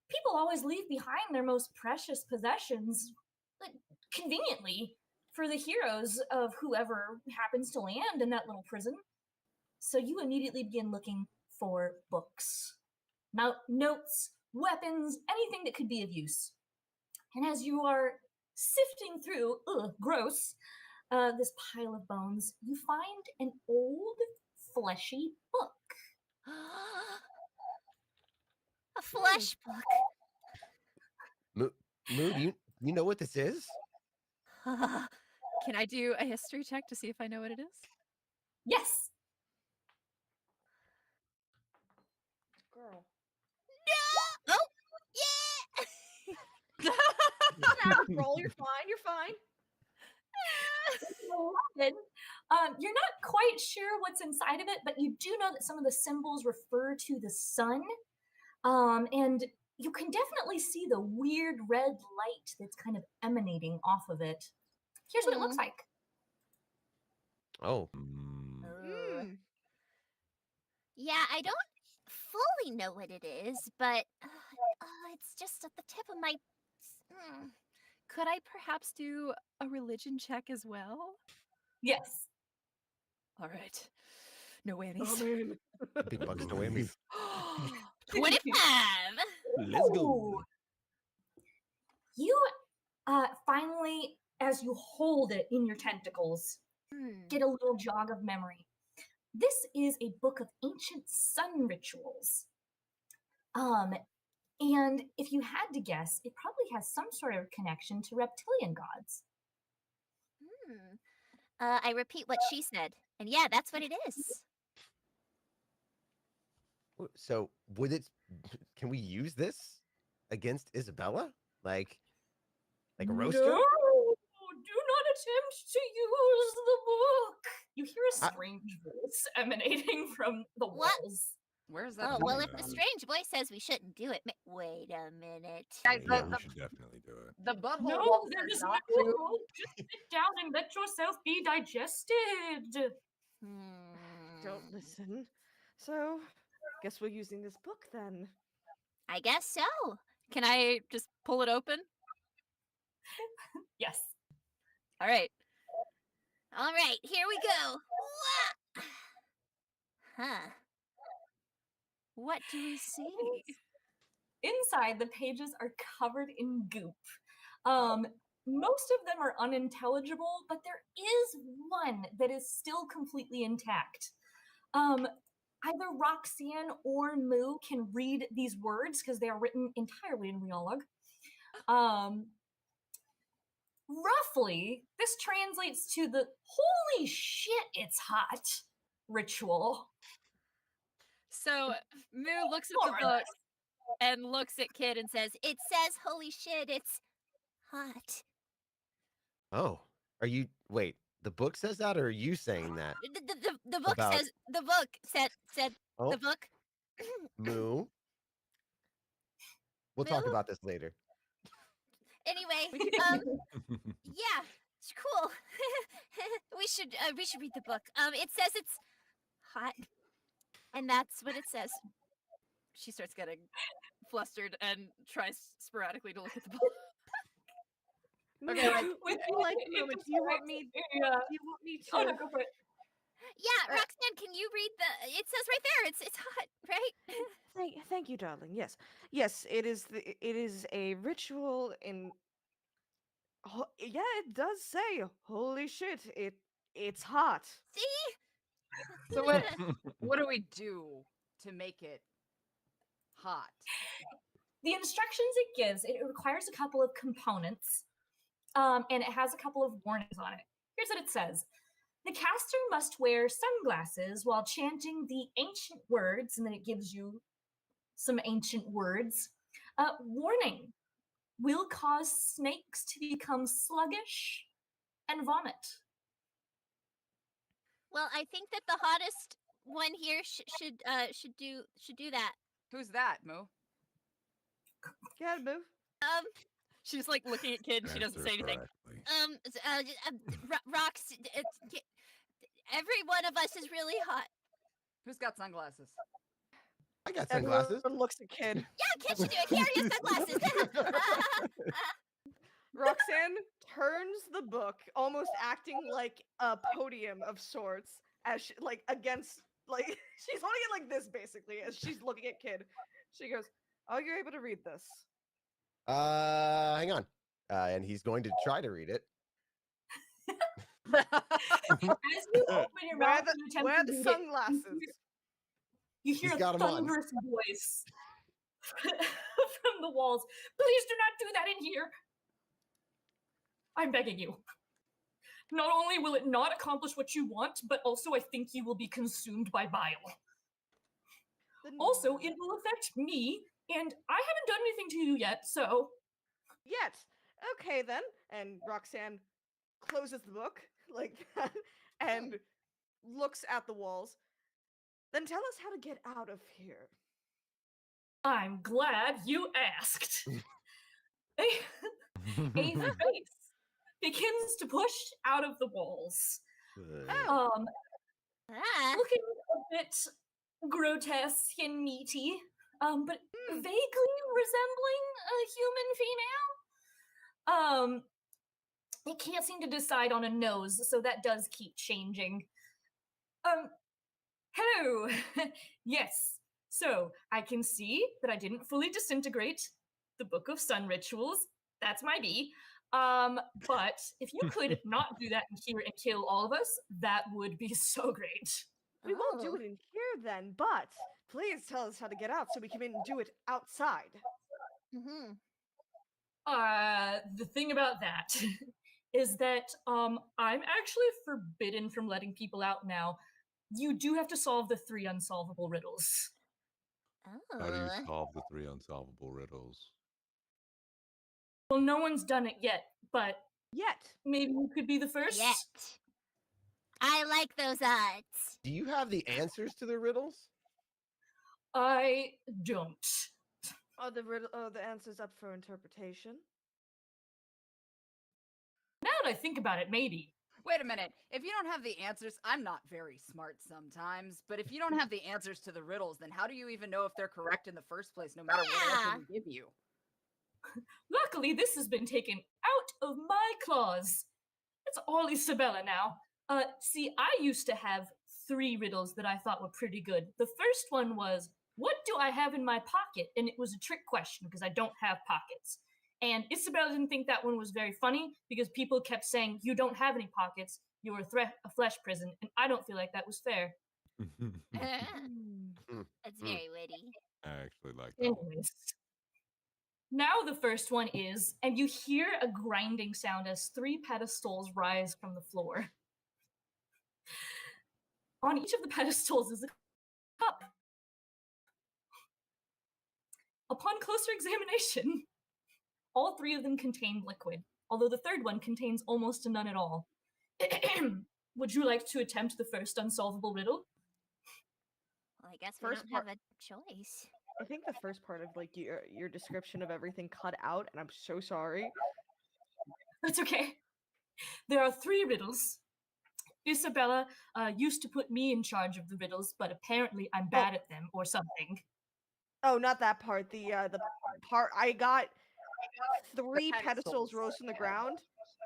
Speaker 2: people always leave behind their most precious possessions, like, conveniently, for the heroes of whoever happens to land in that little prison. So you immediately begin looking for books, notes, weapons, anything that could be of use. And as you are sifting through, gross, this pile of bones, you find an old, fleshy book.
Speaker 5: A flesh book.
Speaker 6: Moo, do you know what this is?
Speaker 5: Can I do a history check to see if I know what it is?
Speaker 2: Yes.
Speaker 3: girl.
Speaker 5: No! Oh! Yeah!
Speaker 3: Roll, you're fine. You're fine.
Speaker 2: You're not quite sure what's inside of it, but you do know that some of the symbols refer to the sun. And you can definitely see the weird red light that's kind of emanating off of it. Here's what it looks like.
Speaker 6: Oh,
Speaker 4: Mm,
Speaker 3: Mm.
Speaker 5: Yeah, I don't fully know what it is, but it's just at the tip of my. Could I perhaps do a religion check as well?
Speaker 2: Yes.
Speaker 5: All right. No whammies.
Speaker 3: Oh, man.
Speaker 6: big bucks to whammies.
Speaker 5: 25!
Speaker 6: Let's go.
Speaker 2: Ooh. You finally, as you hold it in your tentacles, get a little jog of memory. This is a book of ancient sun rituals. And if you had to guess, it probably has some sort of connection to reptilian gods.
Speaker 5: I repeat what she said. And yeah, that's what it is.
Speaker 6: So, would it? Can we use this against Isabella? Like a roaster?
Speaker 2: No, do not attempt to use the book. You hear a strange voice emanating from the
Speaker 5: What?
Speaker 2: walls.
Speaker 1: Where's that?
Speaker 5: Oh, well, if
Speaker 1: coming
Speaker 5: the
Speaker 1: from?
Speaker 5: strange voice says we shouldn't do it. Wait a minute.
Speaker 1: Guys,
Speaker 4: yeah,
Speaker 1: the,
Speaker 4: we
Speaker 1: the,
Speaker 4: should definitely do it.
Speaker 1: the butthole
Speaker 2: No,
Speaker 1: walls
Speaker 2: there
Speaker 1: are
Speaker 2: is
Speaker 1: not
Speaker 2: no
Speaker 1: to.
Speaker 2: hope. Just sit down and let yourself be digested.
Speaker 3: Don't listen. So, guess we're using this book then.
Speaker 5: I guess so. Can I just pull it open?
Speaker 2: Yes.
Speaker 5: All right. All right, here we go. Wah! Huh. What do we see?
Speaker 2: Inside, the pages are covered in goop. Most of them are unintelligible, but there is one that is still completely intact. Either Rhok'zan or Moo can read these words because they are written entirely in Riolog. Roughly, this translates to the "holy shit, it's hot" ritual.
Speaker 5: So Moo looks at
Speaker 2: More
Speaker 5: the
Speaker 2: or
Speaker 5: book
Speaker 2: less.
Speaker 5: and looks at Kid and says, "It says holy shit, it's hot."
Speaker 6: Oh, are you? Wait, the book says that, or are you saying that?
Speaker 5: The book
Speaker 6: About-
Speaker 5: says the book said
Speaker 6: Oh,
Speaker 5: the book.
Speaker 6: Moo. We'll talk
Speaker 5: Moo?
Speaker 6: about this later.
Speaker 5: Anyway, yeah, it's cool. we should read the book. It says it's hot, and that's what it says. She starts getting flustered and tries sporadically to look at the book.
Speaker 3: Okay, would you like a moment? Do you want me?
Speaker 2: Yeah.
Speaker 3: Do you want me
Speaker 2: Oh,
Speaker 3: to?
Speaker 2: no, go for it.
Speaker 5: Yeah, Rhok'zhan, can you read the? It says right there. It's hot, right?
Speaker 3: Thank you, darling. Yes. It is a ritual in. Yeah, it does say, "Holy shit, it's hot."
Speaker 5: See?
Speaker 1: So what do we do to make it hot?
Speaker 2: The instructions it gives, it requires a couple of components, and it has a couple of warnings on it. Here's what it says. The caster must wear sunglasses while chanting the ancient words, and then it gives you some ancient words. Warning, will cause snakes to become sluggish and vomit.
Speaker 5: Well, I think that the hottest one here should do that.
Speaker 1: Who's that, Moo?
Speaker 3: Go ahead, move.
Speaker 5: She's like looking at Kid. She doesn't say anything. Rocks. Every one of us is really hot.
Speaker 1: Who's got sunglasses?
Speaker 6: I got sunglasses.
Speaker 3: Everyone looks at Kid.
Speaker 5: Yeah, Kid should do it. Here are your sunglasses.
Speaker 3: Rhok'zan turns the book, almost acting like a podium of sorts, as she, like against, like she's holding it like this basically, as she's looking at Kid. She goes, "Oh, you're able to read this."
Speaker 6: Hang on. And he's going to try to read it.
Speaker 2: As you open your
Speaker 3: Wear
Speaker 2: mouth
Speaker 3: the,
Speaker 2: and attempt
Speaker 3: wear
Speaker 2: to
Speaker 3: the
Speaker 2: read
Speaker 3: sunglasses.
Speaker 2: you hear
Speaker 6: He's
Speaker 2: a
Speaker 6: got 'em on.
Speaker 2: thunderous voice from the walls. Please do not do that in here. I'm begging you. Not only will it not accomplish what you want, but also I think you will be consumed by bile. Also, it will affect me, and I haven't done anything to you yet, so...
Speaker 3: Yet. Okay, then. And Rhok'zan closes the book like that and looks at the walls. Then tell us how to get out of here.
Speaker 2: I'm glad you asked. A face begins to push out of the walls. Looking a bit grotesque and meaty, but vaguely resembling a human female. It can't seem to decide on a nose, so that does keep changing. Hello. Yes. So I can see that I didn't fully disintegrate the Book of Sun Rituals. That's my B. But if you could not do that in here and kill all of us, that would be so great.
Speaker 3: We won't do it in here then, but please tell us how to get out so we can do it outside.
Speaker 2: The thing about that is that I'm actually forbidden from letting people out now. You do have to solve the 3 unsolvable riddles.
Speaker 4: How do you solve the 3 unsolvable riddles?
Speaker 2: Well, no one's done it yet, but
Speaker 3: Yet.
Speaker 2: maybe you could be the first.
Speaker 5: Yet. I like those odds.
Speaker 6: Do you have the answers to the riddles?
Speaker 2: I don't.
Speaker 3: Are the answers up for interpretation?
Speaker 2: Now that I think about it, maybe.
Speaker 1: Wait a minute. If you don't have the answers, I'm not very smart sometimes, but if you don't have the answers to the riddles, then how do you even know if they're correct in the first place, no matter what else we give you?
Speaker 2: Luckily, this has been taken out of my claws. It's all Isabella now. See, I used to have 3 riddles that I thought were pretty good. The first one was, what do I have in my pocket? And it was a trick question because I don't have pockets. And Isabella didn't think that one was very funny because people kept saying, you don't have any pockets, you're a flesh prison, and I don't feel like that was fair.
Speaker 5: That's very witty.
Speaker 4: I actually like that.
Speaker 2: Anyways. Now the first one is, and you hear a grinding sound as 3 pedestals rise from the floor. On each of the pedestals is a cup. Upon closer examination, all 3 of them contain liquid, although the third one contains almost none at all. Would you like to attempt the first unsolvable riddle?
Speaker 5: Well, I guess we
Speaker 3: First
Speaker 5: don't have a choice.
Speaker 3: I think the first part of like your description of everything cut out, and I'm so sorry.
Speaker 2: That's okay. There are 3 riddles. Isabella used to put me in charge of the riddles, but apparently I'm bad at them or something.
Speaker 3: Oh, not that part. The part I got 3 pedestals rose from the ground,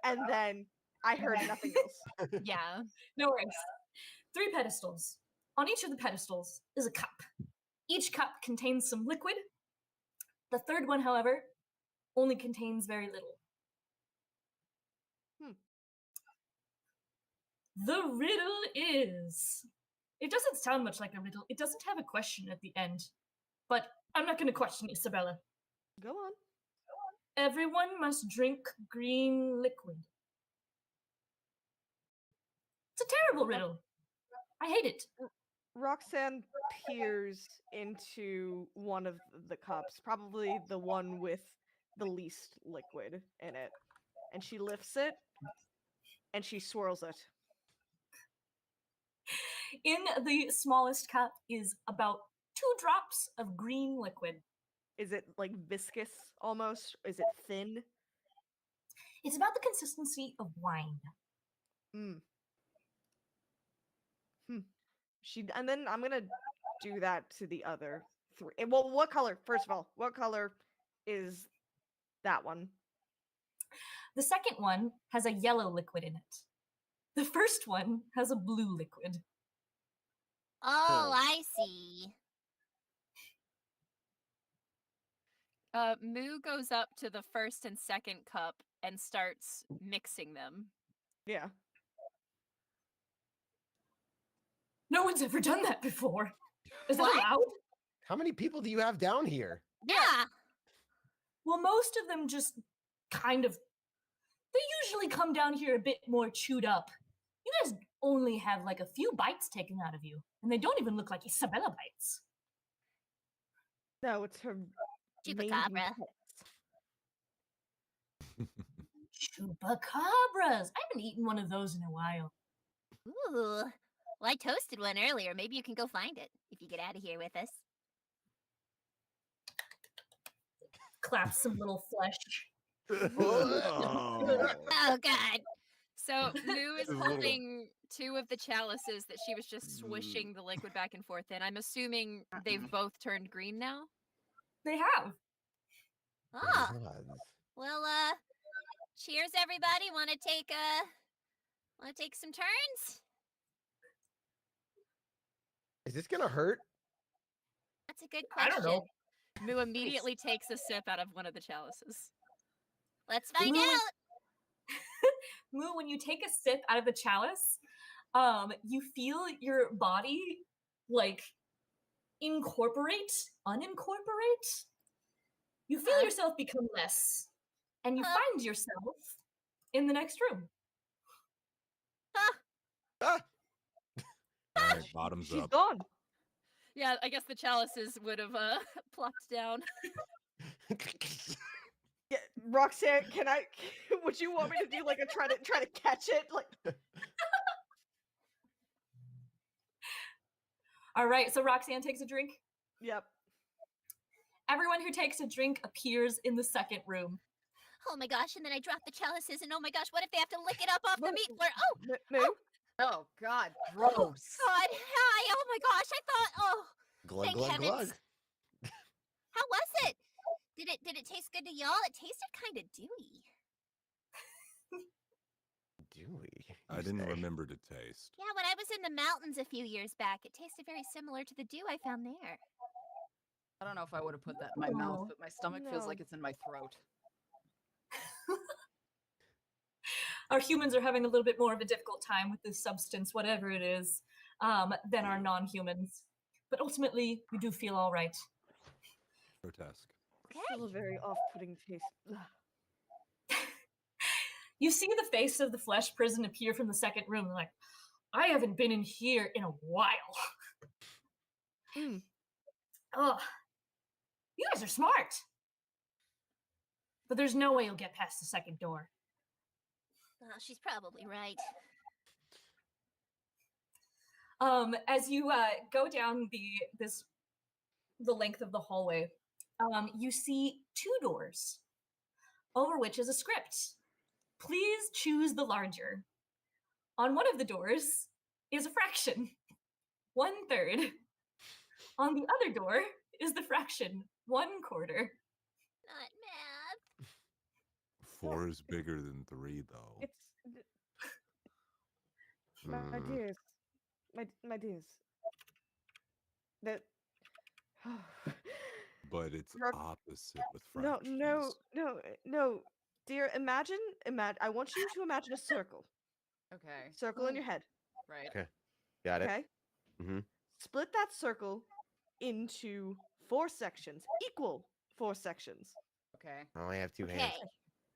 Speaker 3: and then I heard nothing else.
Speaker 5: Yeah.
Speaker 2: No worries. 3 pedestals. On each of the pedestals is a cup. Each cup contains some liquid. The third one, however, only contains very little. The riddle is... It doesn't sound much like a riddle. It doesn't have a question at the end. But I'm not going to question Isabella.
Speaker 3: Go on.
Speaker 2: Everyone must drink green liquid. It's a terrible riddle. I hate it.
Speaker 3: Rhok'zhan peers into one of the cups, probably the one with the least liquid in it, and she lifts it and she swirls it.
Speaker 2: In the smallest cup is about 2 drops of green liquid.
Speaker 3: Is it like viscous almost? Is it thin?
Speaker 2: It's about the consistency of wine.
Speaker 3: And then I'm gonna do that to the other 3. Well, what color? First of all, what color is that one?
Speaker 2: The second one has a yellow liquid in it. The first one has a blue liquid.
Speaker 5: Oh, I see. Moo goes up to the first and second cup and starts mixing them.
Speaker 3: Yeah.
Speaker 2: No one's ever done that before. Is
Speaker 5: What?
Speaker 2: that allowed?
Speaker 6: How many people do you have down here?
Speaker 5: Yeah.
Speaker 2: Well, most of them just kind of... They usually come down here a bit more chewed up. You guys only have like a few bites taken out of you. And they don't even look like Isabella bites.
Speaker 3: No, it's her
Speaker 5: Chupacabra.
Speaker 2: Chupacabras. I haven't eaten one of those in a while.
Speaker 5: Ooh. Well, I toasted one earlier. Maybe you can go find it if you get out of here with us.
Speaker 2: Clap some little flesh.
Speaker 5: Oh, God. So Moo is holding 2 of the chalices that she was just swishing the liquid back and forth in. I'm assuming they've both turned green now?
Speaker 2: They have.
Speaker 5: Oh. Well, cheers, everybody. Want to take some turns?
Speaker 6: Is this gonna hurt?
Speaker 5: That's a good question.
Speaker 2: I don't know.
Speaker 5: Moo immediately takes a sip out of one of the chalices. Let's find out.
Speaker 2: Moo, when you take a sip out of the chalice, you feel your body like unincorporate. You feel yourself become less, and you find yourself in the next room.
Speaker 6: Ah!
Speaker 4: All right, bottoms
Speaker 3: She's
Speaker 4: up.
Speaker 3: gone.
Speaker 5: Yeah, I guess the chalices would have plopped down.
Speaker 3: Yeah, Rhok'zhan, would you want me to do like a try to catch it? Like
Speaker 2: All right, so Rhok'zhan takes a drink.
Speaker 3: Yep.
Speaker 2: Everyone who takes a drink appears in the second room.
Speaker 5: Oh my gosh, and then I drop the chalices, and oh my gosh, what if they have to lick it up off the meat floor?
Speaker 3: Moo?
Speaker 1: Oh God,
Speaker 5: Oh,
Speaker 1: gross.
Speaker 5: God, hi, oh my gosh, I thought,
Speaker 6: Glug,
Speaker 5: thank
Speaker 6: glug,
Speaker 5: heavens.
Speaker 6: glug.
Speaker 5: How was it? Did it taste good to y'all? It tasted kind of dewy.
Speaker 6: chewy.
Speaker 4: I
Speaker 6: you
Speaker 4: didn't
Speaker 6: say.
Speaker 4: remember to taste.
Speaker 5: Yeah, when I was in the mountains a few years back, it tasted very similar to the dew I found there.
Speaker 1: I don't know if I would have put that in my mouth,
Speaker 2: No.
Speaker 1: but my stomach feels like it's in my throat.
Speaker 2: Our humans are having a little bit more of a difficult time with this substance, whatever it is, than our non-humans. But ultimately, we do feel all right.
Speaker 4: Grotesque.
Speaker 3: Still a very off-putting taste. Ugh.
Speaker 2: You see the face of the flesh prison appear from the second room, like, I haven't been in here in a while.
Speaker 3: Mm.
Speaker 2: Ugh. You guys are smart. But there's no way you'll get past the second door.
Speaker 5: Oh, she's probably right.
Speaker 2: As you go down the length of the hallway, you see 2 doors, over which is a script. Please choose the larger. On one of the doors is a fraction, 1/3. On the other door is the fraction, 1/4.
Speaker 5: Not math.
Speaker 4: 4 is bigger than 3, though.
Speaker 3: It's my dears, my dears. That
Speaker 4: But it's
Speaker 3: Rock-
Speaker 4: opposite with
Speaker 3: no,
Speaker 4: fractions.
Speaker 3: no, dear. Imagine. I want you to imagine a circle.
Speaker 1: Okay.
Speaker 3: Circle in your head.
Speaker 1: Right.
Speaker 6: Okay. Got it.
Speaker 3: Okay.
Speaker 6: Mhm.
Speaker 3: Split that circle into 4 sections, equal 4 sections.
Speaker 1: Okay.
Speaker 6: Oh, I have 2
Speaker 5: Okay.
Speaker 6: hands.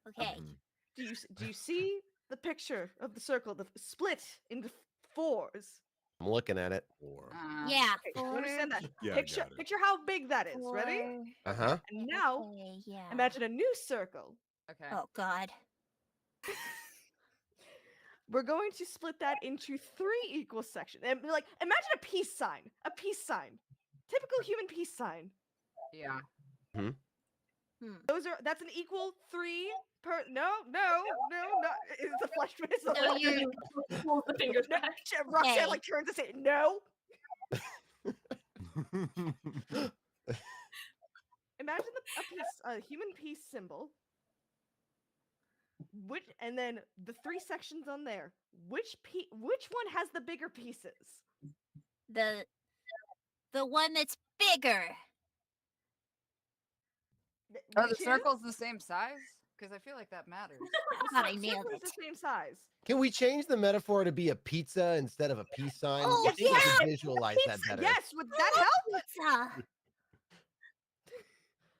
Speaker 5: Okay.
Speaker 4: Mhm.
Speaker 3: Do you see the picture of the circle, the split into 4s?
Speaker 6: I'm looking at it.
Speaker 4: 4.
Speaker 5: Yeah.
Speaker 3: Okay, you understand that?
Speaker 4: Yeah, I
Speaker 3: Picture
Speaker 4: got it.
Speaker 3: picture how big that is. Ready?
Speaker 6: Uh-huh.
Speaker 3: And now
Speaker 5: Okay, yeah.
Speaker 3: imagine a new circle.
Speaker 1: Okay.
Speaker 5: Oh God.
Speaker 3: We're going to split that into 3 equal sections. And like imagine a peace sign. A peace sign. Typical human peace sign.
Speaker 1: Yeah.
Speaker 3: That's an equal 3 per no. Is the flesh is the
Speaker 5: So
Speaker 3: flesh
Speaker 5: you
Speaker 2: Pulls the fingers
Speaker 3: no,
Speaker 2: back.
Speaker 3: Rhok'zhan
Speaker 5: Okay.
Speaker 3: like turns to say no. Imagine a human peace symbol. And then the 3 sections on there. Which one has the bigger pieces?
Speaker 5: the one that's bigger.
Speaker 1: Are the
Speaker 3: Which is?
Speaker 1: circles the same size? Because I feel like that matters.
Speaker 5: God, I nailed
Speaker 3: Circle is
Speaker 5: it.
Speaker 3: the same size.
Speaker 6: Can we change the metaphor to be a pizza instead of a peace sign?
Speaker 5: Oh,
Speaker 6: I think I
Speaker 5: yeah!
Speaker 6: can visualize that
Speaker 3: Pizza,
Speaker 6: better.
Speaker 3: yes, would that help?
Speaker 5: Pizza.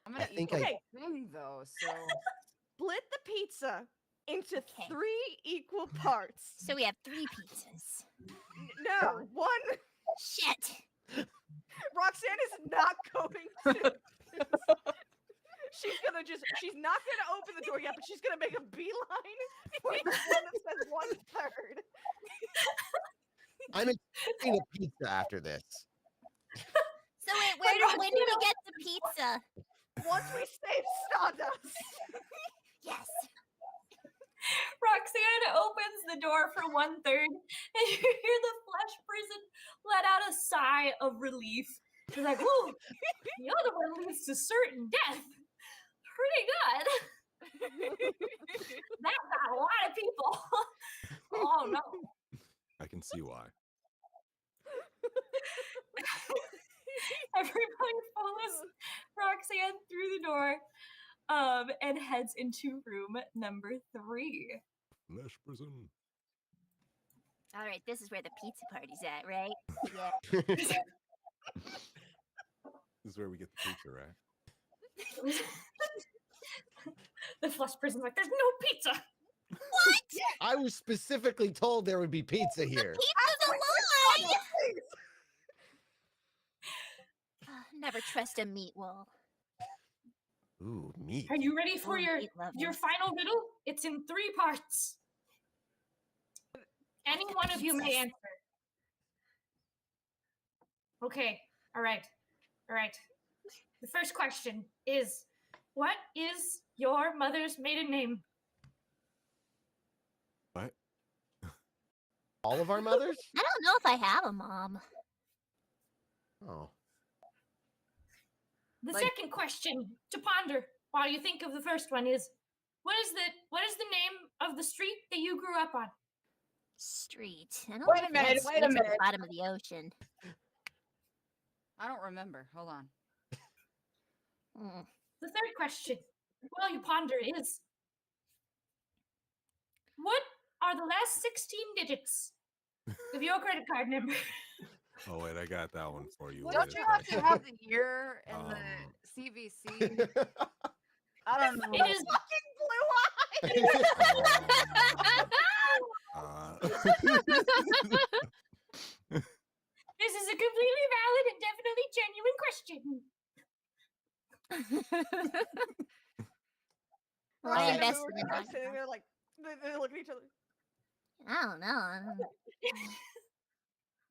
Speaker 1: I'm gonna
Speaker 6: I
Speaker 1: eat
Speaker 6: think
Speaker 1: the
Speaker 3: I-
Speaker 1: whole thing though, so
Speaker 3: Split the pizza into
Speaker 5: Okay.
Speaker 3: 3 equal parts.
Speaker 5: So we have 3 pizzas.
Speaker 3: No, one.
Speaker 5: Shit.
Speaker 3: Rhok'zhan is not going to. She's not gonna open the door yet, but she's gonna make a beeline for the one that says 1/3.
Speaker 6: I'm expecting a pizza after this.
Speaker 5: So wait, when do we get the pizza?
Speaker 3: Once we save Stardust.
Speaker 5: Yes.
Speaker 2: Rhok'zhan opens the door for 1/3, and you hear the flesh prison let out a sigh of relief. She's like, "Ooh, the other one leads to certain death. Pretty good. That got a lot of people. Oh no."
Speaker 4: I can see why.
Speaker 2: Everybody follows Rhok'zhan through the door, and heads into room number 3.
Speaker 4: Flesh prison.
Speaker 5: All right, this is where the pizza party's at, right? Yeah.
Speaker 4: This is where we get the pizza, right?
Speaker 2: The flesh prison's like, "There's no pizza."
Speaker 6: I was specifically told there would be pizza here.
Speaker 5: Pizza's a lie! Never trust a meat wall.
Speaker 6: Ooh, meat.
Speaker 2: Are you ready for
Speaker 5: Ooh,
Speaker 2: your
Speaker 5: meat lovers.
Speaker 2: final riddle? It's in 3 parts. Any one of you may answer. Okay. All right. The first question is, what is your mother's maiden name?
Speaker 4: What?
Speaker 6: All of our mothers?
Speaker 5: I don't know if I have a mom.
Speaker 6: Oh.
Speaker 2: The
Speaker 1: Like-
Speaker 2: second question to ponder while you think of the first one is, what is the name of the street that you grew up on?
Speaker 5: street. I don't
Speaker 1: Wait
Speaker 5: know
Speaker 1: a
Speaker 5: if we had
Speaker 1: minute, wait a
Speaker 5: streets at
Speaker 1: minute.
Speaker 5: the bottom of the ocean.
Speaker 1: I don't remember. Hold on.
Speaker 5: Hmm.
Speaker 2: The third question, while you ponder, is what are the last 16 digits of your credit card number?
Speaker 4: Oh wait, I got that one for you.
Speaker 1: Don't
Speaker 4: Wait
Speaker 1: you
Speaker 4: a
Speaker 1: have to
Speaker 4: second.
Speaker 1: have the year and the CVC? I don't know.
Speaker 2: It is This is a completely valid and definitely genuine question.
Speaker 5: Well, I
Speaker 3: We're
Speaker 5: invested in
Speaker 3: all
Speaker 5: it.
Speaker 3: sitting there like they look at each other.
Speaker 5: I don't know.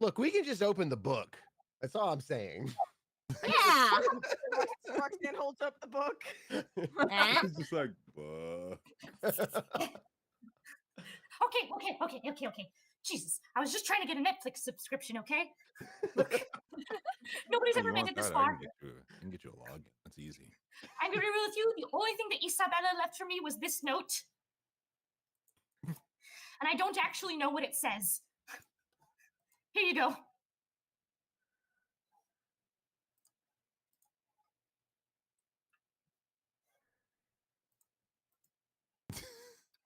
Speaker 6: Look, we can just open the book. That's all I'm saying.
Speaker 5: Yeah.
Speaker 3: Rhok'zhan holds up the book.
Speaker 5: Eh?
Speaker 4: It's just like,
Speaker 2: Okay. Jesus, I was just trying to get a Netflix subscription, okay? Look, nobody's
Speaker 4: Hey,
Speaker 2: ever
Speaker 4: you
Speaker 2: made
Speaker 4: want
Speaker 2: it this
Speaker 4: that?
Speaker 2: far.
Speaker 4: I can get you a log. That's easy.
Speaker 2: I'm gonna be real with you. The only thing that Isabella left for me was this note. And I don't actually know what it says. Here you go.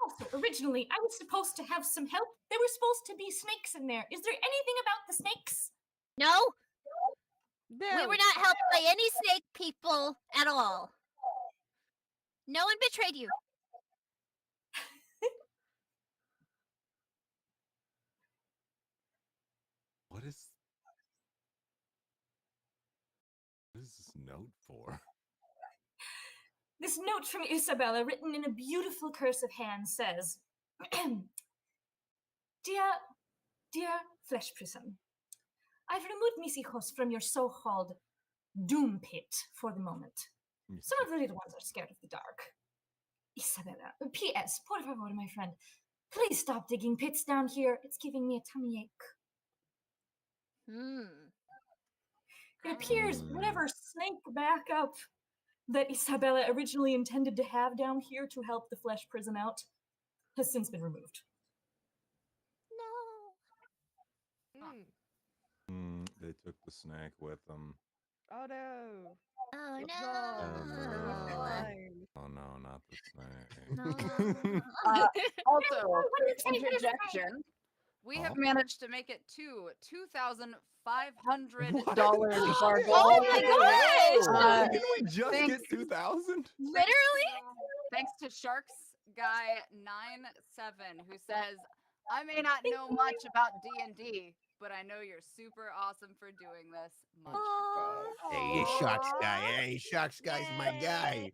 Speaker 2: Also, originally, I was supposed to have some help. There were supposed to be snakes in there. Is there anything about the snakes?
Speaker 5: No,
Speaker 3: No.
Speaker 5: we were not helped by any snake people at all. No one betrayed you.
Speaker 4: What is this note for?
Speaker 2: This note from Isabella, written in a beautiful cursive hand, says, Dear Flesh Prison, I've removed mis hijos from your so-called doom pit for the moment. Some of the little ones are scared of the dark. Isabella, P.S. Por favor, my friend, please stop digging pits down here. It's giving me a tummy ache. It appears whatever snake backup that Isabella originally intended to have down here to help the Flesh Prison out has since been removed.
Speaker 5: No.
Speaker 4: They took the snack with them.
Speaker 3: Oh no.
Speaker 5: Oh
Speaker 3: No.
Speaker 5: no.
Speaker 4: Oh no, not the snack.
Speaker 5: No.
Speaker 1: Also,
Speaker 2: What
Speaker 1: quick
Speaker 2: did you say?
Speaker 1: interjection. We have
Speaker 4: Huh?
Speaker 1: managed to make it to $2,500
Speaker 4: What?
Speaker 1: of our goal.
Speaker 5: Oh my gosh!
Speaker 4: Didn't we just
Speaker 1: thanks.
Speaker 4: get 2,000?
Speaker 5: Literally?
Speaker 1: Thanks to Sharks Guy 97, who says, I may not know much about D&D, but I know you're super awesome for doing this. Much
Speaker 5: Aw.
Speaker 6: Hey, Sharks guy. Hey, Sharks guy's my guy.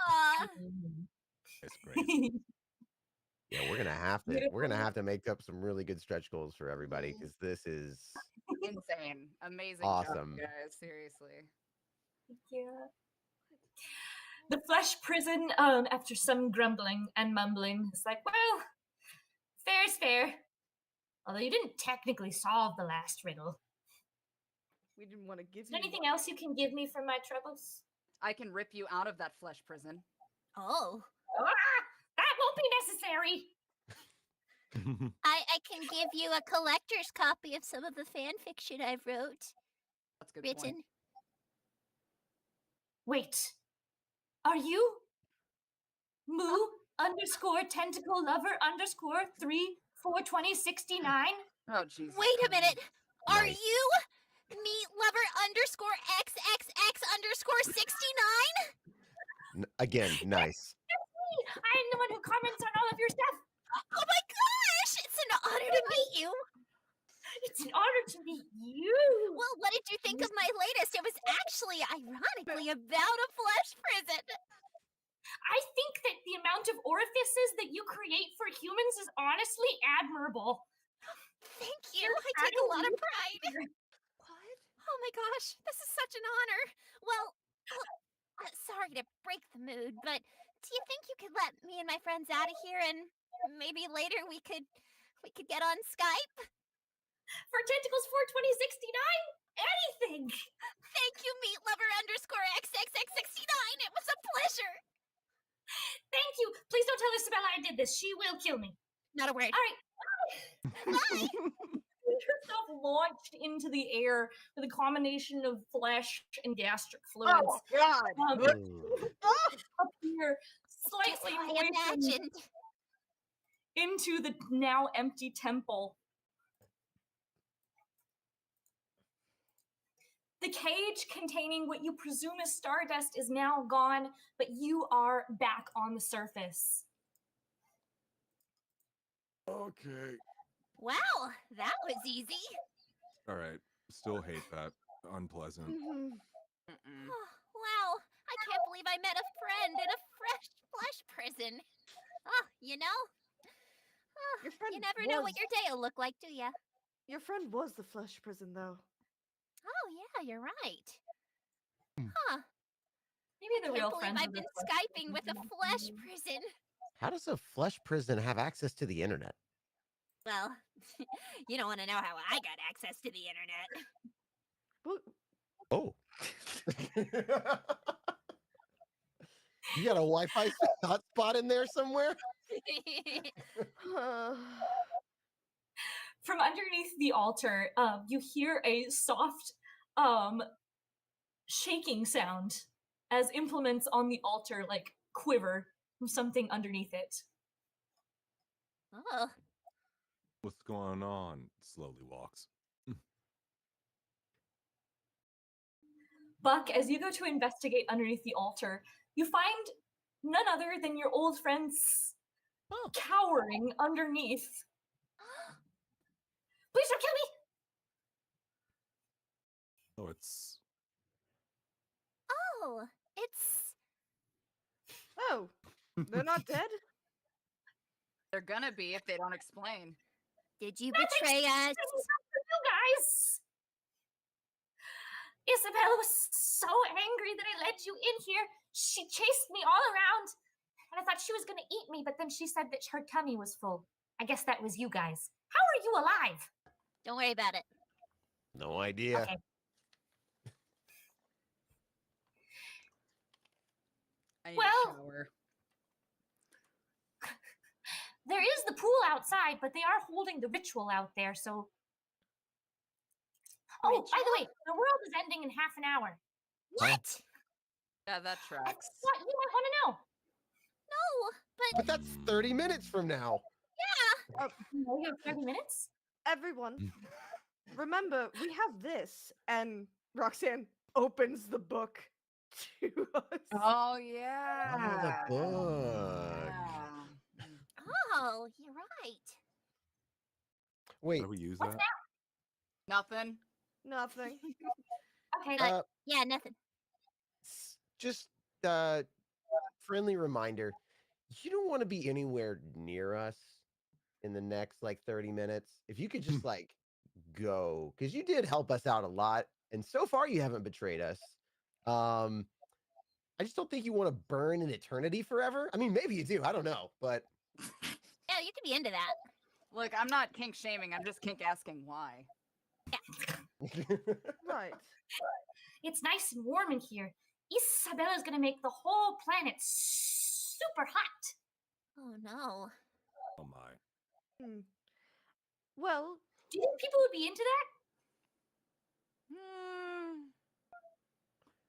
Speaker 5: Aw.
Speaker 4: That's crazy.
Speaker 6: Yeah, we're gonna have to make up some really good stretch goals for everybody because this is
Speaker 1: insane. Amazing
Speaker 6: Awesome.
Speaker 1: job, guys. Seriously.
Speaker 2: Yeah. The Flesh Prison, after some grumbling and mumbling, is like, well, fair is fair. Although you didn't technically solve the last riddle.
Speaker 3: We didn't want to give
Speaker 2: Is there
Speaker 3: you
Speaker 2: anything else you can give me for my troubles?
Speaker 1: I can rip you out of that flesh prison.
Speaker 5: Oh.
Speaker 2: That won't be necessary.
Speaker 5: I can give you a collector's copy of some of the fan fiction I've
Speaker 1: That's a good
Speaker 5: written.
Speaker 1: point.
Speaker 2: Wait. Are you Moo_tentacle_lover_3 42069?
Speaker 1: Oh, Jesus.
Speaker 5: Wait a minute. Are
Speaker 6: Nice.
Speaker 5: you meatlover_XX_69?
Speaker 6: again nice.
Speaker 2: I am the one who comments on all of your stuff.
Speaker 5: Oh my gosh! It's an honor to meet you.
Speaker 2: It's an honor to meet you.
Speaker 5: Well, what did you think of my latest? It was actually, ironically, about a flesh prison.
Speaker 2: I think that the amount of orifices that you create for humans is honestly admirable.
Speaker 5: Thank you. I take a lot of pride. What? Oh my gosh, this is such an honor. Well, sorry to break the mood, but do you think you could let me and my friends out of here and maybe later we could get on Skype?
Speaker 2: For Tentacles 42069? Anything!
Speaker 5: Thank you, meatlover_XXX69. It was a pleasure.
Speaker 2: Thank you. Please don't tell Isabella I did this. She will kill me.
Speaker 5: Not a word.
Speaker 2: All right. yourself launched into the air with a combination of flesh and gastric fluids.
Speaker 1: Oh God!
Speaker 2: Appear slightly
Speaker 5: I
Speaker 2: moistened
Speaker 5: imagined.
Speaker 2: into the now empty temple. The cage containing what you presume is Stardust is now gone, but you are back on the surface.
Speaker 4: Okay.
Speaker 5: Wow, that was easy.
Speaker 4: All right. Still hate that. Unpleasant.
Speaker 3: Mhm.
Speaker 1: Mm-mm.
Speaker 5: Oh, wow, I can't believe I met a friend in a fresh flesh prison. Oh, you know? Oh,
Speaker 3: Your friend
Speaker 5: you never know what
Speaker 3: was-
Speaker 5: your day will look like, do ya?
Speaker 3: Your friend was the flesh prison, though.
Speaker 5: Oh, yeah, you're right. Huh.
Speaker 2: Maybe the
Speaker 5: Can't
Speaker 2: real
Speaker 5: believe
Speaker 2: friends
Speaker 5: I've
Speaker 2: of the
Speaker 5: been
Speaker 2: flesh
Speaker 5: Skyping with a
Speaker 2: prison.
Speaker 5: flesh prison.
Speaker 6: How does a flesh prison have access to the internet?
Speaker 5: Well, you don't want to know how I got access to the internet.
Speaker 3: Well,
Speaker 6: Oh. You got a Wi-Fi hotspot in there somewhere?
Speaker 2: From underneath the altar, you hear a soft shaking sound as implements on the altar like quiver from something underneath it.
Speaker 5: Oh,
Speaker 4: What's going on? Slowly walks.
Speaker 2: Buck, as you go to investigate underneath the altar, you find none other than your old friends cowering underneath. Please don't kill me!
Speaker 4: Oh, it's
Speaker 5: oh, it's
Speaker 3: oh, they're not dead?
Speaker 1: They're gonna be if they don't explain.
Speaker 5: did you betray us?
Speaker 2: This is not for you guys! Isabella was so angry that I led you in here. She chased me all around, and I thought she was going to eat me, but then she said that her tummy was full. I guess that was you guys. How are you alive?
Speaker 5: Don't worry about it.
Speaker 6: No idea.
Speaker 2: Okay.
Speaker 1: I need
Speaker 2: Well-
Speaker 1: a shower.
Speaker 2: There is the pool outside, but they are holding the ritual out there, so... Oh, by the way, the world is ending in half an hour.
Speaker 5: What?
Speaker 1: Yeah, that tracks.
Speaker 2: What? You might want to know.
Speaker 5: No,
Speaker 6: But that's 30 minutes from now.
Speaker 2: You have 30 minutes?
Speaker 3: Everyone, remember, we have this. And Rhok'zhan opens the book to us.
Speaker 1: Oh yeah.
Speaker 6: Oh, the book.
Speaker 1: Yeah.
Speaker 5: oh, you're right.
Speaker 6: Wait,
Speaker 4: How do we use
Speaker 2: What's
Speaker 4: that?
Speaker 1: Nothing.
Speaker 3: Nothing.
Speaker 2: Okay.
Speaker 5: Yeah, nothing.
Speaker 6: just friendly reminder. You don't want to be anywhere near us in the next like 30 minutes. If you could just like go, because you did help us out a lot, and so far you haven't betrayed us. I just don't think you want to burn in eternity forever. I mean, maybe you do. I don't know, but
Speaker 5: Yeah, you could be into that.
Speaker 1: Look, I'm not kink shaming. I'm just kink asking why.
Speaker 3: Right.
Speaker 2: It's nice and warm in here. Isabella's gonna make the whole planet super hot.
Speaker 5: Oh no.
Speaker 4: Oh my.
Speaker 3: Hmm. Well,
Speaker 2: Do you think people would be into that?
Speaker 1: Hmm.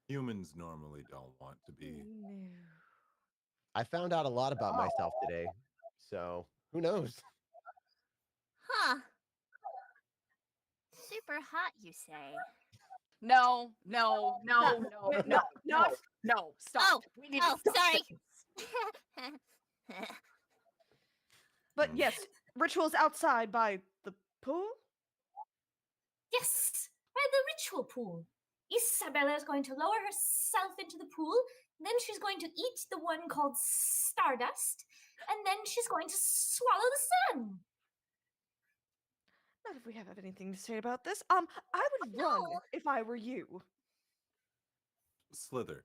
Speaker 4: Humans normally don't want to be.
Speaker 3: no.
Speaker 6: I found out a lot about myself today, so who knows?
Speaker 5: Huh. Super hot, you say?
Speaker 1: No, no, no, no, no, no, no, no. Stop.
Speaker 5: Oh,
Speaker 1: We need
Speaker 5: oh,
Speaker 1: to stop
Speaker 5: sorry.
Speaker 1: this.
Speaker 3: But yes, rituals outside by the pool?
Speaker 2: Yes, by the ritual pool. Isabella is going to lower herself into the pool, then she's going to eat the one called Stardust, and then she's going to swallow the sun.
Speaker 3: Not if we have anything to say about this. I would run
Speaker 5: No.
Speaker 3: if I were you.
Speaker 4: Slither.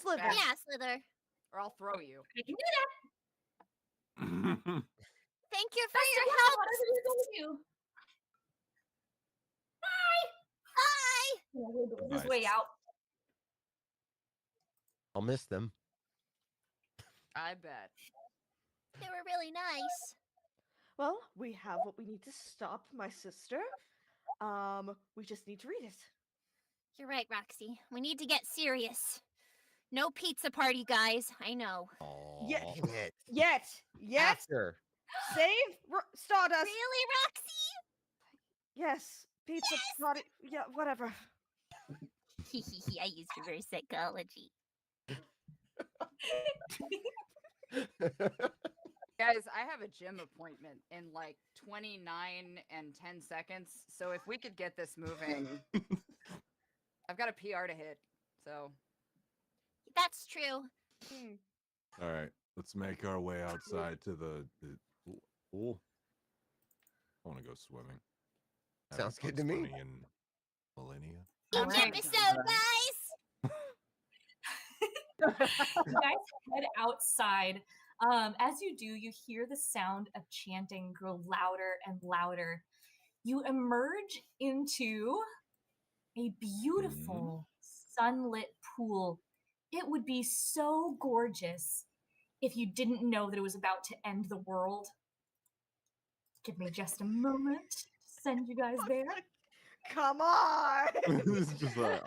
Speaker 3: Slither.
Speaker 1: Back.
Speaker 5: Yeah, Slither.
Speaker 1: Or I'll throw you.
Speaker 2: I can do that.
Speaker 5: Thank you for
Speaker 2: Best of
Speaker 5: your
Speaker 2: luck,
Speaker 5: help.
Speaker 2: whatever you're going to do.
Speaker 5: Bye.
Speaker 2: Yeah, we'll go this
Speaker 4: Nice.
Speaker 2: way out.
Speaker 6: I'll miss them.
Speaker 1: I bet.
Speaker 5: They were really nice.
Speaker 3: Well, we have what we need to stop my sister. We just need to read it.
Speaker 5: You're right, Roxy. We need to get serious. No pizza party, guys. I know.
Speaker 3: Yeah.
Speaker 6: Damn it.
Speaker 3: Yet.
Speaker 6: After.
Speaker 3: Save Stardust.
Speaker 5: Really, Roxy?
Speaker 3: Yes. Pizza party. Yeah, whatever.
Speaker 5: I used reverse psychology.
Speaker 1: Guys, I have a gym appointment in like 29 and 10 seconds. So if we could get this moving, I've got a PR to hit. So
Speaker 5: That's true.
Speaker 4: All right, let's make our way outside to the pool. I want to go swimming.
Speaker 6: Sounds good to me.
Speaker 4: Swimming in millennia.
Speaker 1: All
Speaker 5: Each
Speaker 1: right.
Speaker 5: episode, guys.
Speaker 2: You guys head outside. As you do, you hear the sound of chanting grow louder and louder. You emerge into a beautiful sunlit pool. It would be so gorgeous if you didn't know that it was about to end the world. Give me just a moment to send you guys there.
Speaker 3: Come on.
Speaker 4: It's just like,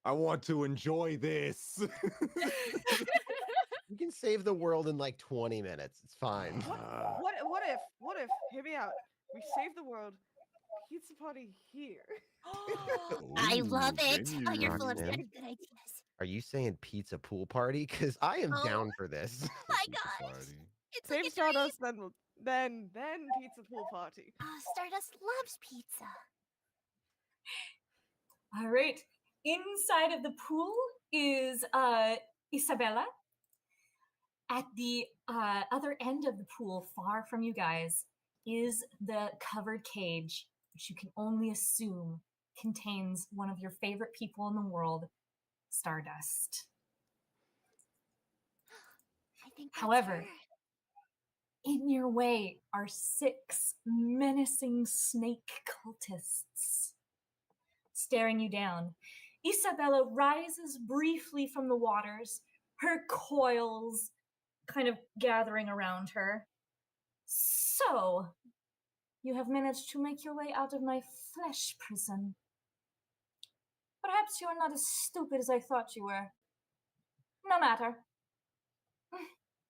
Speaker 4: I want to enjoy this.
Speaker 6: You can save the world in like 20 minutes. It's fine.
Speaker 3: What if, hear me out. We save the world. Pizza party here.
Speaker 5: I love it.
Speaker 4: Ooh,
Speaker 5: Oh, you're full of
Speaker 6: Roxanne.
Speaker 5: such good ideas.
Speaker 6: Are you saying pizza pool party? Because I am
Speaker 5: Oh.
Speaker 6: down for this.
Speaker 5: My
Speaker 4: Pizza
Speaker 5: gosh.
Speaker 4: party.
Speaker 5: It's
Speaker 3: Save
Speaker 5: like a
Speaker 3: Stardust, then pizza pool party.
Speaker 5: dream. Oh, Stardust loves pizza.
Speaker 2: All right. Inside of the pool is Isabella. At the other end of the pool, far from you guys, is the covered cage, which you can only assume contains one of your favorite people in the world, Stardust.
Speaker 5: I think that's
Speaker 2: However,
Speaker 5: her.
Speaker 2: in your way are 6 menacing snake cultists staring you down. Isabella rises briefly from the waters, her coils kind of gathering around her. So, you have managed to make your way out of my flesh prison. Perhaps you are not as stupid as I thought you were. No matter.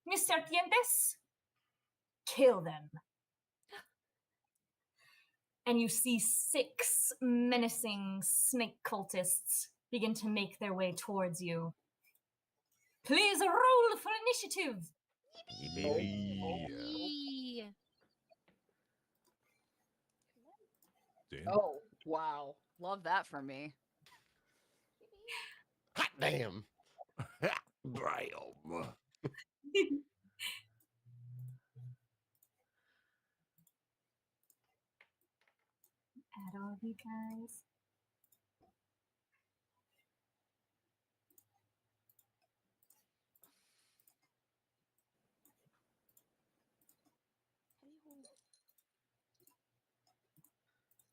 Speaker 2: Mr. Tientes, kill them. And you see 6 menacing snake cultists begin to make their way towards you. Please roll for initiative.
Speaker 5: Yee.
Speaker 4: Damn.
Speaker 1: Oh, wow. Love that for me.
Speaker 6: Hot damn.
Speaker 4: Bam.
Speaker 2: Add all of you guys.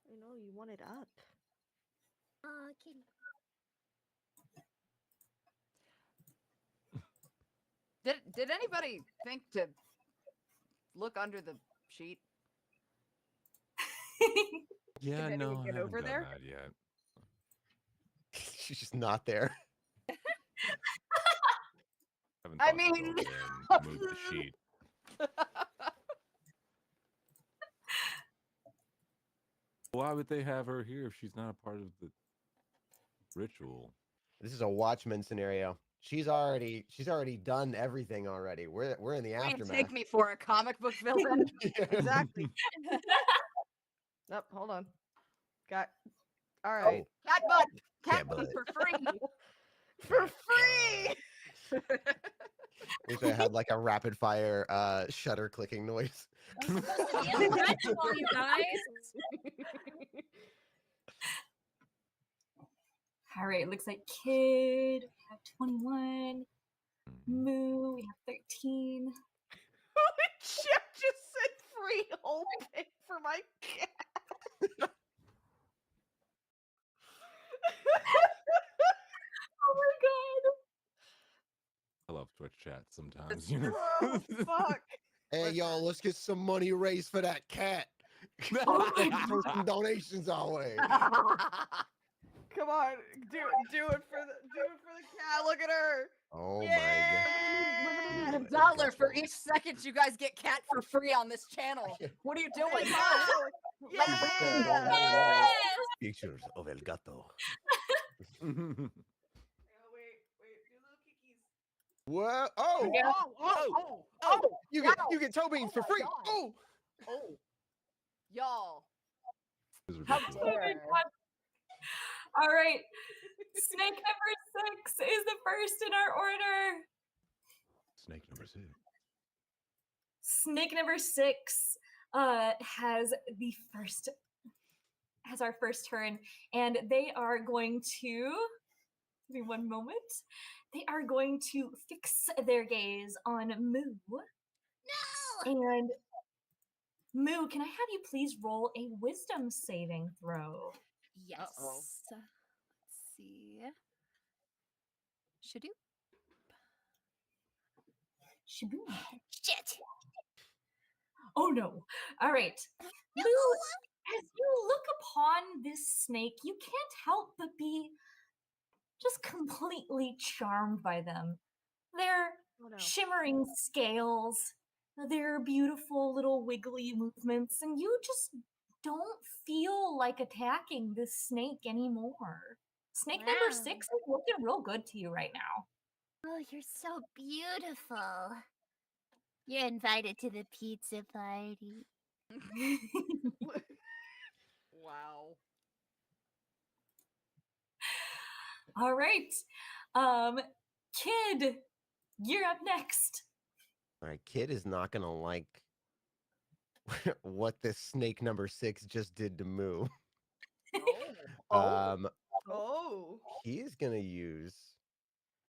Speaker 3: I know you want it up.
Speaker 5: Aw, kitty.
Speaker 1: Did anybody think to look under the sheet?
Speaker 4: Yeah,
Speaker 3: Did
Speaker 4: no,
Speaker 3: anyone
Speaker 4: I
Speaker 3: get
Speaker 4: haven't
Speaker 3: over
Speaker 4: done
Speaker 3: there?
Speaker 4: that yet.
Speaker 6: She's just not there.
Speaker 4: Haven't
Speaker 1: I
Speaker 4: thought to
Speaker 1: mean,
Speaker 4: go over there and move the sheet. Why would they have her here if she's not a part of the ritual?
Speaker 6: This is a Watchmen scenario. She's already done everything already. We're in the
Speaker 1: Will you
Speaker 6: aftermath.
Speaker 1: take me for a comic book villain?
Speaker 3: Exactly. Nope, hold on. All right.
Speaker 6: Oh,
Speaker 1: Cat butt! Cat
Speaker 6: Can't
Speaker 1: butt
Speaker 6: believe
Speaker 1: for free!
Speaker 3: For free!
Speaker 6: wish I had like a rapid fire shutter clicking noise.
Speaker 2: You guys. All right, it looks like Kid, we have 21. Moo, we have 13.
Speaker 3: Chef just said free whole pig for my cat.
Speaker 2: Oh my god.
Speaker 4: I love Twitch chats. sometimes. You know.
Speaker 3: Oh, fuck.
Speaker 6: Hey, y'all, let's get some money raised for that cat.
Speaker 2: Oh my
Speaker 6: Throw some donations our way.
Speaker 3: Come on, do it for the cat. Look at her.
Speaker 6: Oh
Speaker 1: Yay!
Speaker 6: my
Speaker 1: $1 for each second you guys get cat for free on this channel. What are you doing?
Speaker 6: god.
Speaker 3: Yeah.
Speaker 6: Pictures of El Gato.
Speaker 3: Oh, wait, do little kickies.
Speaker 6: What? Oh,
Speaker 1: Yeah.
Speaker 6: you get toe beans for free.
Speaker 1: God.
Speaker 6: Oh,
Speaker 1: Oh, y'all.
Speaker 4: It's
Speaker 1: How
Speaker 4: ridiculous.
Speaker 2: Oh my
Speaker 1: dare.
Speaker 2: God. All right. Snake number 6 is the first in our order.
Speaker 4: Snake number 6.
Speaker 2: Snake number 6 has our first turn, and they are going to give me one moment. They are going to fix their gaze on Moo.
Speaker 5: No!
Speaker 2: And Moo, can I have you please roll a wisdom saving throw?
Speaker 5: Yes.
Speaker 1: Uh-oh.
Speaker 5: Let's see. Should you?
Speaker 2: Shaboom.
Speaker 5: Shit!
Speaker 2: Oh no. All right.
Speaker 5: No!
Speaker 2: Moo, as you look upon this snake, you can't help but be just completely charmed by them. Their
Speaker 3: Oh no.
Speaker 2: shimmering scales, their beautiful little wiggly movements, and you just don't feel like attacking this snake anymore. Snake number
Speaker 5: Wow.
Speaker 2: 6 is looking real good to you right now.
Speaker 5: Oh, you're so beautiful. You're invited to the pizza party.
Speaker 1: Wow.
Speaker 2: All right. Kid, you're up next.
Speaker 6: all right. Kid is not gonna like what this snake number 6 just did to Moo.
Speaker 1: Oh.
Speaker 3: Oh.
Speaker 6: He is gonna use.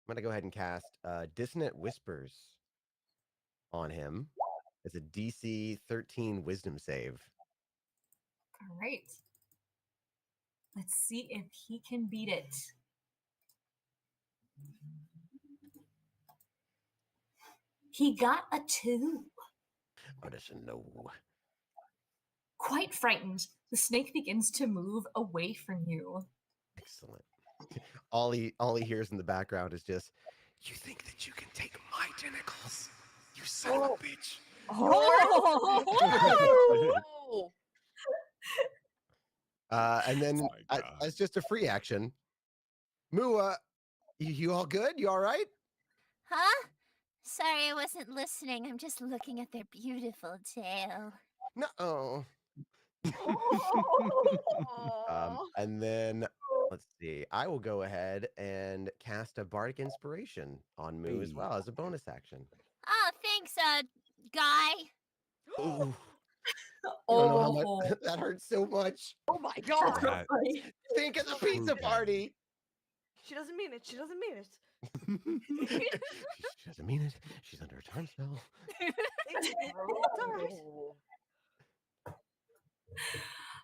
Speaker 6: I'm gonna go ahead and cast Dissonant Whispers on him. It's a DC 13 Wisdom save.
Speaker 2: All right. Let's see if he can beat it. He got a 2.
Speaker 6: What is a no?
Speaker 2: Quite frightened, the snake begins to move away from you.
Speaker 6: Excellent. All he hears in the background is just, "You think that you can take my tentacles? You son of a bitch!"
Speaker 1: Oh.
Speaker 6: And then,
Speaker 4: Oh my God.
Speaker 6: as just a free action, Moo, you all good? You all right?
Speaker 5: Huh? Sorry, I wasn't listening. I'm just looking at their beautiful tail.
Speaker 6: No. Oh.
Speaker 1: Oh.
Speaker 6: And then let's see. I will go ahead and cast a Bardic Inspiration on Moo as
Speaker 4: Hey.
Speaker 6: well as a bonus action.
Speaker 5: Oh, thanks, guy.
Speaker 6: Ooh, you don't know how much
Speaker 2: Oh,
Speaker 6: that hurts so much.
Speaker 1: Oh my God.
Speaker 4: That-
Speaker 6: Think of the pizza
Speaker 4: Okay.
Speaker 6: party.
Speaker 3: She doesn't mean it. She doesn't mean it.
Speaker 6: She doesn't mean it. She's under a time spell.
Speaker 3: It's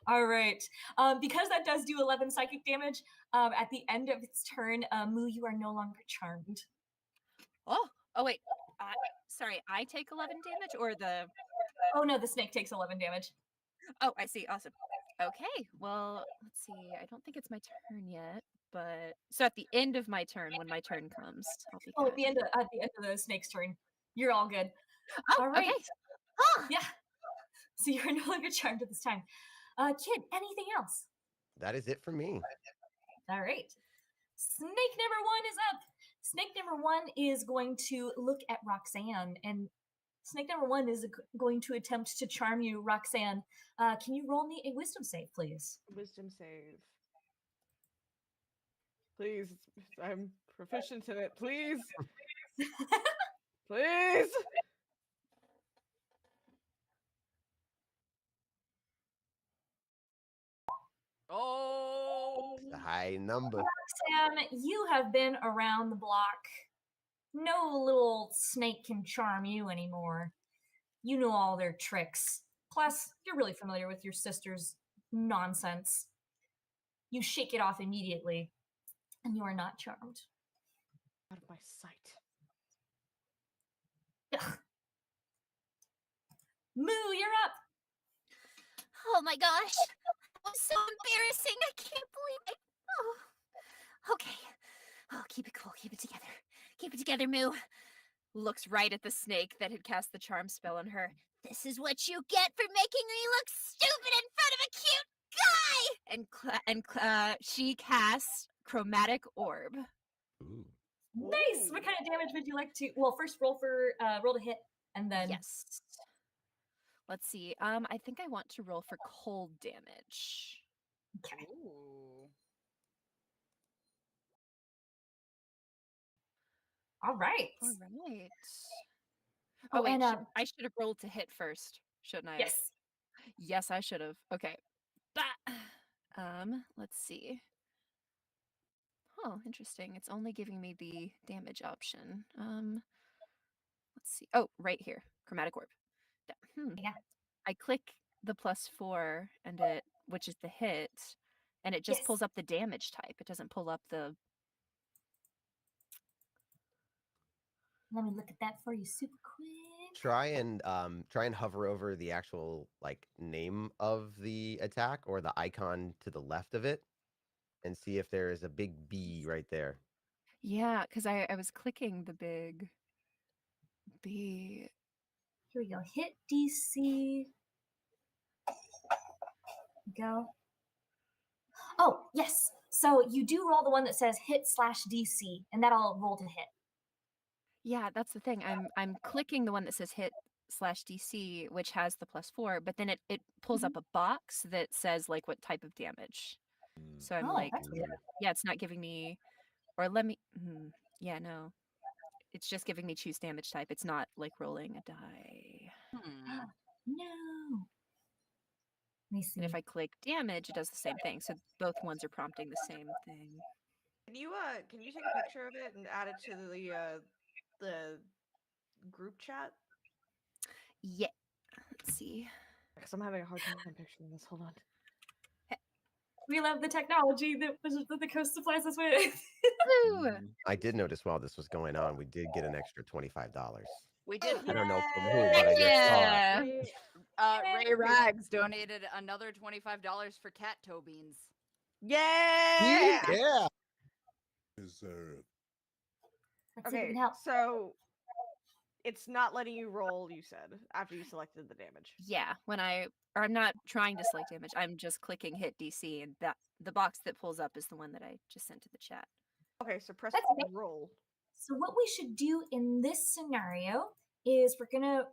Speaker 3: all right.
Speaker 2: all right. Because that does do 11 psychic damage, at the end of its turn, Moo, you are no longer charmed.
Speaker 5: Oh, wait. Sorry, I take 11 damage or the...
Speaker 2: Oh no, the snake takes 11 damage.
Speaker 5: Oh, I see. Awesome. Okay, well, let's see. I don't think it's my turn yet, but... So at the end of my turn, when my turn comes, I'll be
Speaker 2: Oh,
Speaker 5: good.
Speaker 2: at the end of the snake's turn, you're all good.
Speaker 5: Oh,
Speaker 2: All right.
Speaker 5: okay. Oh,
Speaker 2: Yeah. So you're no longer charmed at this time. Kid, anything else?
Speaker 6: That is it for me.
Speaker 2: All right. Snake number 1 is up. Snake number 1 is going to look at Rhok'zhan, and snake number 1 is going to attempt to charm you, Rhok'zhan. Can you roll me a wisdom save, please?
Speaker 3: Wisdom save. Please. I'm proficient in it. Please. Please.
Speaker 1: Oh.
Speaker 6: It's a high number.
Speaker 2: Sam, you have been around the block. No little snake can charm you anymore. You know all their tricks. Plus, you're really familiar with your sister's nonsense. You shake it off immediately, and you are not charmed.
Speaker 3: Out of my sight.
Speaker 2: Ugh. Moo, you're up.
Speaker 5: Oh my gosh. That was so embarrassing. I can't believe it. Oh. Okay. Oh, keep it cool. Keep it together. Keep it together, Moo. Looks right at the snake that had cast the charm spell on her. This is what you get for making me look stupid in front of a cute guy! And she casts Chromatic Orb.
Speaker 4: Ooh.
Speaker 2: Nice. What kind of damage would you like to? Well, first roll to hit, and then
Speaker 5: Yes. Let's see. I think I want to roll for cold damage.
Speaker 2: Okay.
Speaker 1: Ooh.
Speaker 2: All right.
Speaker 5: All right.
Speaker 2: Oh,
Speaker 5: Oh wait,
Speaker 2: and
Speaker 5: I should have rolled to hit first, shouldn't I?
Speaker 2: yes.
Speaker 5: Yes, I should have. Okay. Let's see. Oh, interesting. It's only giving me the damage option. Let's see. Oh, right here. Chromatic Orb.
Speaker 2: Yeah.
Speaker 5: I click the +4 and it, which is the hit, and it just
Speaker 2: Yes.
Speaker 5: pulls up the damage type. It doesn't pull up the.
Speaker 2: Let me look at that for you super quick.
Speaker 6: Try and hover over the actual like name of the attack or the icon to the left of it, and see if there is a big B right there.
Speaker 5: Yeah, because I was clicking the big B.
Speaker 2: Here we go. Hit DC. Go. Oh, yes. So you do roll the one that says hit/DC, and that'll roll to hit.
Speaker 5: Yeah, that's the thing. I'm clicking the one that says hit/DC, which has the +4, but then it pulls up a box that says like what type of damage. So I'm like,
Speaker 2: that's weird.
Speaker 5: yeah, it's not giving me, or let me, yeah, no. It's just giving me choose damage type. It's not like rolling a die.
Speaker 2: No. Let me see.
Speaker 5: And if I click damage, it does the same thing. So both ones are prompting the same thing.
Speaker 3: Can you take a picture of it and add it to the group chat?
Speaker 5: Yeah. Let's see.
Speaker 3: Because I'm having a hard time picturing this. Hold on.
Speaker 2: We love the technology that the coast supplies us with.
Speaker 5: Woo!
Speaker 6: I did notice while this was going on, we did get an extra $25.
Speaker 1: We did.
Speaker 6: I don't know from who, but I just saw it.
Speaker 1: Ray Rags donated another $25 for cat toe beans.
Speaker 3: Yeah.
Speaker 6: Yeah.
Speaker 4: Deserve.
Speaker 2: Let's see if we
Speaker 3: Okay,
Speaker 2: can help.
Speaker 3: so it's not letting you roll, you said, after you selected the damage.
Speaker 5: Yeah, I'm not trying to select damage. I'm just clicking hit DC, and that the box that pulls up is the one that I just sent to the chat.
Speaker 3: Okay, so press
Speaker 2: That's okay.
Speaker 3: roll.
Speaker 2: So what we should do in this scenario is we're gonna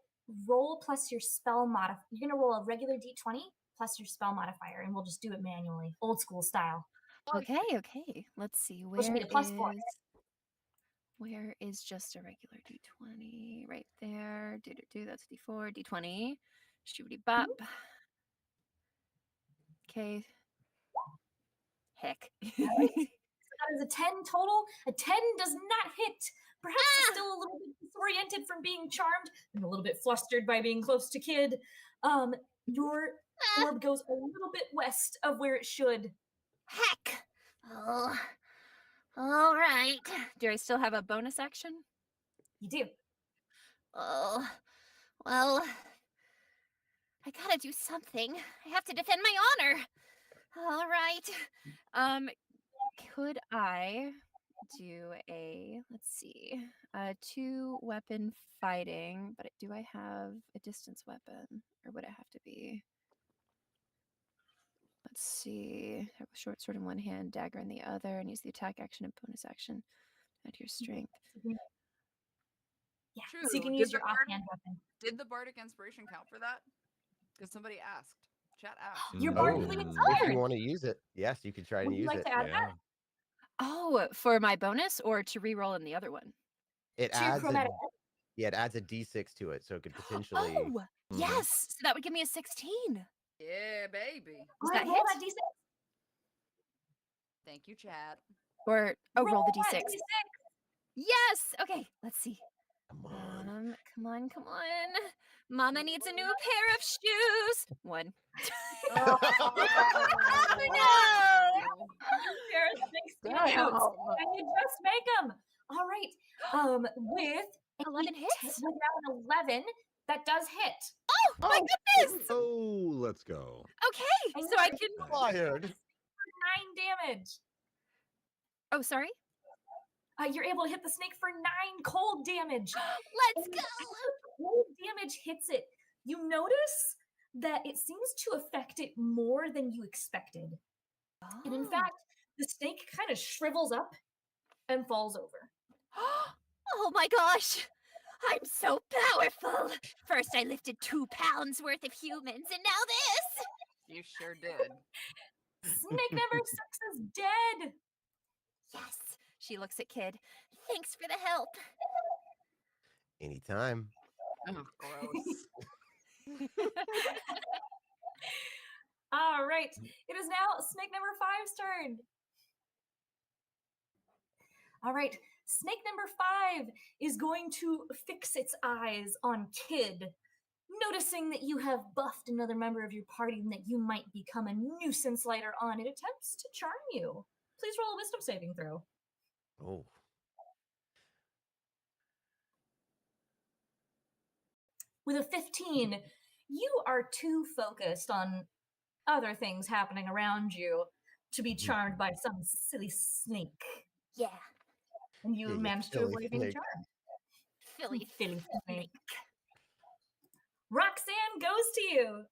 Speaker 2: roll plus your spell modifier. You're gonna roll a regular d20 plus your spell modifier, and we'll just do it manually, old school style.
Speaker 5: Okay. Let's see.
Speaker 2: Which would be a +4.
Speaker 5: Where is just a regular D20? Right there. That's D4. D20. Shooty bop. Okay. Heck.
Speaker 2: Right. So that is a 10 total. A 10 does not hit. Perhaps it's still a little bit disoriented from being charmed and a little bit flustered by being close to Kid. Your orb goes a little bit west of where it should.
Speaker 5: Heck. Oh. All right. Do I still have a bonus action?
Speaker 2: You do.
Speaker 5: Oh. Well, I gotta do something. I have to defend my honor. All right. Could I do let's see, 2-weapon fighting, but do I have a distance weapon, or would it have to be? Let's see. Have a short sword in one hand, dagger in the other, and use the attack action and bonus action. Add to your strength.
Speaker 2: Yeah,
Speaker 1: True.
Speaker 2: so you can
Speaker 1: Did
Speaker 2: use
Speaker 1: the
Speaker 2: your offhand weapon.
Speaker 1: Did the bardic inspiration count for that? Because somebody asked. Chat asked.
Speaker 2: Your
Speaker 6: Oh,
Speaker 2: bardically
Speaker 6: if
Speaker 2: inspired.
Speaker 6: you want to use it, yes, you could try and
Speaker 2: Would you
Speaker 6: use
Speaker 2: like
Speaker 6: it.
Speaker 2: to add that?
Speaker 5: Oh, for my bonus or to re-roll in the other one?
Speaker 6: It
Speaker 2: To your
Speaker 6: adds
Speaker 2: chromatic.
Speaker 6: it adds a D6 to it, so it could potentially.
Speaker 5: Oh, yes. So that would give me a 16.
Speaker 1: Yeah, baby.
Speaker 5: Does
Speaker 2: Go
Speaker 5: that
Speaker 2: ahead, roll
Speaker 5: hit?
Speaker 2: that d6.
Speaker 1: Thank you, chat.
Speaker 5: Or roll the
Speaker 2: that
Speaker 5: d6. Yes. Okay. Let's see. Come on. Mama needs a new pair of shoes. 1.
Speaker 1: Oh,
Speaker 2: no! Embarrassing
Speaker 1: Damn.
Speaker 2: boots. And you just make them. All right. With
Speaker 5: 11 hits?
Speaker 2: With an 11, that does hit.
Speaker 5: Oh, my goodness!
Speaker 4: Oh, let's go.
Speaker 5: Okay, so I can...
Speaker 6: Fired.
Speaker 2: 9 damage.
Speaker 5: Oh, sorry?
Speaker 2: You're able to hit the snake for 9 cold damage.
Speaker 5: Let's
Speaker 2: And
Speaker 5: go!
Speaker 2: cold damage hits it. You notice that it seems to affect it more than you expected.
Speaker 5: Oh.
Speaker 2: And in fact, the snake kind of shrivels up and falls over.
Speaker 5: Oh my gosh! I'm so powerful! First I lifted 2 pounds worth of humans, and now this!
Speaker 1: You sure did.
Speaker 2: Snake number 6 is dead.
Speaker 5: Yes! She looks at Kid. Thanks for the help.
Speaker 6: Anytime.
Speaker 1: Oh, gross.
Speaker 2: All right. It is now snake number 5's turn. All right. Snake number 5 is going to fix its eyes on Kid, noticing that you have buffed another member of your party and that you might become a nuisance later on. It attempts to charm you. Please roll a wisdom saving throw.
Speaker 6: Oh.
Speaker 2: With a 15, you are too focused on other things happening around you to be charmed by some silly snake.
Speaker 5: Yeah.
Speaker 2: And you
Speaker 6: Yeah, you
Speaker 2: managed to
Speaker 6: silly
Speaker 2: avoid being
Speaker 6: snake.
Speaker 2: charmed.
Speaker 5: Philly.
Speaker 2: Silly snake. Rhok'zan goes to you.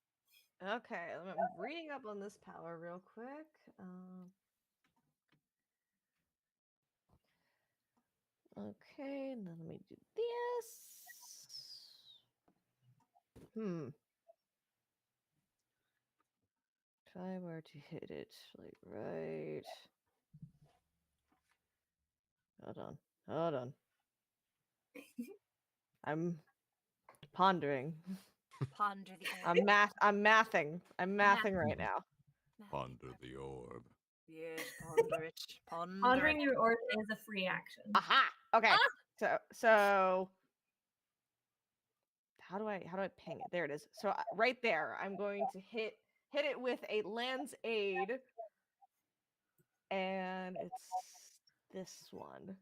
Speaker 3: Okay, I'm reading up on this power real quick. Okay, now let me do this. If I were to hit it, like right. Hold on. I'm pondering.
Speaker 5: Ponder the
Speaker 3: I'm mathing. I'm mathing right now.
Speaker 4: Ponder the orb.
Speaker 1: Yes, ponder it. Ponder
Speaker 2: Pondering
Speaker 1: it.
Speaker 2: your orb is a free action.
Speaker 3: Aha. Okay. So how do I ping it? There it is. So right there, I'm going to hit it with a lens aid, and it's this one.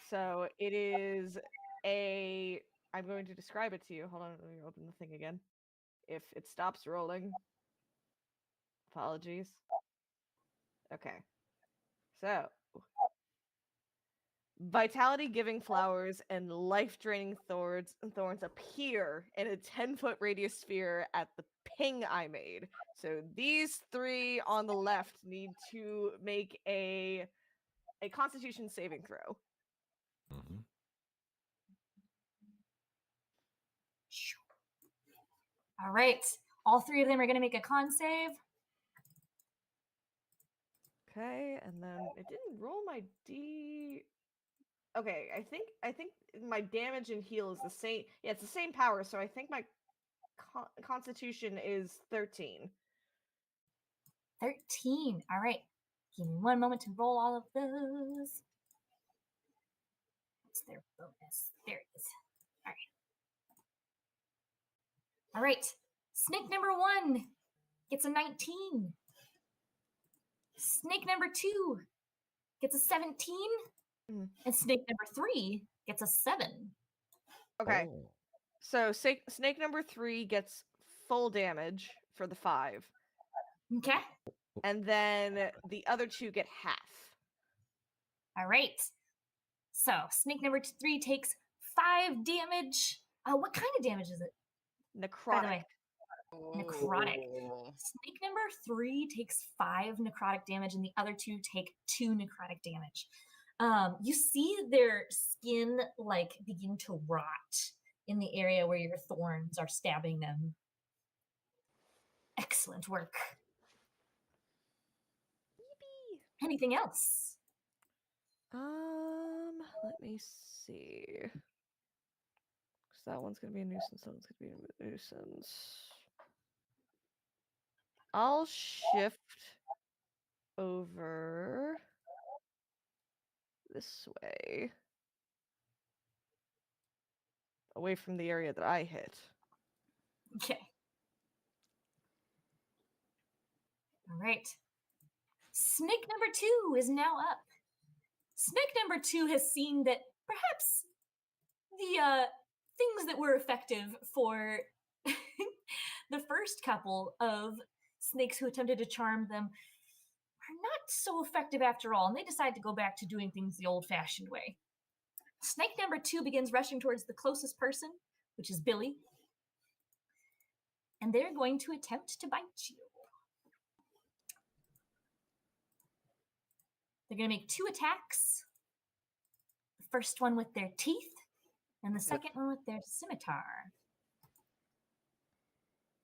Speaker 3: So it is a. I'm going to describe it to you. Hold on, let me open the thing again. If it stops rolling, apologies. Okay. So vitality giving flowers and life draining thorns appear in a 10-foot radius sphere at the ping I made. So these 3 on the left need to make a constitution saving throw.
Speaker 4: Mm-hmm.
Speaker 2: All right. All 3 of them are going to make a con save.
Speaker 3: Okay, and then it didn't roll my D. Okay, I think my damage and heal is the same. Yeah, it's the same power, so I think my constitution is 13.
Speaker 2: 13. All right. Give me one moment to roll all of those. What's their bonus? There it is. All right. All right. Snake number 1 gets a 19. Snake number 2 gets a 17. And snake number 3 gets a 7.
Speaker 3: Okay.
Speaker 6: Oh.
Speaker 3: So snake number 3 gets full damage for the 5.
Speaker 2: Okay.
Speaker 3: And then the other 2 get half.
Speaker 2: All right. So snake number 3 takes 5 damage. What kind of damage is it?
Speaker 3: Necrotic.
Speaker 2: By the way, necrotic.
Speaker 1: Oh.
Speaker 2: Snake number 3 takes 5 necrotic damage, and the other 2 take 2 necrotic damage. You see their skin like begin to rot in the area where your thorns are stabbing them. Excellent work.
Speaker 3: Yippee.
Speaker 2: Anything else?
Speaker 3: Let me see. Because that one's gonna be a nuisance. That one's gonna be a nuisance. I'll shift over this way, away from the area that I hit.
Speaker 2: Okay. All right. Snake number 2 is now up. Snake number 2 has seen that perhaps things that were effective for the first couple of snakes who attempted to charm them are not so effective after all, and they decide to go back to doing things the old-fashioned way. Snake number 2 begins rushing towards the closest person, which is Billie, and they're going to attempt to bite you. They're going to make 2 attacks. The first one with their teeth, and the second one with their scimitar.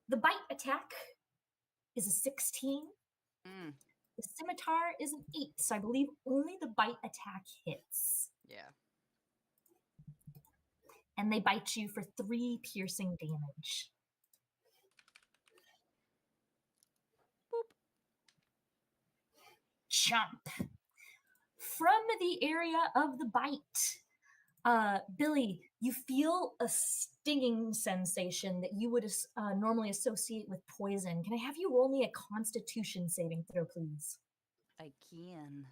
Speaker 2: The bite attack is a 16. The scimitar is an 8, so I believe only the bite attack hits.
Speaker 1: Yeah.
Speaker 2: And they bite you for 3 piercing damage. Boop. Chomp. From the area of the bite, Billie, you feel a stinging sensation that you would normally associate with poison. Can I have you roll me a Constitution saving throw, please?
Speaker 1: I can.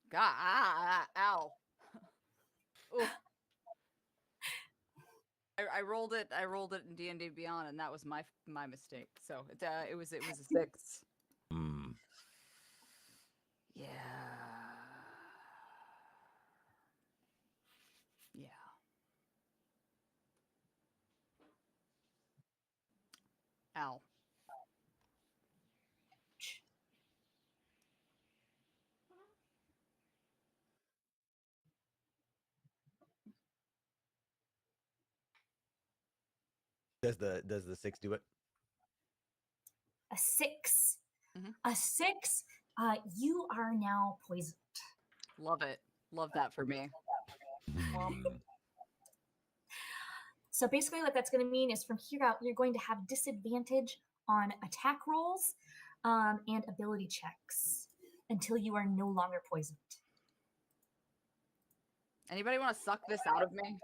Speaker 1: God, ow. Ooh. I rolled it in D&D Beyond, and that was my mistake. So it was a 6. Yeah. Yeah. Ow.
Speaker 6: Does the 6 do it?
Speaker 2: A 6.
Speaker 1: Mhm.
Speaker 2: A 6. You are now poisoned.
Speaker 1: Love it. Love that for me.
Speaker 2: So basically what that's going to mean is from here out, you're going to have disadvantage on attack rolls and ability checks until you are no longer poisoned.
Speaker 1: Anybody want to suck this out of me?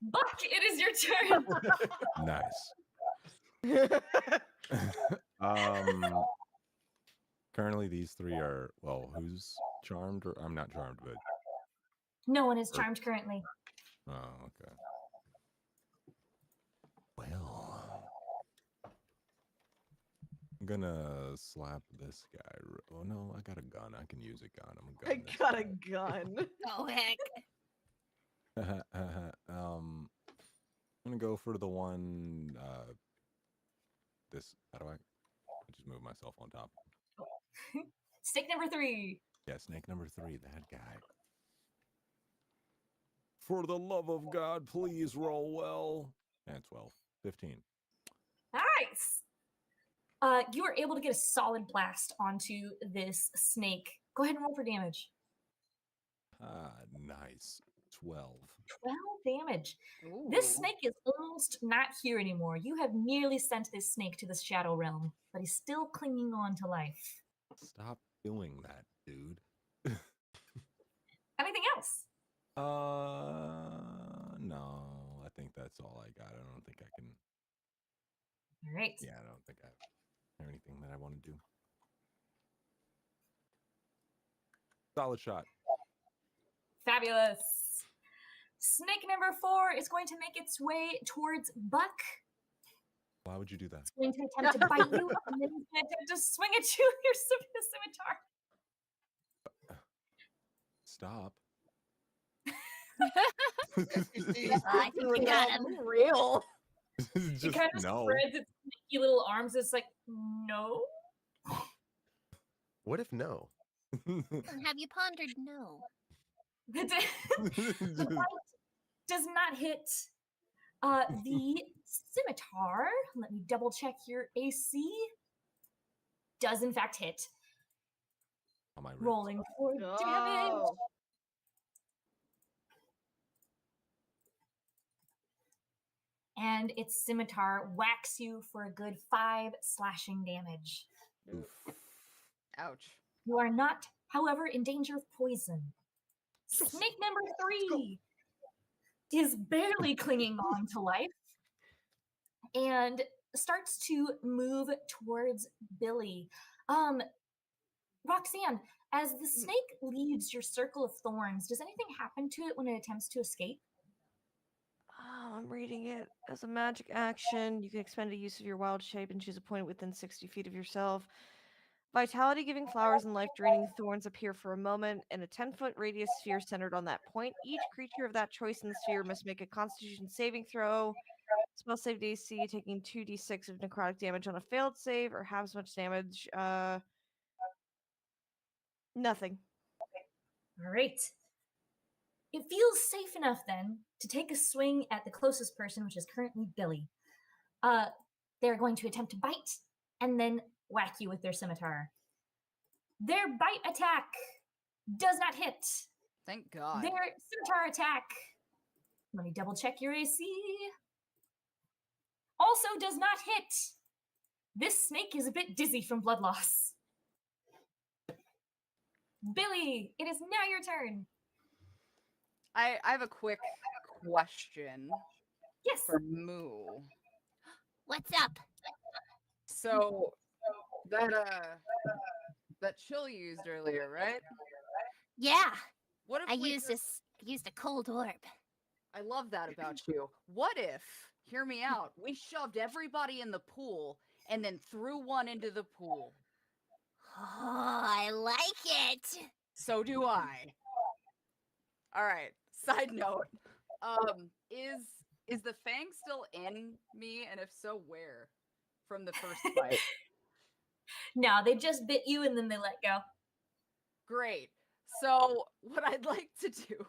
Speaker 2: Buck, it is your turn.
Speaker 4: Nice. Currently, these 3 are, well, who's charmed? Or I'm not charmed, but...
Speaker 2: No one is charmed currently.
Speaker 4: Oh, okay. Well... I'm gonna slap this guy. Oh, no, I got a gun. I can use a gun. I'm a gun.
Speaker 3: I got a gun.
Speaker 5: Oh, heck.
Speaker 4: I'm gonna go for the one, how do I just move myself on top?
Speaker 2: Snake number 3.
Speaker 4: Yeah, snake number 3, that guy. For the love of God, please roll well. And 12, 15.
Speaker 2: Nice. You are able to get a solid blast onto this snake. Go ahead and roll for damage.
Speaker 4: Nice. 12.
Speaker 2: 12 damage.
Speaker 1: Ooh.
Speaker 2: This snake is almost not here anymore. You have nearly sent this snake to the Shadow Realm, but he's still clinging on to life.
Speaker 4: Stop doing that, dude.
Speaker 2: Anything else?
Speaker 4: No. I think that's all I got. I don't think I can.
Speaker 2: All right.
Speaker 4: Yeah, I don't think I have anything that I want to do. Solid shot.
Speaker 2: Fabulous. Snake number 4 is going to make its way towards Buck.
Speaker 4: Why would you do that?
Speaker 2: It's going to attempt to bite you, and then it's going to attempt to swing at you with your scimitar.
Speaker 4: Stop.
Speaker 5: I think we got him.
Speaker 3: Real.
Speaker 2: It
Speaker 4: Just
Speaker 2: kind of
Speaker 4: no.
Speaker 2: spreads its sneaky little arms. It's like, no.
Speaker 6: What if no?
Speaker 5: Have you pondered no?
Speaker 2: The bite does not hit the scimitar. Let me double check your AC. Does in fact hit.
Speaker 4: On my wrist.
Speaker 2: Rolling for damage.
Speaker 3: Oh.
Speaker 2: And its scimitar whacks you for a good 5 slashing damage.
Speaker 4: Oof.
Speaker 1: Ouch.
Speaker 2: You are not, however, in danger of poison. Snake number 3 is barely clinging on to life. And starts to move towards Billie. Rhok'zhan, as the snake leaves your circle of thorns, does anything happen to it when it attempts to escape?
Speaker 3: Oh, I'm reading it. As a magic action, you can expend a use of your wild shape and choose a point within 60 feet of yourself. Vitality-giving flowers and life-draining thorns appear for a moment in a 10-foot radius sphere centered on that point. Each creature of that choice in the sphere must make a Constitution saving throw. Spell save DC, taking 2d6 of necrotic damage on a failed save, or half as much damage. Nothing.
Speaker 2: All right. It feels safe enough then to take a swing at the closest person, which is currently Billie. They're going to attempt to bite and then whack you with their scimitar. Their bite attack does not hit.
Speaker 1: Thank God.
Speaker 2: Their scimitar attack, let me double check your AC, also does not hit. This snake is a bit dizzy from blood loss. Billie, it is now your turn.
Speaker 1: I have a quick question
Speaker 2: Yes.
Speaker 1: for Moo.
Speaker 5: What's up?
Speaker 1: So that chill you used earlier, right?
Speaker 5: Yeah,
Speaker 1: What if
Speaker 5: I
Speaker 1: we
Speaker 5: used
Speaker 1: could-
Speaker 5: a cold orb.
Speaker 1: I love that about you. What if, hear me out, we shoved everybody in the pool and then threw one into the pool?
Speaker 5: Oh, I like it.
Speaker 1: So do I. All right. Side note, is the fang still in me, and if so, where? From the first fight.
Speaker 2: No, they just bit you and then they let go.
Speaker 1: Great. So what I'd like to do,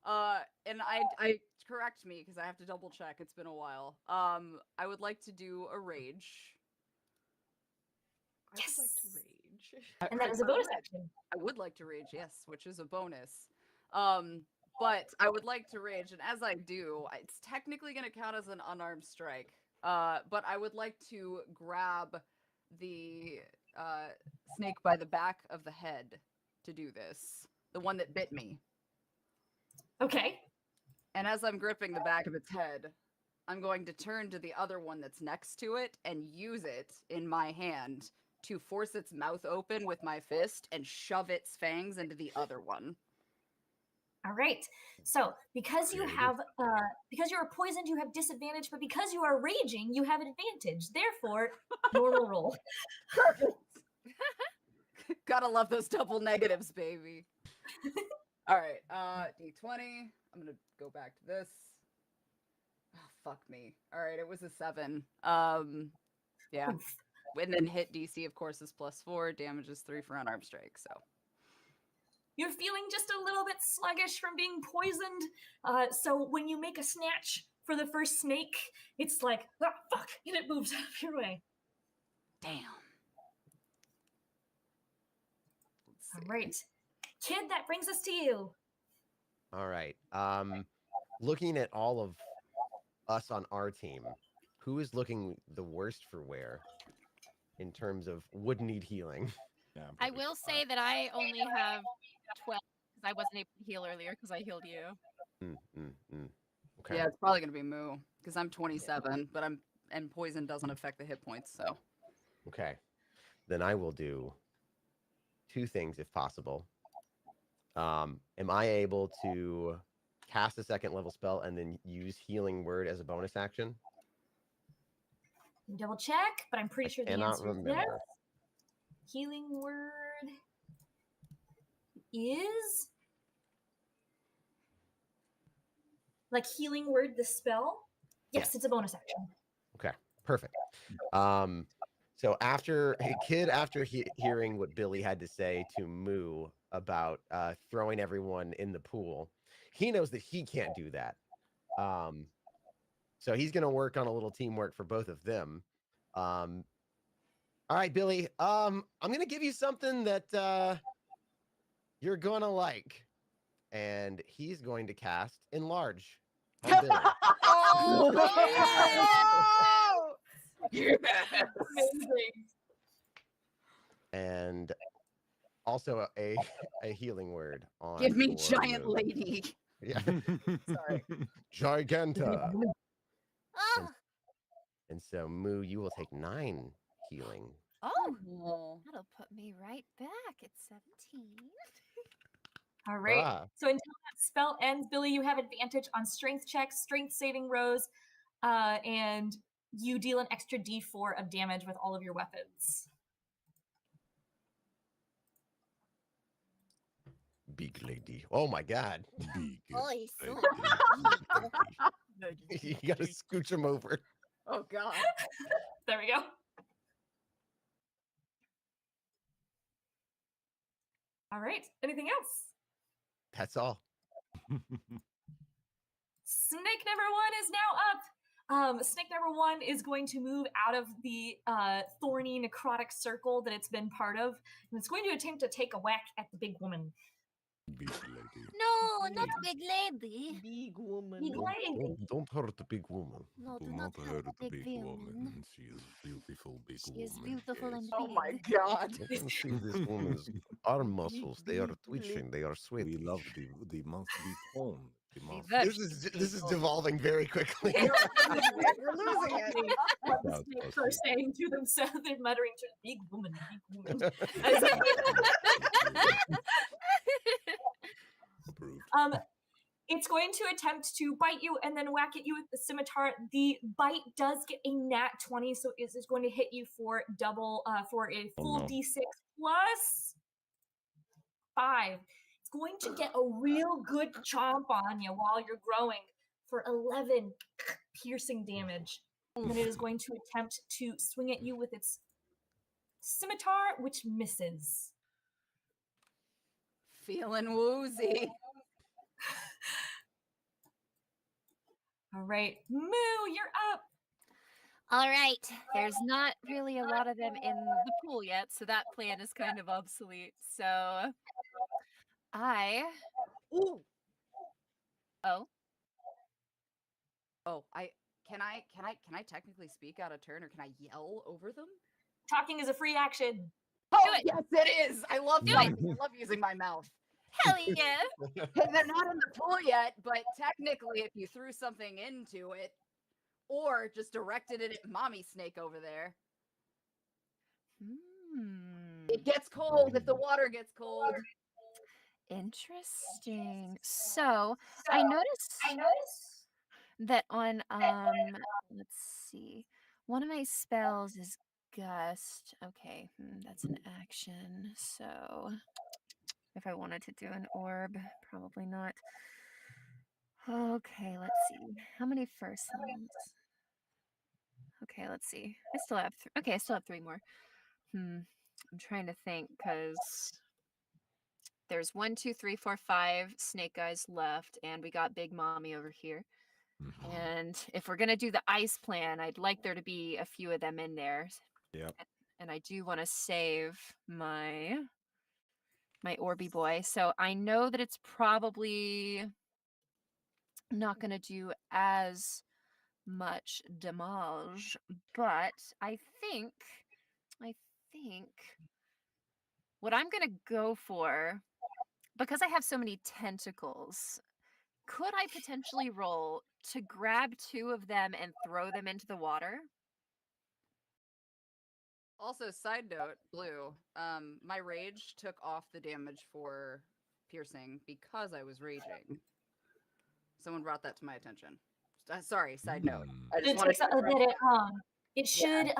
Speaker 1: and I correct me because I have to double check. It's been a while. I would like to do a rage.
Speaker 3: I would like to rage.
Speaker 2: And that is a bonus action.
Speaker 1: I would like to rage, yes, which is a bonus. But I would like to rage, and as I do, it's technically going to count as an unarmed strike. But I would like to grab the snake by the back of the head to do this. The one that bit me.
Speaker 2: Okay.
Speaker 1: And as I'm gripping the back of its head, I'm going to turn to the other one that's next to it and use it in my hand to force its mouth open with my fist and shove its fangs into the other one.
Speaker 2: All right. So because you have because you are poisoned, you have disadvantage, but because you are raging, you have an advantage. Therefore, normal roll.
Speaker 1: Perfect. Gotta love those double negatives, baby. All right, D20. I'm gonna go back to this. Oh, fuck me. All right, it was a 7. Yeah. And then hit DC, of course, is +4. Damage is 3 for unarmed strike. So
Speaker 2: You're feeling just a little bit sluggish from being poisoned. So when you make a snatch for the first snake, it's like, ah, fuck, and it moves out of your way.
Speaker 1: damn. Let's see.
Speaker 2: All right. Kid, that brings us to you.
Speaker 6: All right. Looking at all of us on our team, who is looking the worst for wear in terms of would need healing?
Speaker 4: Yeah, I'm
Speaker 5: I
Speaker 4: probably
Speaker 5: will
Speaker 4: fine.
Speaker 5: say that I only have 12 because I wasn't able to heal earlier because I healed you.
Speaker 6: Okay.
Speaker 1: Yeah, it's probably gonna be Moo because I'm 27, but and poison doesn't affect the hit points. So
Speaker 6: Okay. Then I will do 2 things if possible. Am I able to cast a 2nd level spell and then use Healing Word as a bonus action?
Speaker 2: Double check, but I'm pretty sure the
Speaker 6: Cannot
Speaker 2: answer is yes.
Speaker 6: remember.
Speaker 2: Healing word is like healing word, the spell. Yes, it's a bonus action.
Speaker 6: Okay, perfect. So after hearing what Billie had to say to Moo about throwing everyone in the pool, he knows that he can't do that. So he's going to work on a little teamwork for both of them. All right, Billie. I'm going to give you something that you're going to like, and he's going to cast Enlarge on Billie.
Speaker 1: Oh, yes.
Speaker 2: Amazing.
Speaker 6: And also a healing word on.
Speaker 1: Give me
Speaker 6: for
Speaker 1: giant
Speaker 6: Moo.
Speaker 1: lady.
Speaker 6: Yeah,
Speaker 1: Sorry.
Speaker 6: Giganta.
Speaker 5: Oh,
Speaker 6: And so, Moo, you will take 9 healing.
Speaker 5: Oh, that'll put me right back at 17.
Speaker 2: All right.
Speaker 6: Ah.
Speaker 2: So until that spell ends, Billie, you have advantage on strength checks, strength saving rows, and you deal an extra d4 of damage with all of your weapons.
Speaker 6: Big lady. Oh my god.
Speaker 4: Big
Speaker 5: Oh, he's so
Speaker 6: You gotta scooch him over.
Speaker 1: Oh God.
Speaker 2: There we go. All right. Anything else?
Speaker 6: That's all.
Speaker 2: Snake number 1 is now up. Snake number 1 is going to move out of the thorny necrotic circle that it's been part of, and it's going to attempt to take a whack at the big woman.
Speaker 4: Big lady.
Speaker 5: No, not big lady.
Speaker 3: Big woman.
Speaker 2: Big lady.
Speaker 6: Don't hurt the big woman.
Speaker 5: No,
Speaker 4: Do
Speaker 5: do
Speaker 4: not
Speaker 5: not
Speaker 4: hurt
Speaker 5: hurt
Speaker 4: the
Speaker 5: big
Speaker 4: big
Speaker 5: woman.
Speaker 4: woman. She is beautiful big
Speaker 5: She
Speaker 4: woman.
Speaker 5: is beautiful and
Speaker 1: Oh my
Speaker 5: big.
Speaker 1: God.
Speaker 6: You can see this woman's arm muscles. They are twitching. They are sweaty.
Speaker 4: We love the must be toned. The must
Speaker 6: This is devolving very quickly.
Speaker 3: We're losing it.
Speaker 2: What the
Speaker 4: Sounds
Speaker 2: snakes
Speaker 4: close.
Speaker 2: are saying to themselves. They're muttering to big woman, big woman.
Speaker 4: approved.
Speaker 2: It's going to attempt to bite you and then whack at you with the scimitar. The bite does get a nat 20, so it is going to hit you for for a full
Speaker 4: no.
Speaker 2: d6 plus 5. It's going to get a real good chomp on you while you're growing for 11 piercing damage. And then it is going to attempt to swing at you with its scimitar, which misses.
Speaker 1: Feeling woozy.
Speaker 2: All right, Moo, you're up.
Speaker 5: All right. There's not really a lot of them in the pool yet, so that plan is kind of obsolete. So
Speaker 1: Ooh.
Speaker 5: Oh,
Speaker 1: Oh, can I technically speak out of turn, or can I yell over them?
Speaker 2: Talking is a free action.
Speaker 1: Oh,
Speaker 5: it.
Speaker 1: yes, it is. I love
Speaker 5: Do
Speaker 1: talking. I love using my mouth.
Speaker 5: hell yeah.
Speaker 1: And they're not in the pool yet, but technically, if you threw something into it, or just directed it at Mommy Snake over there, it gets cold if the water gets cold.
Speaker 5: Interesting. So I noticed that on let's see, one of my spells is gust. Okay, that's an action. So if I wanted to do an orb, probably not. Okay, let's see. How many first ones? Okay, let's see. I still have okay, I still have 3 more. I'm trying to think because there's 1, 2, 3, 4, 5 snake guys left, and we got Big Mommy over here. And if we're gonna do the ice plan, I'd like there to be a few of them in there.
Speaker 4: Yep.
Speaker 5: And I do want to save my Orby boy. So I know that it's probably not gonna do as much damage, but I think what I'm gonna go for, because I have so many tentacles, could I potentially roll to grab 2 of them and throw them into the water?
Speaker 1: Also, side note, Blue, my rage took off the damage for piercing because I was raging. Someone brought that to my attention. Sorry, side note. I just wanted to
Speaker 2: it should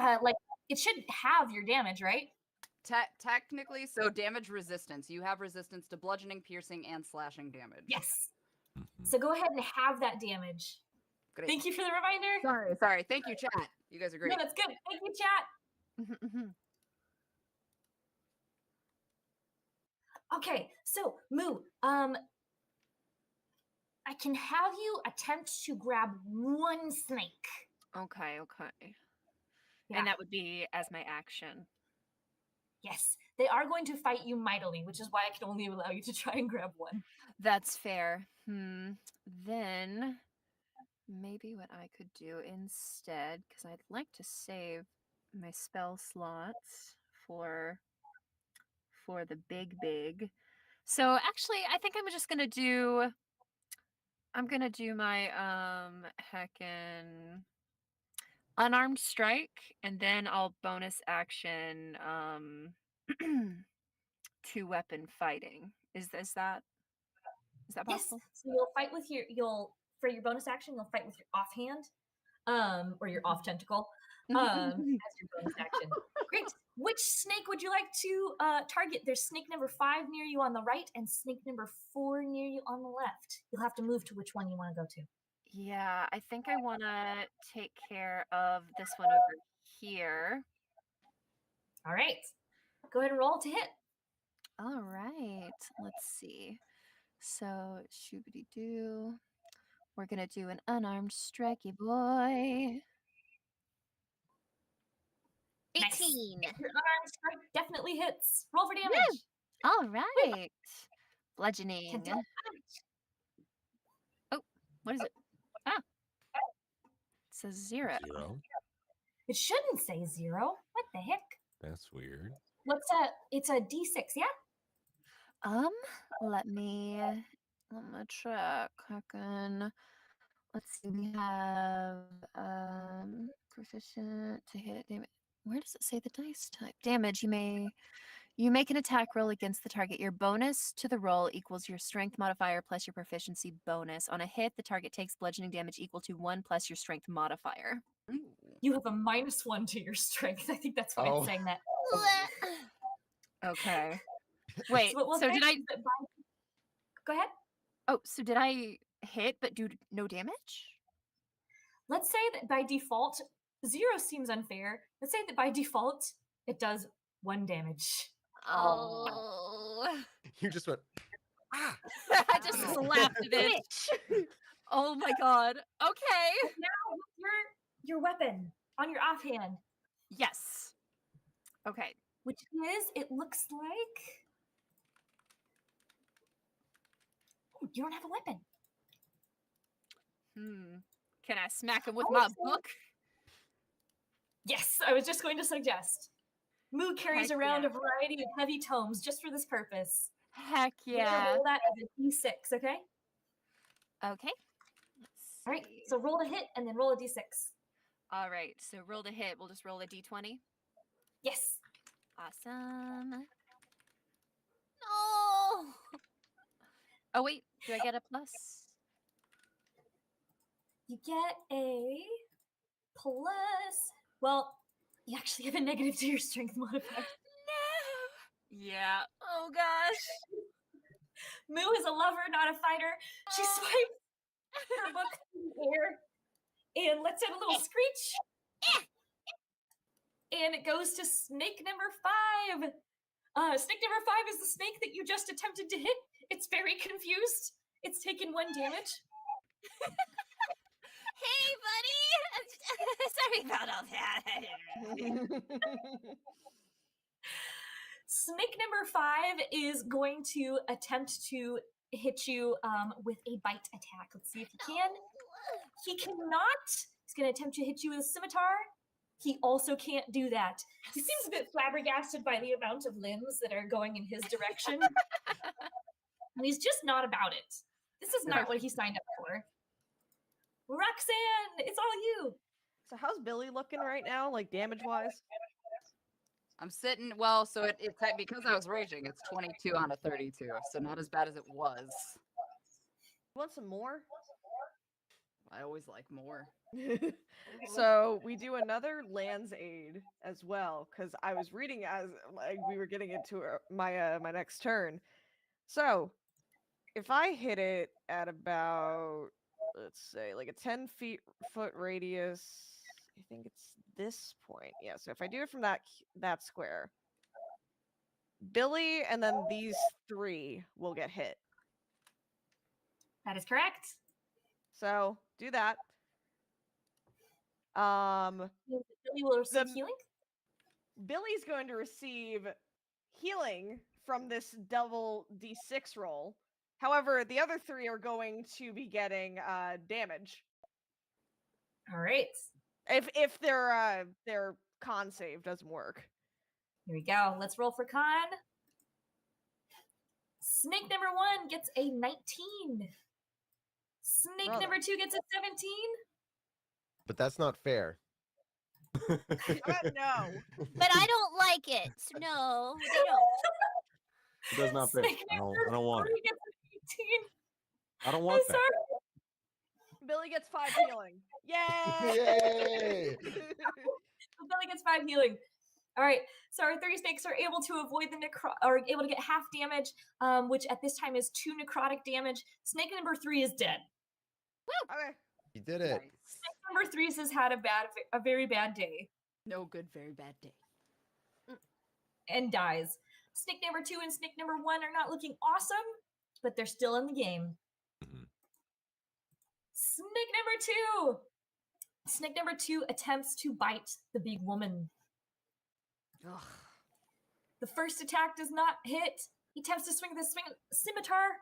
Speaker 2: it should have your damage, right?
Speaker 1: technically, so damage resistance. You have resistance to bludgeoning, piercing, and slashing damage.
Speaker 2: Yes. So go ahead and have that damage.
Speaker 1: Great.
Speaker 2: Thank you for the reminder.
Speaker 1: Sorry. Thank you, chat. You guys are great.
Speaker 2: No, that's good. Thank you, chat. Okay, so Moo, I can have you attempt to grab 1 snake.
Speaker 5: Okay.
Speaker 2: Yeah.
Speaker 5: And that would be as my action.
Speaker 2: Yes, they are going to fight you mightily, which is why I can only allow you to try and grab 1.
Speaker 5: That's fair. Then maybe what I could do instead, because I'd like to save my spell slots for the big. So actually, I think I'm just gonna do. I'm gonna do my heckin'. unarmed strike, and then I'll bonus action 2-weapon fighting. Is that
Speaker 2: Yes.
Speaker 5: possible?
Speaker 2: So you'll fight with for your bonus action, you'll fight with your offhand, or your off tentacle, as your bonus action. Great. Which snake would you like to target? There's snake number 5 near you on the right and snake number 4 near you on the left. You'll have to move to which one you want to go to.
Speaker 5: Yeah, I think I want to take care of this one over here.
Speaker 2: All right. Go ahead and roll to hit.
Speaker 5: All right. Let's see. So, shoobity-doo. We're going to do an unarmed strikey boy. 18.
Speaker 2: Nice. Your unarmed strike definitely hits. Roll for damage.
Speaker 5: Woo! All right. Bludgeoning.
Speaker 2: 10 damage.
Speaker 5: Oh, what is it? Ah. It says 0.
Speaker 4: 0.
Speaker 2: It shouldn't say 0. What the heck?
Speaker 4: That's weird.
Speaker 2: It's a D6, yeah?
Speaker 5: Let me check. Let's see, we have proficient to hit damage. Where does it say the dice type? Damage, you make an attack roll against the target. Your bonus to the roll equals your strength modifier plus your proficiency bonus. On a hit, the target takes bludgeoning damage equal to 1 plus your strength modifier.
Speaker 2: You have a -1 to your strength. I think that's why it's saying that.
Speaker 5: Okay. Wait,
Speaker 2: So
Speaker 5: did I...
Speaker 2: Go ahead.
Speaker 5: Oh, so did I hit but do no damage?
Speaker 2: Let's say that by default, 0 seems unfair. Let's say that by default, it does 1 damage.
Speaker 5: Oh.
Speaker 6: You just went, ah!
Speaker 5: I just slapped a bitch. Oh my god. Okay.
Speaker 2: But now with your weapon on your offhand.
Speaker 5: Yes. Okay.
Speaker 2: Which is, it looks like... Ooh, you don't have a weapon.
Speaker 5: Can I smack him with my book?
Speaker 2: Yes, I was just going to suggest. Moo carries
Speaker 5: Heck
Speaker 2: around
Speaker 5: yeah.
Speaker 2: a variety of heavy tomes just for this purpose.
Speaker 5: Heck
Speaker 2: We're gonna
Speaker 5: yeah.
Speaker 2: roll that as a D6, okay?
Speaker 5: Okay. Let's
Speaker 2: All right,
Speaker 5: see.
Speaker 2: so roll a hit and then roll a D6.
Speaker 5: All right, so roll to hit. We'll just roll a d20.
Speaker 2: Yes.
Speaker 5: Awesome. No. Oh wait, do I get a plus?
Speaker 2: You get a plus. Well, you actually have a negative to your strength modifier.
Speaker 5: No. Yeah. Oh gosh.
Speaker 2: Moo is a lover, not a fighter. She swipes her book through the air and lets out a little screech. And it goes to snake number 5. Snake number 5 is the snake that you just attempted to hit. It's very confused. It's taken 1 damage.
Speaker 5: Hey, buddy. Sorry about all that.
Speaker 2: Snake number 5 is going to attempt to hit you with a bite attack. Let's see if he can. He cannot. He's going to attempt to hit you with a scimitar. He also can't do that. He seems a bit flabbergasted by the amount of limbs that are going in his direction. And he's just not about it. This is not what he signed up for. Rhok'zan, it's all you.
Speaker 3: So how's Billie looking right now, like damage-wise?
Speaker 1: I'm sitting, well, so it's because I was raging, it's 22 out of 32, so not as bad as it was.
Speaker 3: Want some more?
Speaker 1: I always like more.
Speaker 3: So we do another lands aid as well, because I was reading as like we were getting into my my next turn. So if I hit it at about, let's say, like a 10-foot radius, I think it's this point. Yeah, so if I do it from that square, Billie and then these 3 will get hit.
Speaker 2: That is correct.
Speaker 3: So do that.
Speaker 2: Billie will receive healing.
Speaker 3: Billie's going to receive healing from this double D6 roll. However, the other 3 are going to be getting damage.
Speaker 2: All right.
Speaker 3: If their con save doesn't work.
Speaker 2: Here we go. Let's roll for con. Snake number 1 gets a 19. Snake number 2 gets a 17.
Speaker 6: But that's not fair.
Speaker 3: How about no?
Speaker 5: But I don't like it. No, they don't.
Speaker 4: It does not fit.
Speaker 2: Snake
Speaker 4: I don't
Speaker 2: number
Speaker 4: want it.
Speaker 2: 3 gets an 18.
Speaker 4: I don't
Speaker 2: I'm
Speaker 4: want that.
Speaker 2: sorry.
Speaker 3: Billy gets 5 healing. Yay!
Speaker 6: Yay!
Speaker 2: Billy gets 5 healing. All right, so our 3 snakes are able to avoid the or able to get half damage, which at this time is 2 necrotic damage. Snake number 3 is dead.
Speaker 3: Okay.
Speaker 6: You did it.
Speaker 2: Snake number 3 has had a very bad day
Speaker 1: No good, very bad day.
Speaker 2: and dies. Snake number 2 and snake number 1 are not looking awesome, but they're still in the game.
Speaker 4: Mhm.
Speaker 2: Snake number 2. Snake number 2 attempts to bite the big woman.
Speaker 1: Ugh.
Speaker 2: The first attack does not hit. He attempts to swing the scimitar.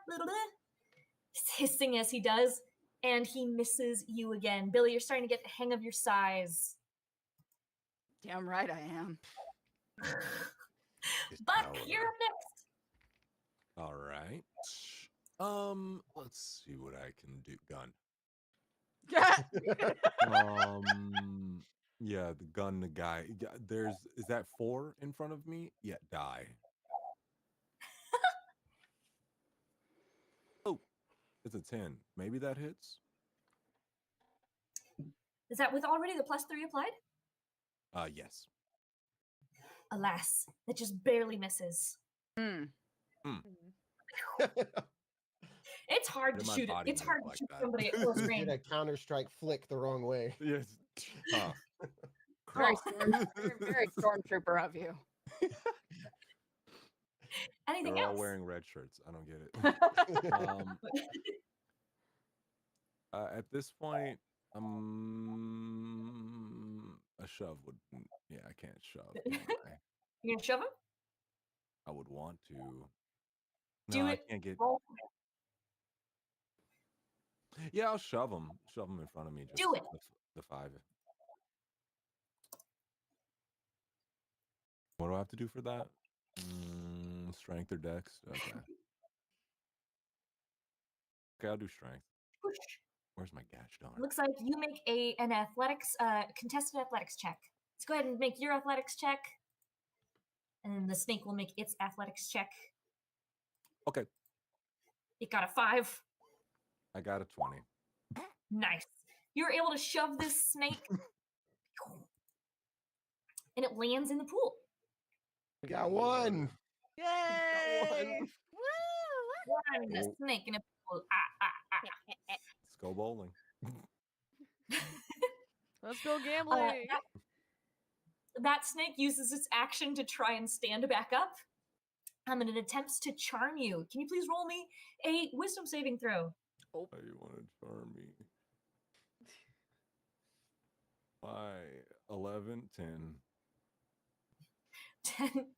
Speaker 2: He's hissing as he does, and he misses you again. Billy, you're starting to get the hang of your size.
Speaker 1: Damn right I am.
Speaker 6: Just
Speaker 2: Buck,
Speaker 6: power.
Speaker 2: you're up next.
Speaker 4: All right. Let's see what I can do. Gun. Yeah, the gun, the guy. Is that 4 in front of me? Yeah, die. Oh, it's a 10. Maybe that hits.
Speaker 2: Is that with already the +3 applied?
Speaker 4: Yes.
Speaker 2: Alas, that just barely misses.
Speaker 1: Hmm.
Speaker 2: It's hard
Speaker 4: Did
Speaker 2: to
Speaker 4: my
Speaker 2: shoot it.
Speaker 4: body
Speaker 2: It's
Speaker 4: move
Speaker 2: hard to
Speaker 4: like
Speaker 2: shoot
Speaker 4: that?
Speaker 2: somebody at close
Speaker 6: You
Speaker 2: range.
Speaker 6: did a Counter-Strike flick the wrong way.
Speaker 4: Yes. Tough.
Speaker 1: Very,
Speaker 2: Oh.
Speaker 1: very stormtrooper of you.
Speaker 2: Anything
Speaker 4: They're all
Speaker 2: else?
Speaker 4: wearing red shirts. I don't get it. At this point, a shove would. Yeah, I can't shove. Can I?
Speaker 2: You gonna shove him?
Speaker 4: I would want to.
Speaker 2: Do
Speaker 4: No, I
Speaker 2: it.
Speaker 4: can't get.
Speaker 2: Roll.
Speaker 4: Yeah, I'll shove him. Shove him in front of me. Just
Speaker 2: Do it.
Speaker 4: The 5. What do I have to do for that? Strength or dex? Okay. Okay, I'll do strength.
Speaker 2: Push.
Speaker 4: Where's my gash darn?
Speaker 2: Looks like you make an athletics contested athletics check. Let's go ahead and make your athletics check, and then the snake will make its athletics check.
Speaker 4: Okay,
Speaker 2: It got a 5.
Speaker 4: I got a 20.
Speaker 2: Nice. You're able to shove this snake, and it lands in the pool.
Speaker 6: We got one.
Speaker 3: Yay!
Speaker 2: One
Speaker 4: Oh.
Speaker 2: snake in a pool.
Speaker 4: Let's go bowling.
Speaker 3: Let's go gambling.
Speaker 2: That snake uses its action to try and stand back up. And it attempts to charm you. Can you please roll me a wisdom saving throw?
Speaker 4: Oh, you want to charm me? Why? 11, 10.
Speaker 2: 10.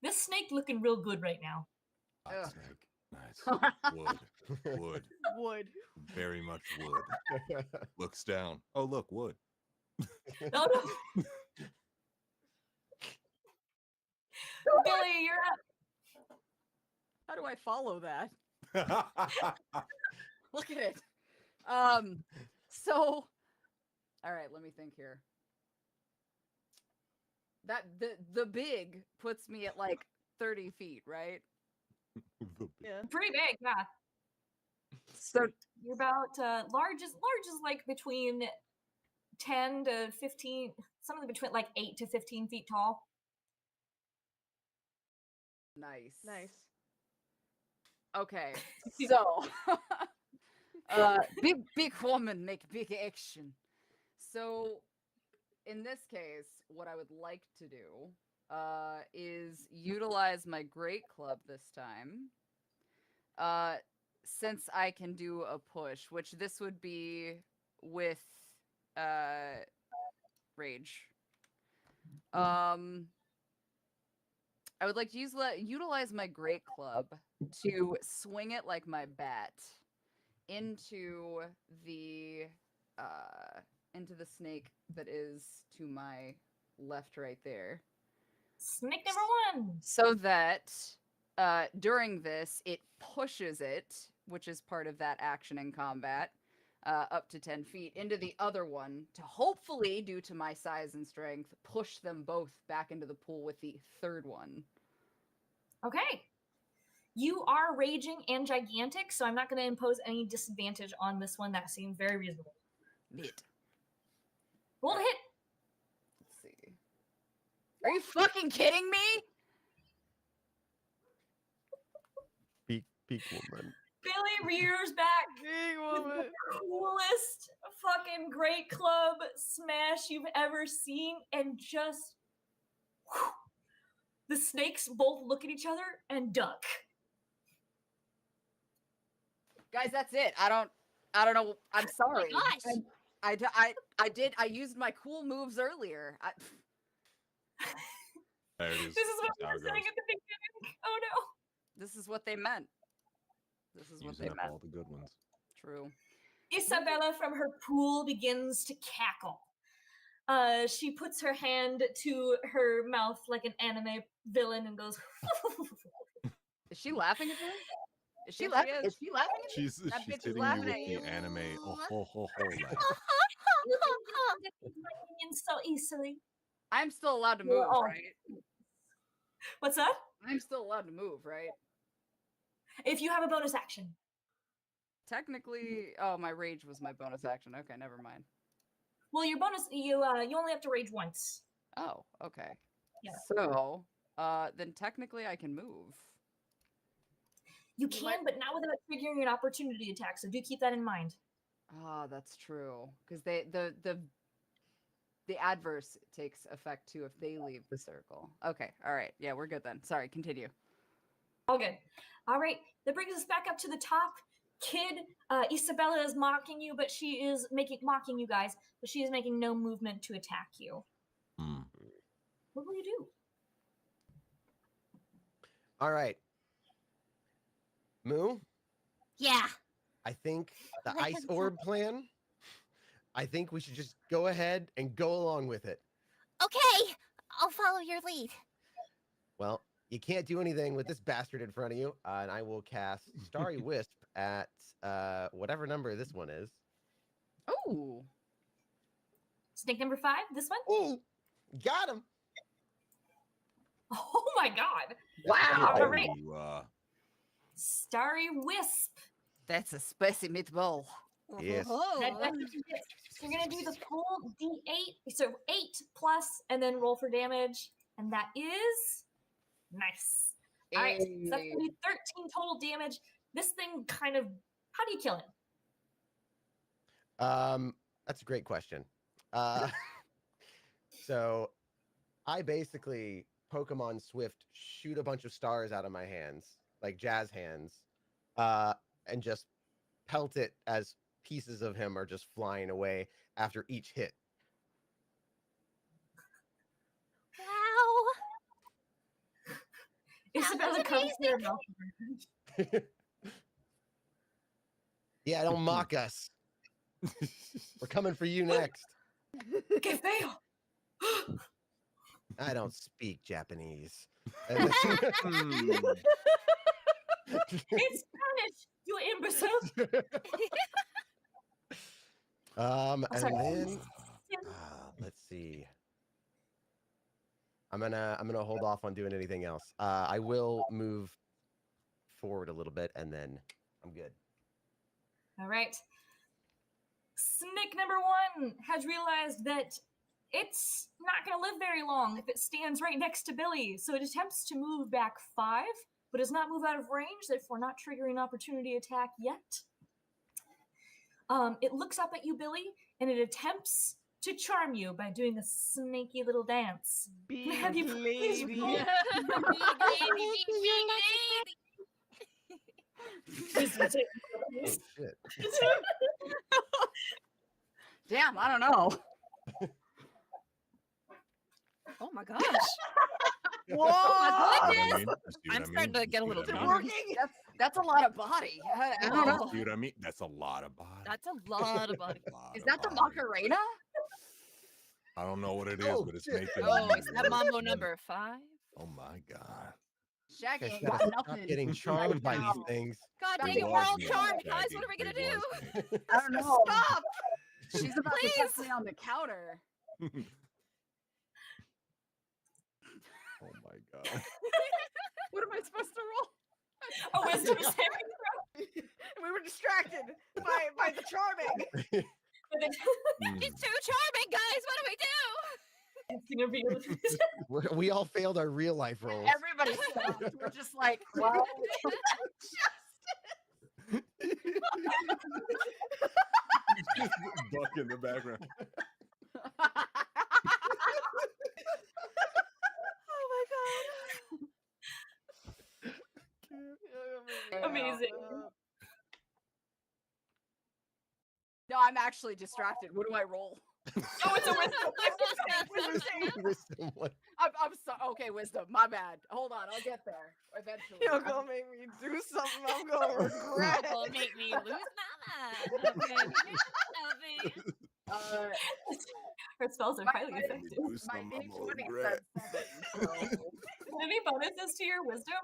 Speaker 2: This snake looking real good right now.
Speaker 4: Hot
Speaker 1: Ugh.
Speaker 4: snake. Nice. Wood. Wood.
Speaker 3: Wood.
Speaker 4: Very much wood. Looks down. Oh, look, wood.
Speaker 2: Oh no. Billy, you're up.
Speaker 1: How do I follow that? Look at it. So, all right, let me think here. That the big puts me at like 30 feet, right?
Speaker 3: Yeah.
Speaker 2: Pretty big, yeah.
Speaker 1: So
Speaker 2: You're about large is like between 10 to 15, something between like 8 to 15 feet tall.
Speaker 1: nice.
Speaker 3: Nice.
Speaker 1: Okay. So big woman make big action. So in this case, what I would like to do is utilize my great club this time. Since I can do a push, which this would be with rage. I would like to utilize my great club to swing it like my bat into the snake that is to my left right there.
Speaker 2: Snake number 1.
Speaker 1: So that during this, it pushes it, which is part of that action in combat, up to 10 feet into the other one to hopefully, due to my size and strength, push them both back into the pool with the third one.
Speaker 2: Okay. You are raging and gigantic, so I'm not going to impose any disadvantage on this one. That seemed very reasonable.
Speaker 1: Neat.
Speaker 2: Roll to hit.
Speaker 1: Let's see. Are you fucking kidding me?
Speaker 6: Peak woman.
Speaker 2: Billie rears back
Speaker 3: Big
Speaker 2: with
Speaker 3: woman.
Speaker 2: the coolest fucking great club smash you've ever seen, and just whew, the snakes both look at each other and duck.
Speaker 1: Guys, that's it. I don't know. I'm sorry.
Speaker 5: Oh my gosh.
Speaker 1: I used my cool moves earlier.
Speaker 4: There it is.
Speaker 2: This is what
Speaker 4: That's
Speaker 2: we
Speaker 4: how
Speaker 2: were
Speaker 4: it
Speaker 2: saying
Speaker 4: goes.
Speaker 2: at the beginning. Oh no.
Speaker 1: This is what they meant. This is what
Speaker 4: Using
Speaker 1: they
Speaker 4: up
Speaker 1: meant.
Speaker 4: all the good ones.
Speaker 1: True.
Speaker 2: Isabella from her pool begins to cackle. She puts her hand to her mouth like an anime villain and goes.
Speaker 1: Is she laughing at me? Is she
Speaker 2: Yes,
Speaker 1: laughing?
Speaker 2: she is.
Speaker 1: Is she laughing at me?
Speaker 4: She's
Speaker 1: That bitch is
Speaker 4: hitting you
Speaker 1: laughing
Speaker 4: with
Speaker 1: at
Speaker 4: the
Speaker 1: you.
Speaker 4: anime oh ho ho ho laugh.
Speaker 2: So easily.
Speaker 1: I'm still allowed to
Speaker 2: You're
Speaker 1: move,
Speaker 2: all-
Speaker 1: right?
Speaker 2: What's that?
Speaker 1: I'm still allowed to move, right?
Speaker 2: If you have a bonus action.
Speaker 1: Technically, oh, my rage was my bonus action. Okay, never mind.
Speaker 2: Well, your bonus, you only have to rage once.
Speaker 1: Oh, okay.
Speaker 2: Yeah.
Speaker 1: So, then technically I can move.
Speaker 2: You
Speaker 1: You
Speaker 2: can,
Speaker 1: might-
Speaker 2: but not without triggering an opportunity attack. So do keep that in mind.
Speaker 1: Ah, that's true. Because the adverse takes effect too if they leave the circle. Okay, all right. Yeah, we're good then. Sorry, continue.
Speaker 2: All good. All right. That brings us back up to the top. Kid, Isabella is mocking you, but she is mocking you guys, but she is making no movement to attack you.
Speaker 4: Hmm.
Speaker 2: What will you do?
Speaker 6: All right. Moo,
Speaker 5: Yeah.
Speaker 6: I think the ice orb plan, I think we should just go ahead and go along with it.
Speaker 5: Okay. I'll follow your lead.
Speaker 6: Well, you can't do anything with this bastard in front of you, and I will cast Starry Wisp at whatever number this one is.
Speaker 1: Oh,
Speaker 2: Snake number 5, this one?
Speaker 6: Ooh, got him.
Speaker 2: Oh my god.
Speaker 1: wow.
Speaker 2: All right.
Speaker 4: Ooh,
Speaker 2: Starry Wisp.
Speaker 1: That's a spicy meatball.
Speaker 6: Yes.
Speaker 5: Oh.
Speaker 2: That's what you get. You're going to do the full D8. So 8 plus, and then roll for damage. And that is nice. All right. So that's going to be 13 total damage. This thing kind of, how do you kill it?
Speaker 6: That's a great question. So I basically Pokemon Swift shoot a bunch of stars out of my hands, like jazz hands, and just pelt it as pieces of him are just flying away after each hit.
Speaker 5: Wow.
Speaker 2: Isabella
Speaker 5: was
Speaker 2: covers her mouth.
Speaker 6: Yeah, don't mock us. We're coming for you next.
Speaker 2: Que feo.
Speaker 6: I don't speak Japanese. And then-
Speaker 2: It's Spanish, you imbecile.
Speaker 6: and
Speaker 2: sorry.
Speaker 6: then let's see. I'm gonna hold off on doing anything else. I will move forward a little bit, and then I'm good.
Speaker 2: All right. Snake number 1 has realized that it's not going to live very long if it stands right next to Billie. So it attempts to move back 5, but does not move out of range, therefore not triggering opportunity attack yet. It looks up at you, Billie, and it attempts to charm you by doing a snaky little dance.
Speaker 3: Big
Speaker 2: Have you please
Speaker 3: lady.
Speaker 2: roll?
Speaker 6: Oh, shit.
Speaker 1: Damn, I don't know.
Speaker 5: Oh my gosh.
Speaker 3: Whoa!
Speaker 5: I'm starting to get a little
Speaker 1: Working. That's a lot of body. I don't know.
Speaker 4: See what I mean? That's a lot of body.
Speaker 5: That's a lot of body.
Speaker 1: Is that the Macarena?
Speaker 4: I don't know what it is,
Speaker 6: Oh,
Speaker 4: but it's
Speaker 6: shit.
Speaker 4: making.
Speaker 5: Oh,
Speaker 4: me
Speaker 5: is that
Speaker 4: work.
Speaker 5: Mambo number 5?
Speaker 4: Oh my god.
Speaker 1: Shaggy
Speaker 6: Guys
Speaker 1: ain't
Speaker 6: gotta
Speaker 1: got
Speaker 6: stop
Speaker 1: nothing.
Speaker 6: getting charmed by these things.
Speaker 5: God
Speaker 1: Back
Speaker 5: dang
Speaker 1: to
Speaker 5: it, we're
Speaker 1: work.
Speaker 5: all
Speaker 4: Me,
Speaker 5: charmed, guys.
Speaker 4: Shaggy,
Speaker 5: What are we gonna
Speaker 4: big
Speaker 5: do?
Speaker 4: love snake.
Speaker 1: I don't know.
Speaker 3: Stop!
Speaker 1: She's about to touch me on the counter.
Speaker 4: Oh my god.
Speaker 1: What am I supposed to roll?
Speaker 2: A wisdom saving throw.
Speaker 3: We were distracted by the charming.
Speaker 5: It's too charming, guys. What do we do?
Speaker 2: It's gonna be
Speaker 6: We all failed our real life roles.
Speaker 1: Everybody stopped. We're just like, well,
Speaker 4: Buck in the background.
Speaker 3: Oh my god.
Speaker 2: Amazing.
Speaker 1: no, I'm actually distracted. What do I roll?
Speaker 2: Oh, it's a wisdom.
Speaker 6: Wisdom one.
Speaker 1: I'm sorry. Okay, wisdom. My bad. Hold on. I'll get there eventually.
Speaker 3: You're gonna make me do something I'm gonna regret.
Speaker 5: Will make me lose my mind.
Speaker 2: Her spells are highly effective.
Speaker 4: Do
Speaker 1: My
Speaker 4: some, I'm gonna
Speaker 1: D20
Speaker 4: regret.
Speaker 1: said 7. So,
Speaker 2: Any bonuses to your wisdom?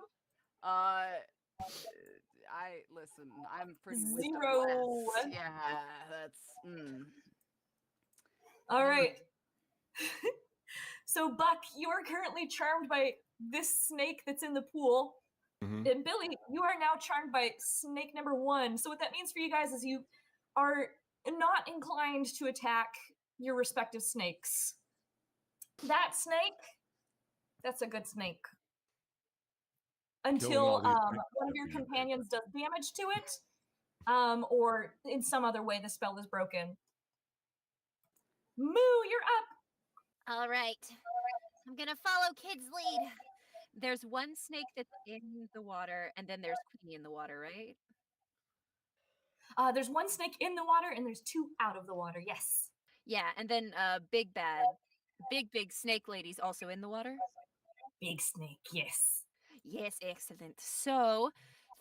Speaker 1: listen. I'm pretty
Speaker 2: 0.
Speaker 1: wisdom-less. Yeah, that's.
Speaker 2: All right. So, Buck, you are currently charmed by this snake that's in the pool.
Speaker 4: Mhm.
Speaker 2: And Billy, you are now charmed by snake number 1. So what that means for you guys is you are not inclined to attack your respective snakes. That snake, that's a good snake. Until
Speaker 4: all these
Speaker 2: one
Speaker 4: snakes
Speaker 2: of
Speaker 4: would
Speaker 2: your
Speaker 4: be great.
Speaker 2: companions does damage to it, or in some other way the spell is broken. Moo, you're up.
Speaker 5: All right. I'm gonna follow Kid's lead. There's one snake that's in the water, and then there's Queenie in the water, right?
Speaker 2: There's one snake in the water, and there's 2 out of the water. Yes.
Speaker 5: Yeah, and then big snake lady's also in the water.
Speaker 2: Big snake, yes.
Speaker 5: Yes, excellent. So,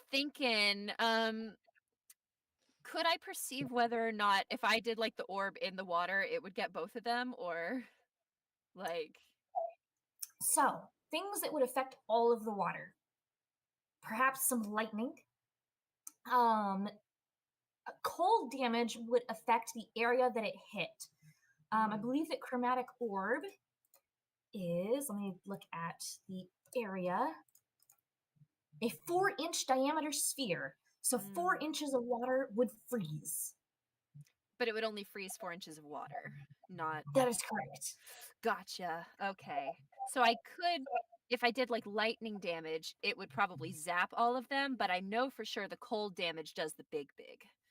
Speaker 5: thinking, could I perceive whether or not if I did like the orb in the water, it would get both of them, or like?
Speaker 2: So, things that would affect all of the water. Perhaps some lightning. Cold damage would affect the area that it hit. I believe that chromatic orb is, let me look at the area, a 4-inch diameter sphere. So 4 inches of water would freeze.
Speaker 5: But it would only freeze 4 inches of water, not.
Speaker 2: That is correct.
Speaker 5: Gotcha. Okay. So I could, if I did like lightning damage, it would probably zap all of them, but I know for sure the cold damage does the big.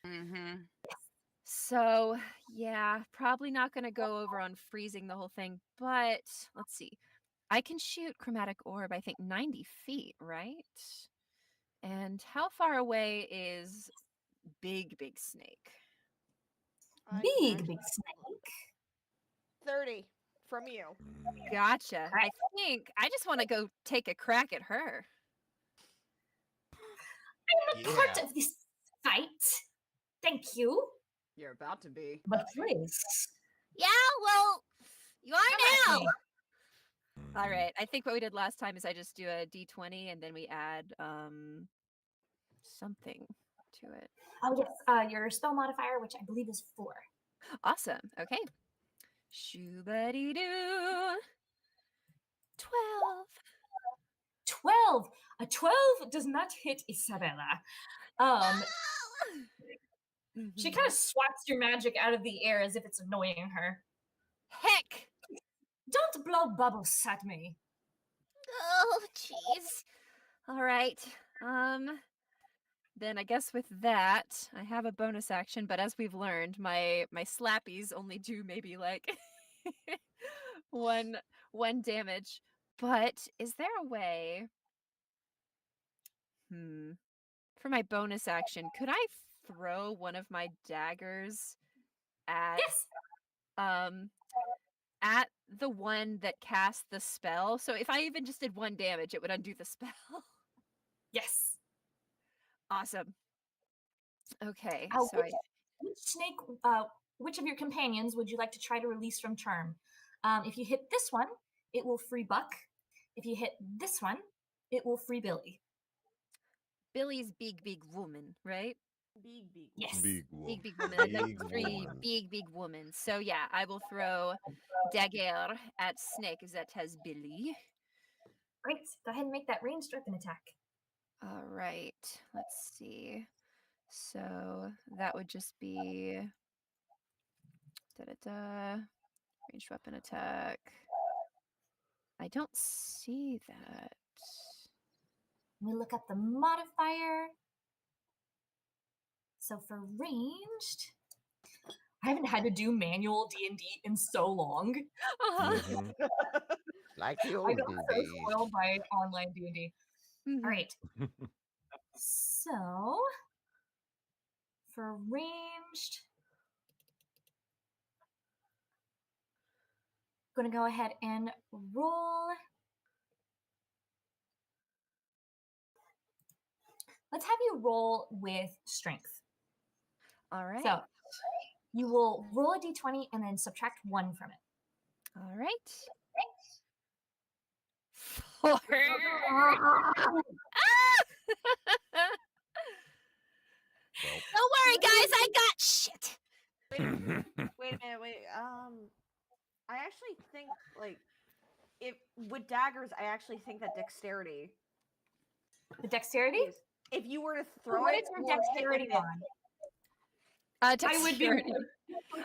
Speaker 1: Mm-hmm.
Speaker 5: So yeah, probably not going to go over on freezing the whole thing, but let's see. I can shoot chromatic orb, I think 90 feet, right? And how far away is big snake?
Speaker 2: Big snake.
Speaker 3: 30 from you.
Speaker 5: Gotcha. I think I just want to go take a crack at her.
Speaker 2: I'm a part of this fight. Thank you.
Speaker 1: You're about to be.
Speaker 2: But please.
Speaker 5: Yeah, well, you are
Speaker 2: Come at
Speaker 5: now.
Speaker 2: me.
Speaker 5: All right. I think what we did last time is I just do a d20 and then we add something to it.
Speaker 2: Oh, yes. Your spell modifier, which I believe is 4.
Speaker 5: Awesome. Okay. Shoo-ba-dee-doo. 12.
Speaker 2: 12. A 12 does not hit Isabella. She kind of swats your magic out of the air as if it's annoying her.
Speaker 5: Heck.
Speaker 2: Don't blow bubbles at me.
Speaker 5: Oh, jeez. All right. Then I guess with that, I have a bonus action, but as we've learned, my slappies only do maybe like one damage. But is there a way? For my bonus action, could I throw one of my daggers at at the one that cast the spell? So if I even just did 1 damage, it would undo the spell.
Speaker 2: Yes.
Speaker 5: Awesome. Okay.
Speaker 2: Which of your companions would you like to try to release from charm? If you hit this one, it will free Buck. If you hit this one, it will free Billie.
Speaker 5: Billy's big woman, right?
Speaker 3: Big.
Speaker 2: Yes.
Speaker 4: Big wolf.
Speaker 5: Big woman. And
Speaker 6: Big
Speaker 5: then 3
Speaker 6: woman.
Speaker 5: big woman. So yeah, I will throw dagger at Snake that has Billy.
Speaker 2: Great. Go ahead and make that ranged weapon attack.
Speaker 5: All right. Let's see. So that would just be ranged weapon attack. I don't see that.
Speaker 2: Let me look up the modifier. So for ranged, I haven't had to do manual D&D in so long.
Speaker 4: Mhm.
Speaker 6: Like the
Speaker 2: I
Speaker 6: olden
Speaker 2: got so
Speaker 6: days.
Speaker 2: spoiled by online D&D.
Speaker 5: Mhm.
Speaker 2: All right. So for ranged, I'm going to go ahead and roll. Let's have you roll with strength.
Speaker 5: All right.
Speaker 2: So you will roll a d20 and then subtract 1 from it.
Speaker 5: All right. 4.
Speaker 4: Well.
Speaker 5: Don't worry, guys. I got shit.
Speaker 3: Wait a minute. I actually think like if with daggers, I actually think that dexterity.
Speaker 2: The dexterity?
Speaker 3: If you were to throw
Speaker 2: What
Speaker 3: it,
Speaker 2: is your
Speaker 3: or hit
Speaker 2: dexterity
Speaker 3: with it-
Speaker 2: on?
Speaker 1: I
Speaker 2: would be-
Speaker 1: dexterity.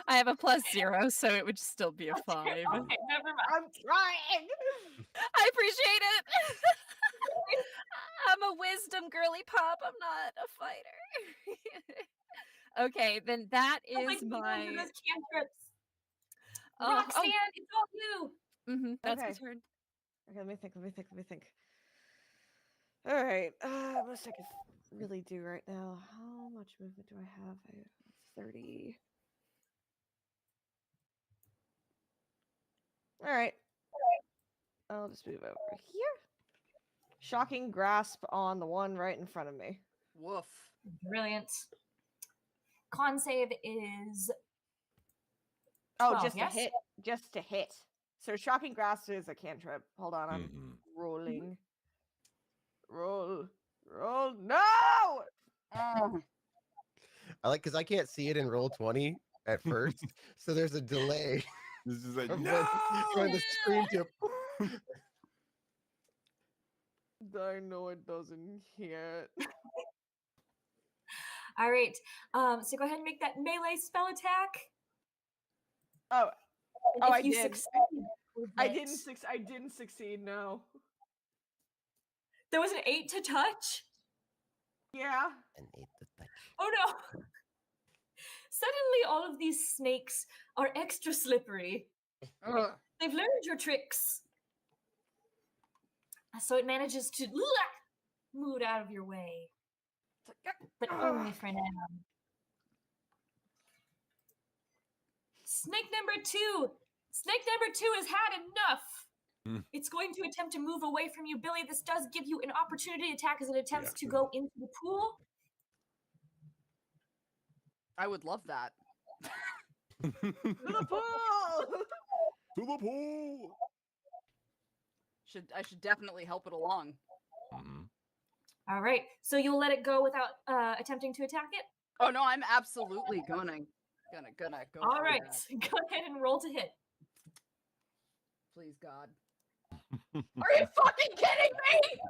Speaker 1: I have a +0, so it would still be a 5.
Speaker 2: Okay, never mind.
Speaker 3: I'm trying.
Speaker 5: I appreciate it. I'm a wisdom girly pop. I'm not a fighter. Okay, then that
Speaker 2: Oh my
Speaker 5: is
Speaker 2: God,
Speaker 5: my.
Speaker 2: those cantrips.
Speaker 5: Oh,
Speaker 2: Rhok'zan, it's all you.
Speaker 5: That's my
Speaker 3: Okay.
Speaker 5: turn.
Speaker 3: Okay, let me think. All right, what I could really do right now. How much movement do I have? I have 30. All right. I'll just move over here. Shocking grasp on the one right in front of me.
Speaker 1: Woof.
Speaker 2: Brilliant. Con save is
Speaker 3: Oh,
Speaker 2: 12,
Speaker 3: just
Speaker 2: yes?
Speaker 3: to hit. Just to hit. So shocking grasp is a cantrip. Hold on, I'm
Speaker 4: Mhm.
Speaker 3: rolling. Roll. No!
Speaker 2: Oh.
Speaker 6: I like because I can't see it in roll 20 at first, so there's a delay
Speaker 4: This is like
Speaker 6: from
Speaker 4: no.
Speaker 6: when the screen to.
Speaker 3: I know it doesn't hit.
Speaker 2: All right. So go ahead and make that melee spell attack.
Speaker 3: Oh,
Speaker 2: And
Speaker 3: Oh,
Speaker 2: if
Speaker 3: I
Speaker 2: you
Speaker 3: did.
Speaker 2: succeed,
Speaker 3: I didn't succeed. No.
Speaker 2: There was an 8 to touch.
Speaker 3: Yeah.
Speaker 6: And ate the touch.
Speaker 2: Oh no. Suddenly, all of these snakes are extra slippery.
Speaker 1: Ugh.
Speaker 2: They've learned your tricks. So it manages to move out of your way. But only for now. Snake number 2. Snake number 2 has had enough. It's going to attempt to move away from you, Billie. This does give you an opportunity attack as it attempts to go into the pool.
Speaker 1: I would love that.
Speaker 3: To the pool!
Speaker 4: To the pool.
Speaker 1: I should definitely help it along.
Speaker 4: Mhm.
Speaker 2: All right. So you'll let it go without attempting to attack it?
Speaker 1: Oh no, I'm absolutely gonna go.
Speaker 2: All
Speaker 1: for
Speaker 2: right.
Speaker 1: that.
Speaker 2: Go ahead and roll to hit.
Speaker 1: Please, God. Are you fucking kidding me?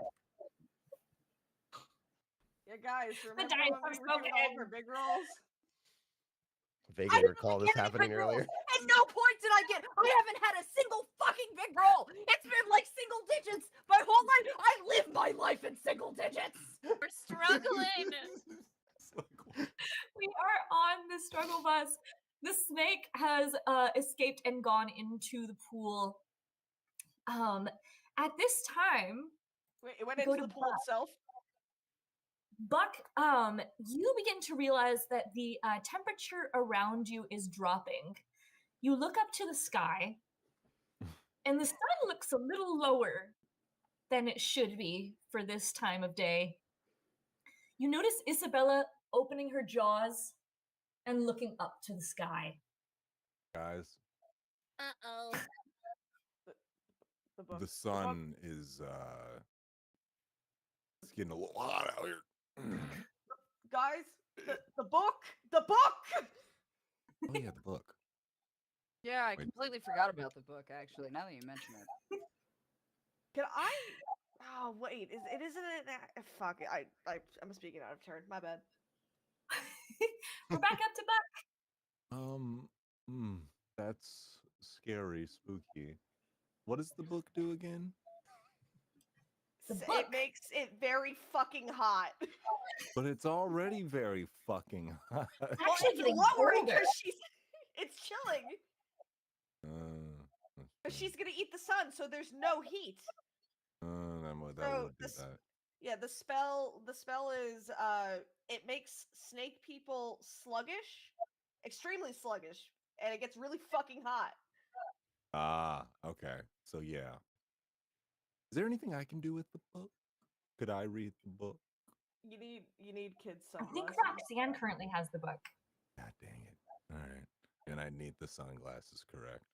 Speaker 3: Yeah, guys, remember
Speaker 2: dice
Speaker 3: when
Speaker 2: are
Speaker 3: we were doing all of
Speaker 2: spoken.
Speaker 3: our big rolls?
Speaker 6: Vaguely recall this happening earlier.
Speaker 1: At no point did I haven't had a single fucking big roll. It's been like single digits my whole life. I live my life in single digits.
Speaker 5: We're struggling.
Speaker 2: We are on the struggle bus. The snake has escaped and gone into the pool. At this time,
Speaker 3: Wait, it went
Speaker 2: Go
Speaker 3: into
Speaker 2: to
Speaker 3: the pool itself?
Speaker 2: Buck, you begin to realize that the temperature around you is dropping. You look up to the sky, and the sun looks a little lower than it should be for this time of day. You notice Isabella opening her jaws and looking up to the sky.
Speaker 4: Guys,
Speaker 5: Uh-oh.
Speaker 3: The book.
Speaker 4: the sun is It's getting a little hot out here.
Speaker 3: Guys, the book! The book!
Speaker 4: Oh yeah, the book.
Speaker 1: Yeah, I
Speaker 4: Wait.
Speaker 1: completely forgot about the book, actually, now that you mention it.
Speaker 3: Can I? Oh wait, isn't it? Fuck it. I'm speaking out of turn. My bad.
Speaker 2: We're back up to back.
Speaker 4: That's scary, spooky. What does the book do again?
Speaker 2: The
Speaker 3: It
Speaker 2: book.
Speaker 3: makes it very fucking hot.
Speaker 4: But it's already very fucking hot.
Speaker 2: Actually
Speaker 3: Well, it's
Speaker 2: getting
Speaker 3: lowering
Speaker 2: colder.
Speaker 3: because it's chilling.
Speaker 4: That's
Speaker 3: She's gonna eat the sun, so there's no heat.
Speaker 4: that
Speaker 3: So
Speaker 4: would do that.
Speaker 3: Yeah, the spell is it makes snake people sluggish, extremely sluggish, and it gets really fucking hot.
Speaker 4: Ah, okay. So yeah. Is there anything I can do with the book? Could I read the book?
Speaker 3: You need kids
Speaker 2: I think
Speaker 3: sunglasses.
Speaker 2: Rhok'zan currently has the book.
Speaker 4: God dang it. All right. And I need the sunglasses, correct?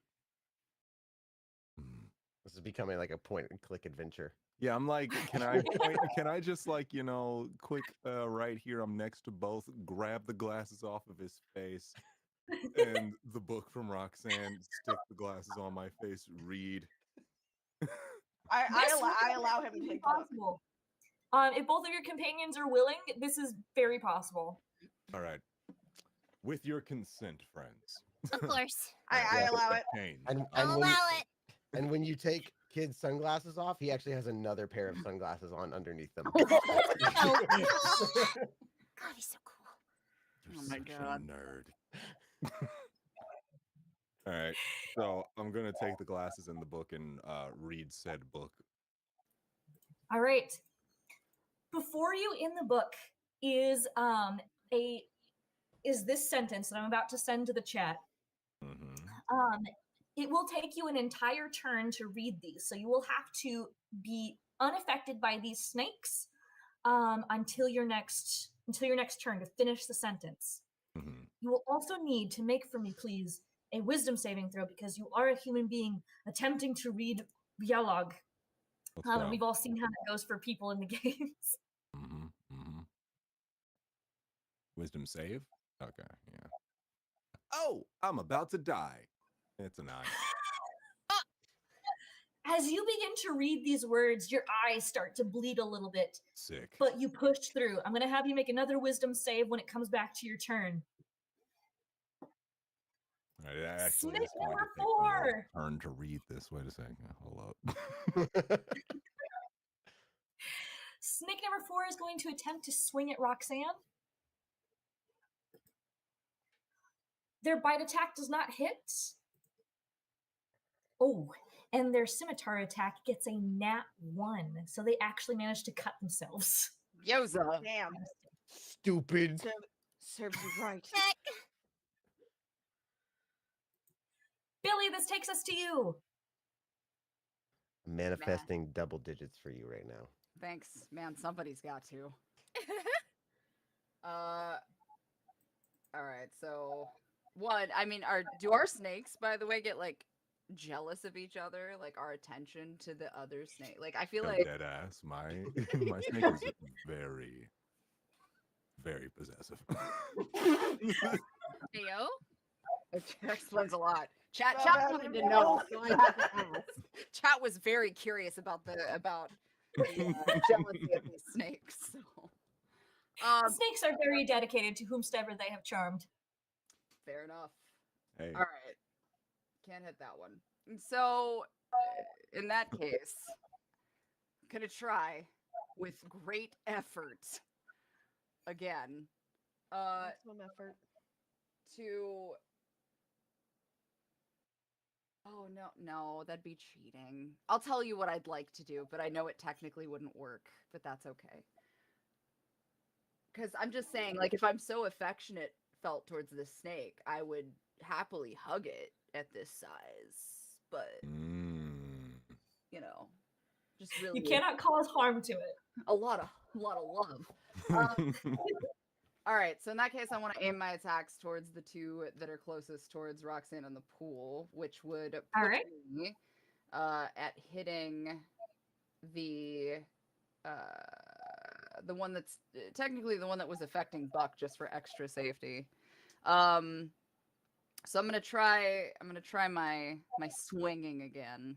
Speaker 4: Hmm.
Speaker 6: This is becoming like a point and click adventure.
Speaker 4: Yeah, I'm like, can I just like, quick right here, I'm next to both, grab the glasses off of his face and the book from Rhok'zan, stick the glasses on my face, read.
Speaker 3: I allow him to take the book.
Speaker 2: Possible. If both of your companions are willing, this is very possible.
Speaker 4: All right. With your consent, friends.
Speaker 5: Of course.
Speaker 3: I allow it.
Speaker 5: I'll allow it.
Speaker 6: And when you take kids' sunglasses off, he actually has another pair of sunglasses on underneath them.
Speaker 5: Oh, God, he's so cool.
Speaker 4: You're
Speaker 1: Oh my
Speaker 4: such
Speaker 1: God.
Speaker 4: a nerd. All right. So I'm going to take the glasses and the book and read said book.
Speaker 2: All right. Before you in the book is this sentence that I'm about to send to the chat.
Speaker 4: Mm-hmm.
Speaker 2: It will take you an entire turn to read these, so you will have to be unaffected by these snakes until your next turn to finish the sentence.
Speaker 4: Mm-hmm.
Speaker 2: You will also need to make for me, please, a wisdom saving throw because you are a human being attempting to read dialogue. We've all seen how that goes for people in the games.
Speaker 4: Mm-hmm. Mm-hmm. Wisdom save? Okay, yeah. Oh, I'm about to die. It's a 9.
Speaker 2: As you begin to read these words, your eyes start to bleed a little bit.
Speaker 4: Sick.
Speaker 2: But you push through. I'm going to have you make another wisdom save when it comes back to your turn.
Speaker 4: All right, actually,
Speaker 2: Snake
Speaker 4: it's going
Speaker 2: number
Speaker 4: to take me a
Speaker 2: 4.
Speaker 4: turn to read this. Wait a second. Hold up.
Speaker 2: Snake number 4 is going to attempt to swing at Rhok'zan. Their bite attack does not hit. Oh, and their scimitar attack gets a nat 1. So they actually managed to cut themselves.
Speaker 1: Yoza.
Speaker 3: Damn.
Speaker 6: Stupid.
Speaker 3: Serves you right.
Speaker 5: Heck.
Speaker 2: Billie, this takes us to you.
Speaker 6: Manifesting double digits for you right now.
Speaker 1: Thanks, man. Somebody's got to. All right. So, do our snakes, by the way, get like jealous of each other, like our attention to the other snake? Like, I feel
Speaker 4: No,
Speaker 1: like
Speaker 4: dead ass. My snake is very, very possessive.
Speaker 5: Heyo.
Speaker 1: it explains a lot. Chat
Speaker 3: Well,
Speaker 1: wanted to know, so I had to ask. Chat was very curious about the jealousy of these snakes. So.
Speaker 2: Snakes are very dedicated to whomsoever they have charmed.
Speaker 1: Fair enough.
Speaker 4: Hey.
Speaker 1: All right. Can't hit that one. So, in that case, I'm going to try with great effort again
Speaker 3: Maximum effort.
Speaker 1: to... Oh, no, that'd be cheating. I'll tell you what I'd like to do, but I know it technically wouldn't work, but that's okay. Because I'm just saying, like, if I'm so affectionate felt towards this snake, I would happily hug it at this size. But, just really...
Speaker 2: You cannot cause harm to it.
Speaker 1: A lot of love. All right, so in that case, I want to aim my attacks towards the two that are closest towards Rhok'zan and the pool, which would put me at hitting the the one that's technically the one that was affecting Buck, just for extra safety. So I'm gonna try my swinging again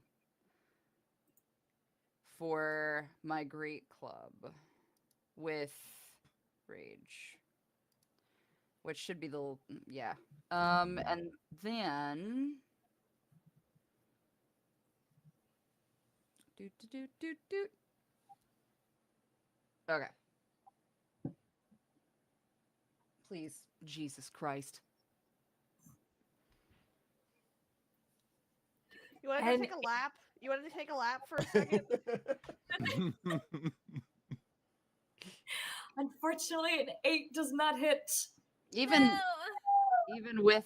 Speaker 1: for my great club with rage, which should be the yeah. And then do. Okay. Please, Jesus Christ.
Speaker 3: You want to take a lap? You want to take a lap for a second?
Speaker 2: Unfortunately, an 8 does not hit.
Speaker 1: Even with,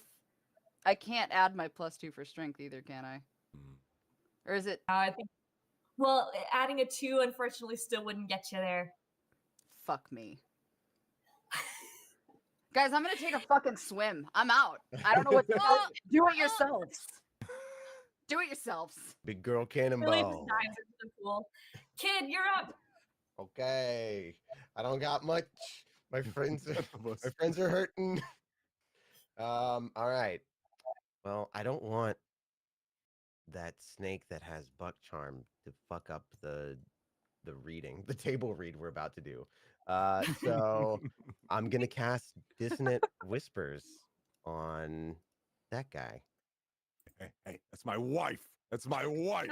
Speaker 1: I can't add my +2 for strength either, can I? Or is it?
Speaker 2: I think. Well, adding a 2 unfortunately still wouldn't get you there.
Speaker 1: Fuck me. Guys, I'm gonna take a fucking swim. I'm out. I don't know what to do. Do it yourselves. Do it yourselves.
Speaker 6: Big girl
Speaker 2: Billie
Speaker 6: cannonball.
Speaker 2: just dives into the pool. Kid, you're up.
Speaker 6: Okay, I don't got much. My friends are hurting. All right. Well, I don't want that snake that has Buck Charm to fuck up the reading, the table read we're about to do. So I'm gonna cast Dissonant Whispers on that guy.
Speaker 4: Hey, that's my wife. That's my wife.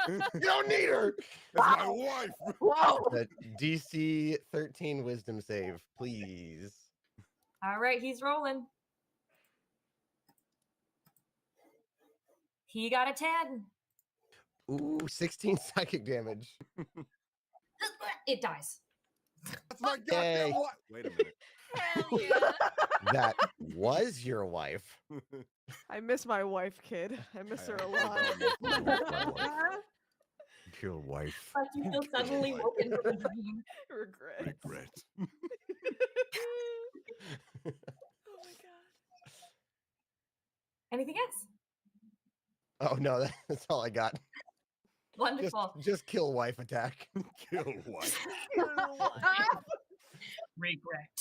Speaker 6: You don't need her.
Speaker 4: That's my wife.
Speaker 1: Whoa.
Speaker 6: The DC 13 Wisdom save, please.
Speaker 2: All right, he's rolling. He got a 10.
Speaker 6: Ooh, 16 psychic damage.
Speaker 2: It dies.
Speaker 4: That's my
Speaker 6: Yay.
Speaker 4: goddamn wife. Wait a minute.
Speaker 5: Hell yeah.
Speaker 6: That was your wife.
Speaker 3: I miss my wife, kid. I miss her a
Speaker 4: I
Speaker 3: lot.
Speaker 4: don't miss my wife.
Speaker 6: Your wife.
Speaker 2: But you feel suddenly
Speaker 4: Like-
Speaker 2: woken from a dream.
Speaker 3: Regret.
Speaker 4: Regret.
Speaker 3: Oh my god.
Speaker 2: Anything else?
Speaker 6: Oh no, that's all I got.
Speaker 2: Wonderful.
Speaker 6: Just kill wife attack.
Speaker 4: Kill wife.
Speaker 2: Regret.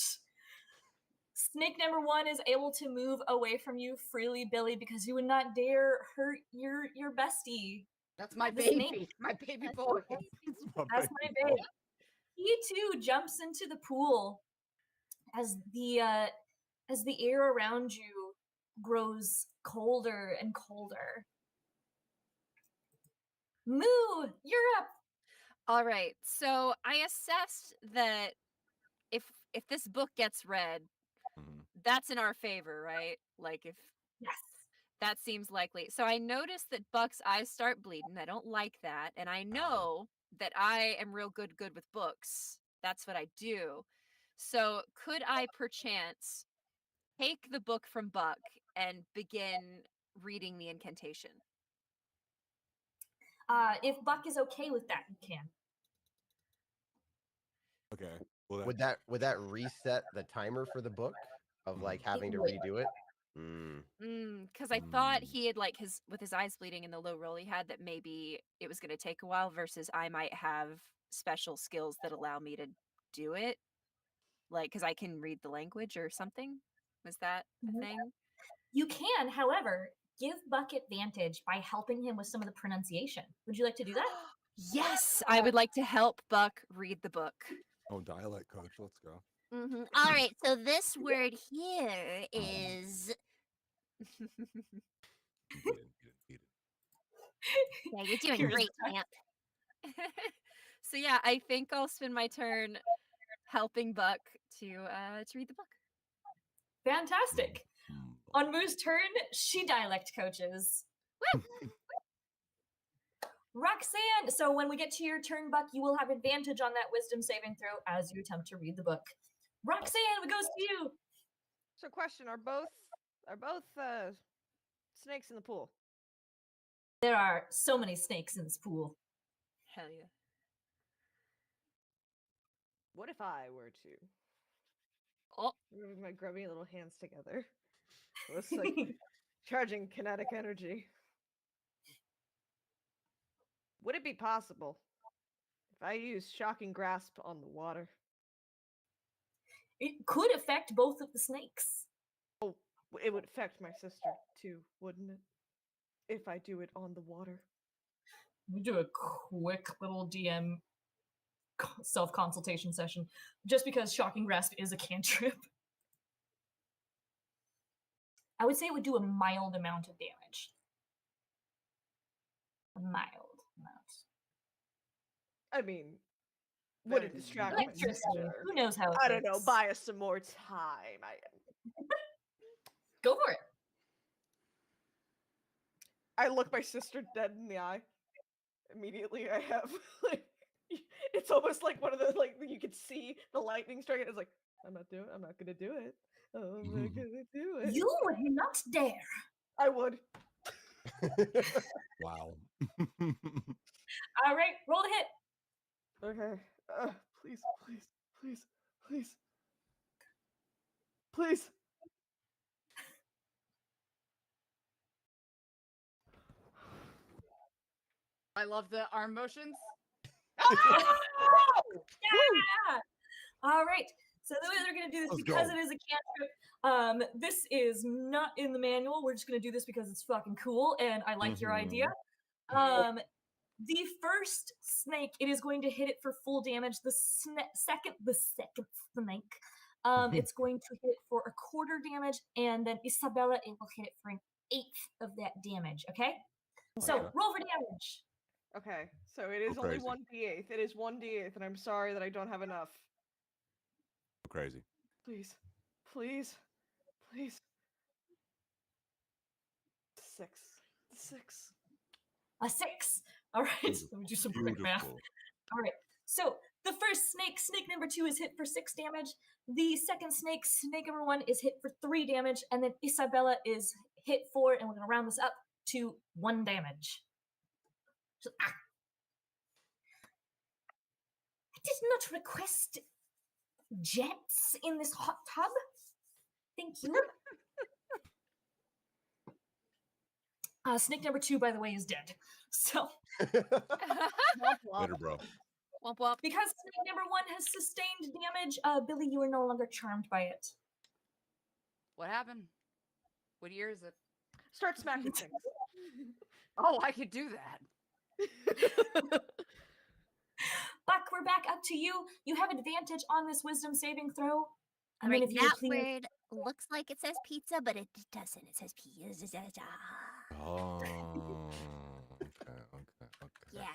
Speaker 2: Snake number 1 is able to move away from you freely, Billie, because you would not dare hurt your bestie.
Speaker 1: That's my
Speaker 2: The
Speaker 1: baby.
Speaker 2: snake.
Speaker 1: My baby boy.
Speaker 2: That's my babe. He too jumps into the pool as the air around you grows colder and colder. Moo, you're up.
Speaker 5: All right. So I assessed that if this book gets read,
Speaker 4: Mhm.
Speaker 5: that's in our favor, right? Like if
Speaker 2: Yes.
Speaker 5: that seems likely. So I noticed that Buck's eyes start bleeding. I don't like that. And I know that I am real good with books. That's what I do. So could I perchance take the book from Buck and begin reading the incantation?
Speaker 2: If Buck is okay with that, you can.
Speaker 4: Okay. Well,
Speaker 6: Would that reset the timer for the book of like having to
Speaker 2: would.
Speaker 6: redo it? Mm.
Speaker 5: Because I thought he had like with his eyes bleeding and the low roll he had that maybe it was going to take a while versus I might have special skills that allow me to do it. Like, because I can read the language or something. Was that a
Speaker 2: Mhm.
Speaker 5: thing?
Speaker 2: You can, however, give Buck advantage by helping him with some of the pronunciation. Would you like to do that?
Speaker 5: Yes, I would like to help Buck read the book.
Speaker 4: oh, dialect coach. Let's go.
Speaker 5: All right, so this word here is.
Speaker 4: Get it.
Speaker 5: Yeah, you're doing
Speaker 2: Here's
Speaker 5: great,
Speaker 2: the-
Speaker 5: Champ. So yeah, I think I'll spend my turn helping Buck to read the book.
Speaker 2: Fantastic. On Moo's turn, she dialect coaches. Rhok'zan, so when we get to your turn, Buck, you will have advantage on that wisdom saving throw as you attempt to read the book. Rhok'zan, it goes to you.
Speaker 3: So, question: Are both snakes in the pool?
Speaker 2: There are so many snakes in this pool.
Speaker 5: Hell yeah.
Speaker 3: What if I were to?
Speaker 5: Oh,
Speaker 3: Rubbing my grubby little hands together. It's like charging kinetic energy. Would it be possible if I use shocking grasp on the water?
Speaker 2: it could affect both of the snakes.
Speaker 3: Oh, it would affect my sister too, wouldn't it? If I do it on the water.
Speaker 2: We do a quick little DM self-consultation session, just because Shocking Grasp is a cantrip. I would say it would do a mild amount of damage. A mild amount.
Speaker 3: I mean, would it distract my
Speaker 2: Electricity.
Speaker 3: sister?
Speaker 2: Who knows how it
Speaker 3: I don't know.
Speaker 2: works?
Speaker 3: Buy us some more time.
Speaker 2: Go for it.
Speaker 3: I look my sister dead in the eye. Immediately, I have like, it's almost like one of the like you could see the lightning strike. It's like I'm not gonna do it. I'm not gonna do it.
Speaker 2: You would not dare.
Speaker 3: I would.
Speaker 4: Wow.
Speaker 2: All right, roll the hit.
Speaker 3: Okay. Please, please, please, please, please.
Speaker 1: I love the arm motions.
Speaker 2: Yeah! All right. So the way they're going to do this,
Speaker 4: Let's
Speaker 2: because
Speaker 4: go.
Speaker 2: it is a cantrip, this is not in the manual. We're just going to do this because it's fucking cool, and I like your idea. The first snake, it is going to hit it for full damage. The second snake, it's going to hit for a quarter damage, and then Isabella, it will hit it for an eighth of that damage. Okay. So
Speaker 4: Okay.
Speaker 2: roll for damage.
Speaker 3: Okay, so it is
Speaker 4: Go
Speaker 3: only
Speaker 4: crazy.
Speaker 3: 1d8. It is 1d8, and I'm sorry that I don't have enough.
Speaker 4: Crazy.
Speaker 3: Please, please, please. 6.
Speaker 2: A 6. All right.
Speaker 4: Beautiful.
Speaker 2: Let me do some quick math.
Speaker 4: Beautiful.
Speaker 2: All right. So the first snake number 2 is hit for 6 damage. The second snake number 1 is hit for 3 damage, and then Isabella is hit for, and we're gonna round this up to 1 damage. So, I did not request jets in this hot tub. Thank you. Snake number 2, by the way, is dead. So,
Speaker 4: Later, bro.
Speaker 5: Womp womp.
Speaker 2: because snake number 1 has sustained damage, Billie, you are no longer charmed by it.
Speaker 1: What happened? What year is it?
Speaker 3: Start smacking things.
Speaker 1: Oh, I could do that.
Speaker 2: Buck, we're back up to you. You have advantage on this wisdom saving throw.
Speaker 5: All right,
Speaker 2: if you would
Speaker 5: that
Speaker 2: please.
Speaker 5: word looks like it says pizza, but it doesn't. It says pizza.
Speaker 4: Oh. Okay.
Speaker 5: Yeah,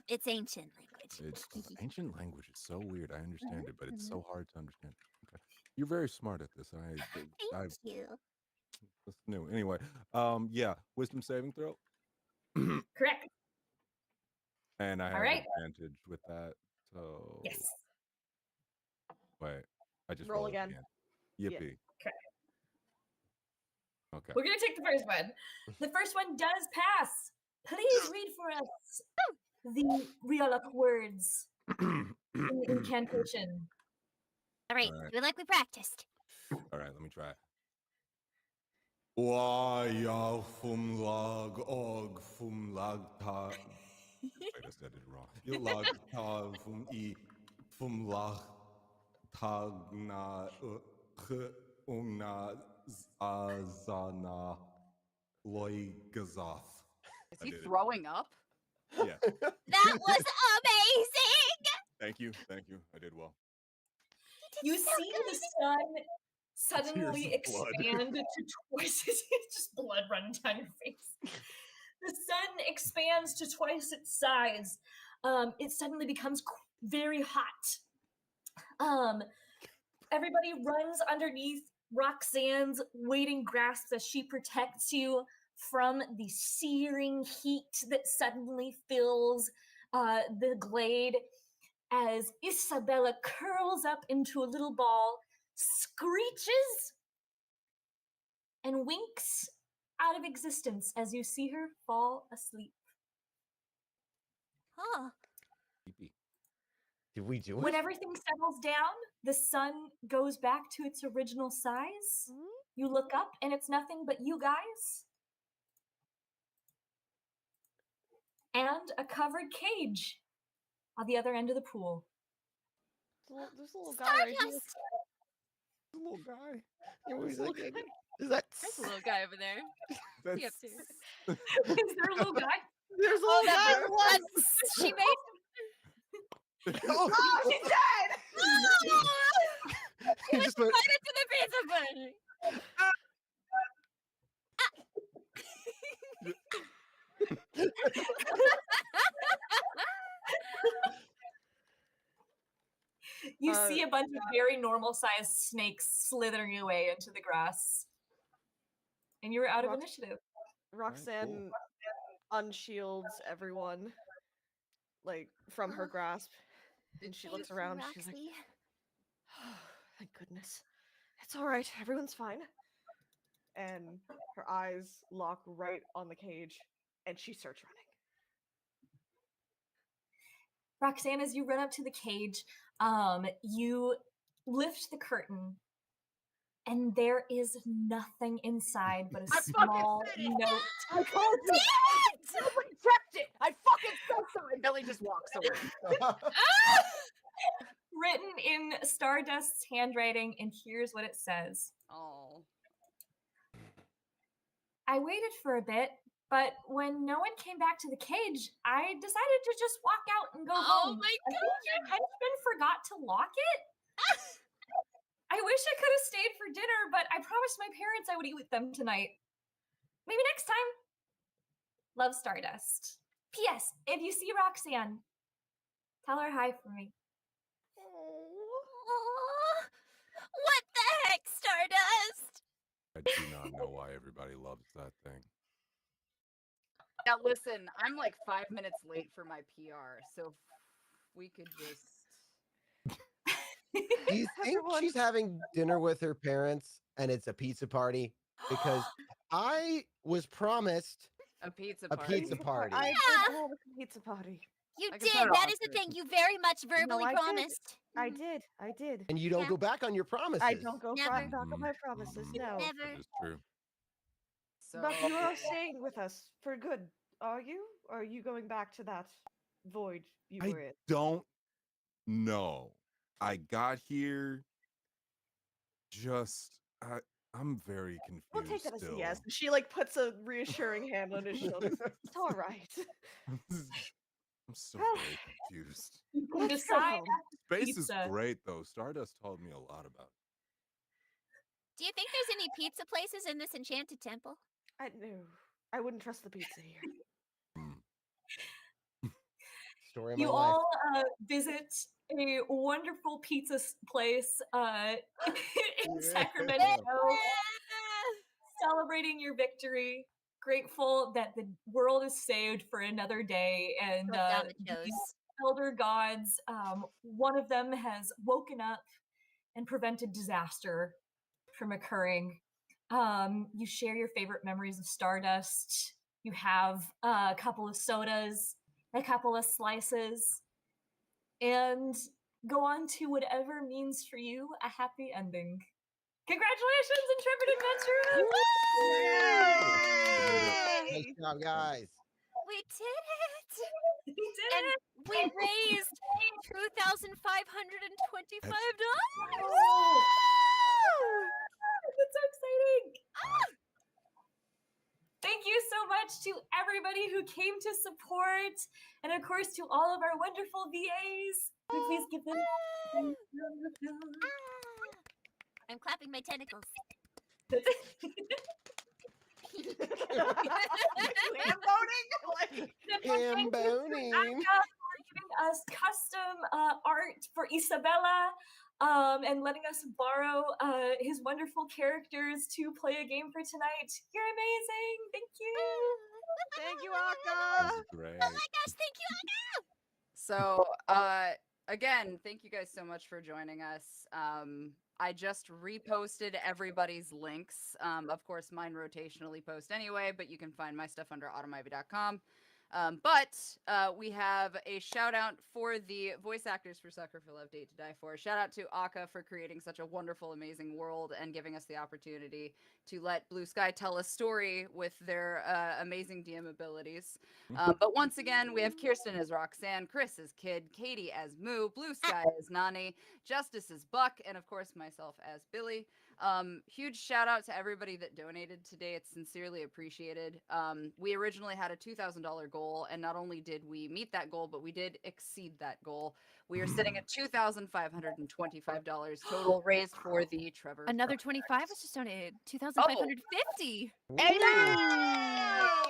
Speaker 5: it's ancient language.
Speaker 4: It's ancient language. It's so weird. I understand it, but it's
Speaker 5: mhm.
Speaker 4: so hard to understand. Okay. You're very smart at this.
Speaker 5: Thank you.
Speaker 4: That's new. Anyway, yeah, wisdom saving throw.
Speaker 2: Correct.
Speaker 4: And I have
Speaker 2: right.
Speaker 4: advantage with that. So
Speaker 2: Yes.
Speaker 4: wait, I just
Speaker 3: Roll
Speaker 4: rolled
Speaker 3: again.
Speaker 4: Yippee.
Speaker 2: Okay.
Speaker 4: Okay.
Speaker 2: We're going to take the first one. The first one does pass. Please read for us the Rhok'zan words in the incantation.
Speaker 5: All right,
Speaker 4: All right.
Speaker 5: do it like we practiced.
Speaker 4: All right, let me try. Wa ya fum lag og fum lag ta. Wait, I said it wrong. Lag ta fum lag tagna azana loigazoth.
Speaker 1: Is he throwing up?
Speaker 4: Yeah.
Speaker 5: That was amazing.
Speaker 4: Thank you. I did well.
Speaker 2: You
Speaker 5: so
Speaker 2: see
Speaker 5: good.
Speaker 2: the sun suddenly
Speaker 4: Tears of blood.
Speaker 2: expand to twice it's just blood running down your face. The sun expands to twice its size. It suddenly becomes very hot. Everybody runs underneath Rhok'zan's waiting grasp as she protects you from the searing heat that suddenly fills the glade, as Isabella curls up into a little ball, screeches, and winks out of existence as you see her fall asleep.
Speaker 5: Huh.
Speaker 4: Creepy.
Speaker 6: Did we do
Speaker 2: When
Speaker 6: it?
Speaker 2: everything settles down, the sun goes back to its original size. You look up, and it's nothing but you guys and a covered cage on the other end of the pool.
Speaker 3: There's a little guy right here.
Speaker 5: Stardust.
Speaker 4: a little guy.
Speaker 6: Is that
Speaker 5: There's a little guy over there. What's he up to?
Speaker 2: Is there a little guy?
Speaker 3: There's a
Speaker 5: Oh,
Speaker 3: little guy.
Speaker 5: she made.
Speaker 6: Oh,
Speaker 3: She's dead.
Speaker 5: He was
Speaker 6: just went,
Speaker 5: right into the pizza bunny.
Speaker 2: You see a bunch of very normal-sized snakes slithering away into the grass, and you're out of initiative.
Speaker 3: Rhok'zan unshields everyone, like from her grasp, and she looks around. She's like, oh, "Thank goodness, it's all right. Everyone's fine." And her eyes lock right on the cage, and she starts running.
Speaker 2: Rhok'zan, as you run up to the cage, you lift the curtain, and there is nothing inside but a small note.
Speaker 1: I told you! Nobody checked it! I fucking said so! And Billie just walks away.
Speaker 2: Written in Stardust's handwriting, and here's what it says.
Speaker 1: Oh.
Speaker 2: I waited for a bit, but when no one came back to the cage, I decided to just walk out and go home.
Speaker 5: Oh my
Speaker 2: I think your henchman forgot to lock it. I wish I could have stayed for dinner, but I promised my parents I would eat with them tonight. Maybe next time. Love, Stardust. P.S. If you see Rhok'zan, tell her hi for me.
Speaker 5: Aw. What the heck, Stardust?
Speaker 4: I do not know why everybody loves that thing.
Speaker 1: Now listen, I'm like 5 minutes late for my PR, so if we could just...
Speaker 6: do you think she's having dinner with her parents and it's a pizza party? Because I was promised
Speaker 1: A pizza
Speaker 6: a
Speaker 1: party.
Speaker 6: pizza party.
Speaker 3: I
Speaker 5: Yeah.
Speaker 3: did have a pizza party.
Speaker 5: You
Speaker 1: I guess
Speaker 5: did.
Speaker 1: they're
Speaker 5: That is the
Speaker 1: awkward.
Speaker 5: thing. You very much verbally
Speaker 3: I did.
Speaker 5: promised.
Speaker 3: I
Speaker 5: Mhm.
Speaker 3: did. I did.
Speaker 6: And you don't
Speaker 5: Yeah.
Speaker 6: go back on your promises.
Speaker 3: I don't go
Speaker 5: Never.
Speaker 3: back on my promises. No.
Speaker 5: Never.
Speaker 4: That is true.
Speaker 1: So...
Speaker 3: But you are staying with us for good, are you? Or are you going back to that void you were in?
Speaker 4: I don't know. I got here just I'm very confused.
Speaker 3: We'll take that as a
Speaker 4: still.
Speaker 3: yes. She like puts a reassuring hand on his shoulder. It's all right.
Speaker 4: I'm so very confused.
Speaker 2: You can
Speaker 3: Let's go
Speaker 2: decide
Speaker 3: home.
Speaker 4: Space
Speaker 2: Pizza.
Speaker 4: is great though. Stardust told me a lot about it.
Speaker 5: Do you think there's any pizza places in this enchanted temple?
Speaker 3: No, I wouldn't trust the pizza here.
Speaker 6: Story of my
Speaker 2: You
Speaker 6: life.
Speaker 2: all visit a wonderful pizza place in Sacramento, celebrating your victory. Grateful that the world is saved for another day, and
Speaker 5: Down the
Speaker 2: these
Speaker 5: toes.
Speaker 2: elder gods, one of them has woken up and prevented disaster from occurring. You share your favorite memories of Stardust. You have a couple of sodas, a couple of slices, and go on to whatever means for you a happy ending. Congratulations, Intrepid Adventurers!
Speaker 6: Nice job, guys.
Speaker 5: We did it!
Speaker 2: We did
Speaker 5: And
Speaker 2: it!
Speaker 5: we raised $2,525.
Speaker 2: Oh, that's so exciting! Thank you so much to everybody who came to support, and of course to all of our wonderful VAs. Can we please give them a round of applause?
Speaker 5: I'm clapping my tentacles.
Speaker 6: Hamboning.
Speaker 2: For giving us custom art for Isabella, and letting us borrow his wonderful characters to play a game for tonight. You're amazing. Thank you.
Speaker 3: Thank you,
Speaker 4: That
Speaker 3: Akka.
Speaker 4: was great.
Speaker 5: Oh my gosh, thank you, Akka!
Speaker 1: So, again, thank you guys so much for joining us. I just reposted everybody's links. Of course, mine rotationally post anyway, but you can find my stuff under automivy.com. But we have a shout out for the voice actors for Sucker for Love Date to Die For. Shout out to Aka for creating such a wonderful, amazing world and giving us the opportunity to let Blue Sky tell a story with their amazing DM abilities. But once again, we have Kirsten as Rhok'zhan, Chris as Kid, Katy as Moo, Blue Sky as Nanni, Justice as Buck, and of course myself as Billie. Huge shout out to everybody that donated today. It's sincerely appreciated. We originally had a $2,000 goal, and not only did we meet that goal, but we did exceed that goal. We are sitting at $2,525 total raised for the Trevor.
Speaker 5: Another
Speaker 1: Project.
Speaker 5: 25 was just donated. 2,550.
Speaker 6: Ooh,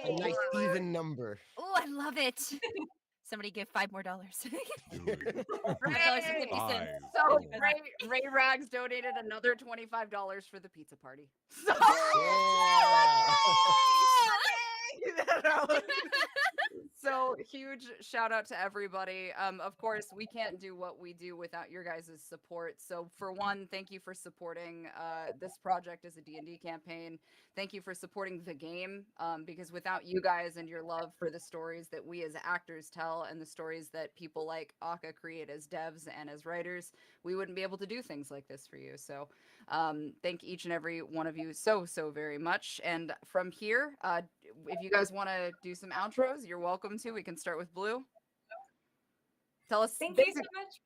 Speaker 6: a nice even number.
Speaker 5: Oh, I love it. Somebody give $5 more.
Speaker 1: Right. So Ray Rags donated another $25 for the pizza party. So So huge shout out to everybody. Of course, we can't do what we do without your guys' support. So for one, thank you for supporting this project as a D&D campaign. Thank you for supporting the game, because without you guys and your love for the stories that we as actors tell and the stories that people like Aka create as devs and as writers, we wouldn't be able to do things like this for you. So thank each and every one of you so very much. And from here, if you guys want to do some outros, you're welcome to. We can start with Blue. Tell us.
Speaker 2: Thank you so much.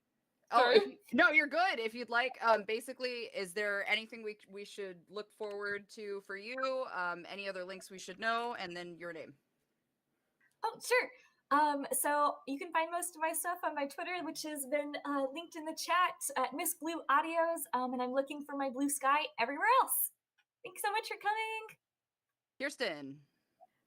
Speaker 1: Oh, no, you're good. If you'd like, basically, is there anything we should look forward to for you? Any other links we should know? And then your name.
Speaker 2: Oh, sure. So you can find most of my stuff on my Twitter, which has been linked in the chat at Miss Blue Audios, and I'm looking for my Blue Sky everywhere else. Thanks so much for coming.
Speaker 1: Kirsten.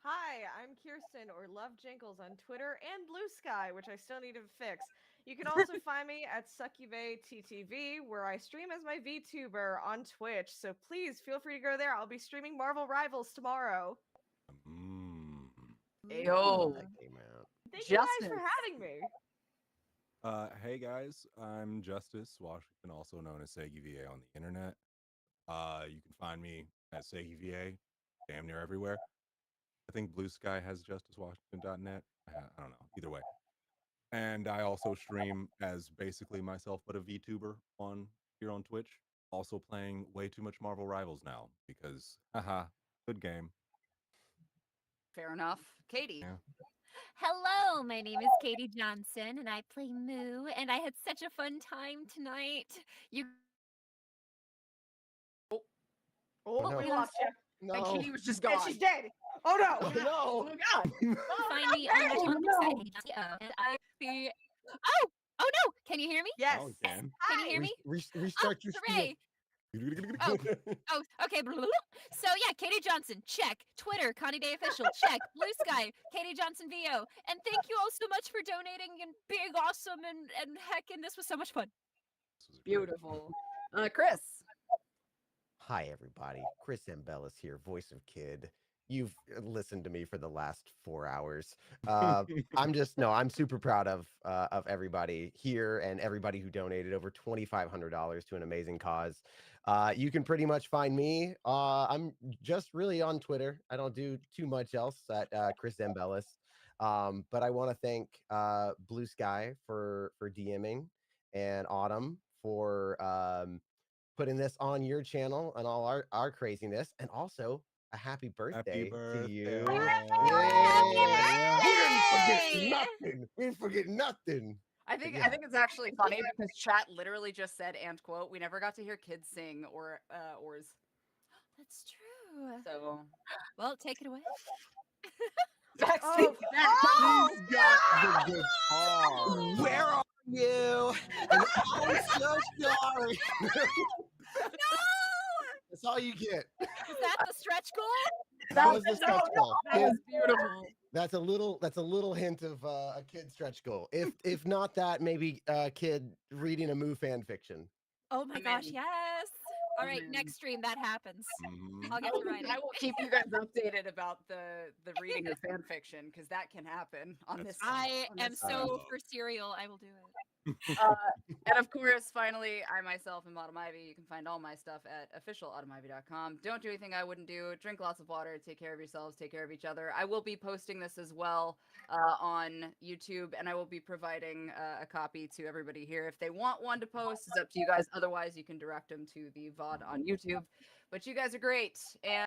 Speaker 3: Hi, I'm Kirsten, or Love Jinkles on Twitter and Blue Sky, which I still need to fix. You can also find me at SuccubaeTTV, where I stream as my VTuber on Twitch. So please feel free to go there. I'll be streaming Marvel Rivals tomorrow.
Speaker 1: Ayo.
Speaker 6: That came out.
Speaker 3: Thank you guys for having me.
Speaker 4: Hey guys, I'm Justice Washington, also known as SegiVA on the internet. You can find me at SegiVA damn near everywhere. I think Blue Sky has justicewashington.net. I don't know. Either way. And I also stream as basically myself, but a VTuber here on Twitch. Also playing way too much Marvel Rivals now because, good game.
Speaker 1: Fair enough. Katy.
Speaker 4: Yeah.
Speaker 5: Hello, my name is Katy Johnson, and I play Moo, and I had such a fun time tonight.
Speaker 3: Oh,
Speaker 6: no.
Speaker 3: we lost you.
Speaker 6: No.
Speaker 1: And Katy was just gone.
Speaker 3: And she's dead. Oh no.
Speaker 6: Oh, no.
Speaker 1: Oh God.
Speaker 5: Find me on my website, and I be. Oh no! Can you hear me?
Speaker 3: Yes.
Speaker 4: Oh, we can.
Speaker 5: Can you hear me?
Speaker 6: Restart your
Speaker 5: Hooray!
Speaker 6: spiel.
Speaker 5: Oh, okay. So yeah, Katy Johnson, check. Twitter, Connie Day Official, check. Blue Sky, Katy Johnson VO. And thank you all so much for donating and being awesome and heckin', this was so much fun.
Speaker 1: Beautiful. Chris.
Speaker 6: Hi, everybody. Chris Zambelis here, voice of Kid. You've listened to me for the last 4 hours. I'm super proud of everybody here and everybody who donated over $2,500 to an amazing cause. You can pretty much find me. I'm just really on Twitter. I don't do too much else at Chris Zambelis. But I want to thank Blue Sky for DMing and Autumn for putting this on your channel and all our craziness, and also a happy birthday to you. We didn't forget nothing.
Speaker 1: I think it's actually funny because chat literally just said and quote, we never got to hear kids sing or oars.
Speaker 5: That's true.
Speaker 1: So
Speaker 5: well, take it away.
Speaker 1: He's
Speaker 6: got the guitar. Where are you? And I'm so sorry.
Speaker 5: No!
Speaker 6: That's all you get.
Speaker 5: Is that the stretch goal?
Speaker 6: That was the stretch goal.
Speaker 1: That was beautiful.
Speaker 6: That's a little hint of a kid stretch goal. If not that, maybe a kid reading a Moo fan fiction.
Speaker 5: Oh my gosh, yes. All right,
Speaker 1: man.
Speaker 5: next stream that happens.
Speaker 4: Mhm.
Speaker 5: I'll get to writing.
Speaker 1: I will keep you guys updated about the reading of fan fiction because that can happen on
Speaker 4: That's
Speaker 1: this.
Speaker 5: I
Speaker 1: on
Speaker 5: am
Speaker 1: this
Speaker 5: so
Speaker 1: stream.
Speaker 5: for cereal. I will do it.
Speaker 1: And of course, finally, I myself am Autumn Ivy. You can find all my stuff at officialautumnivy.com. Don't do anything I wouldn't do. Drink lots of water. Take care of yourselves. Take care of each other. I will be posting this as well on YouTube, and I will be providing a copy to everybody here. If they want one to post, it's up to you guys. Otherwise, you can direct them to the VOD on YouTube. But you guys are great. And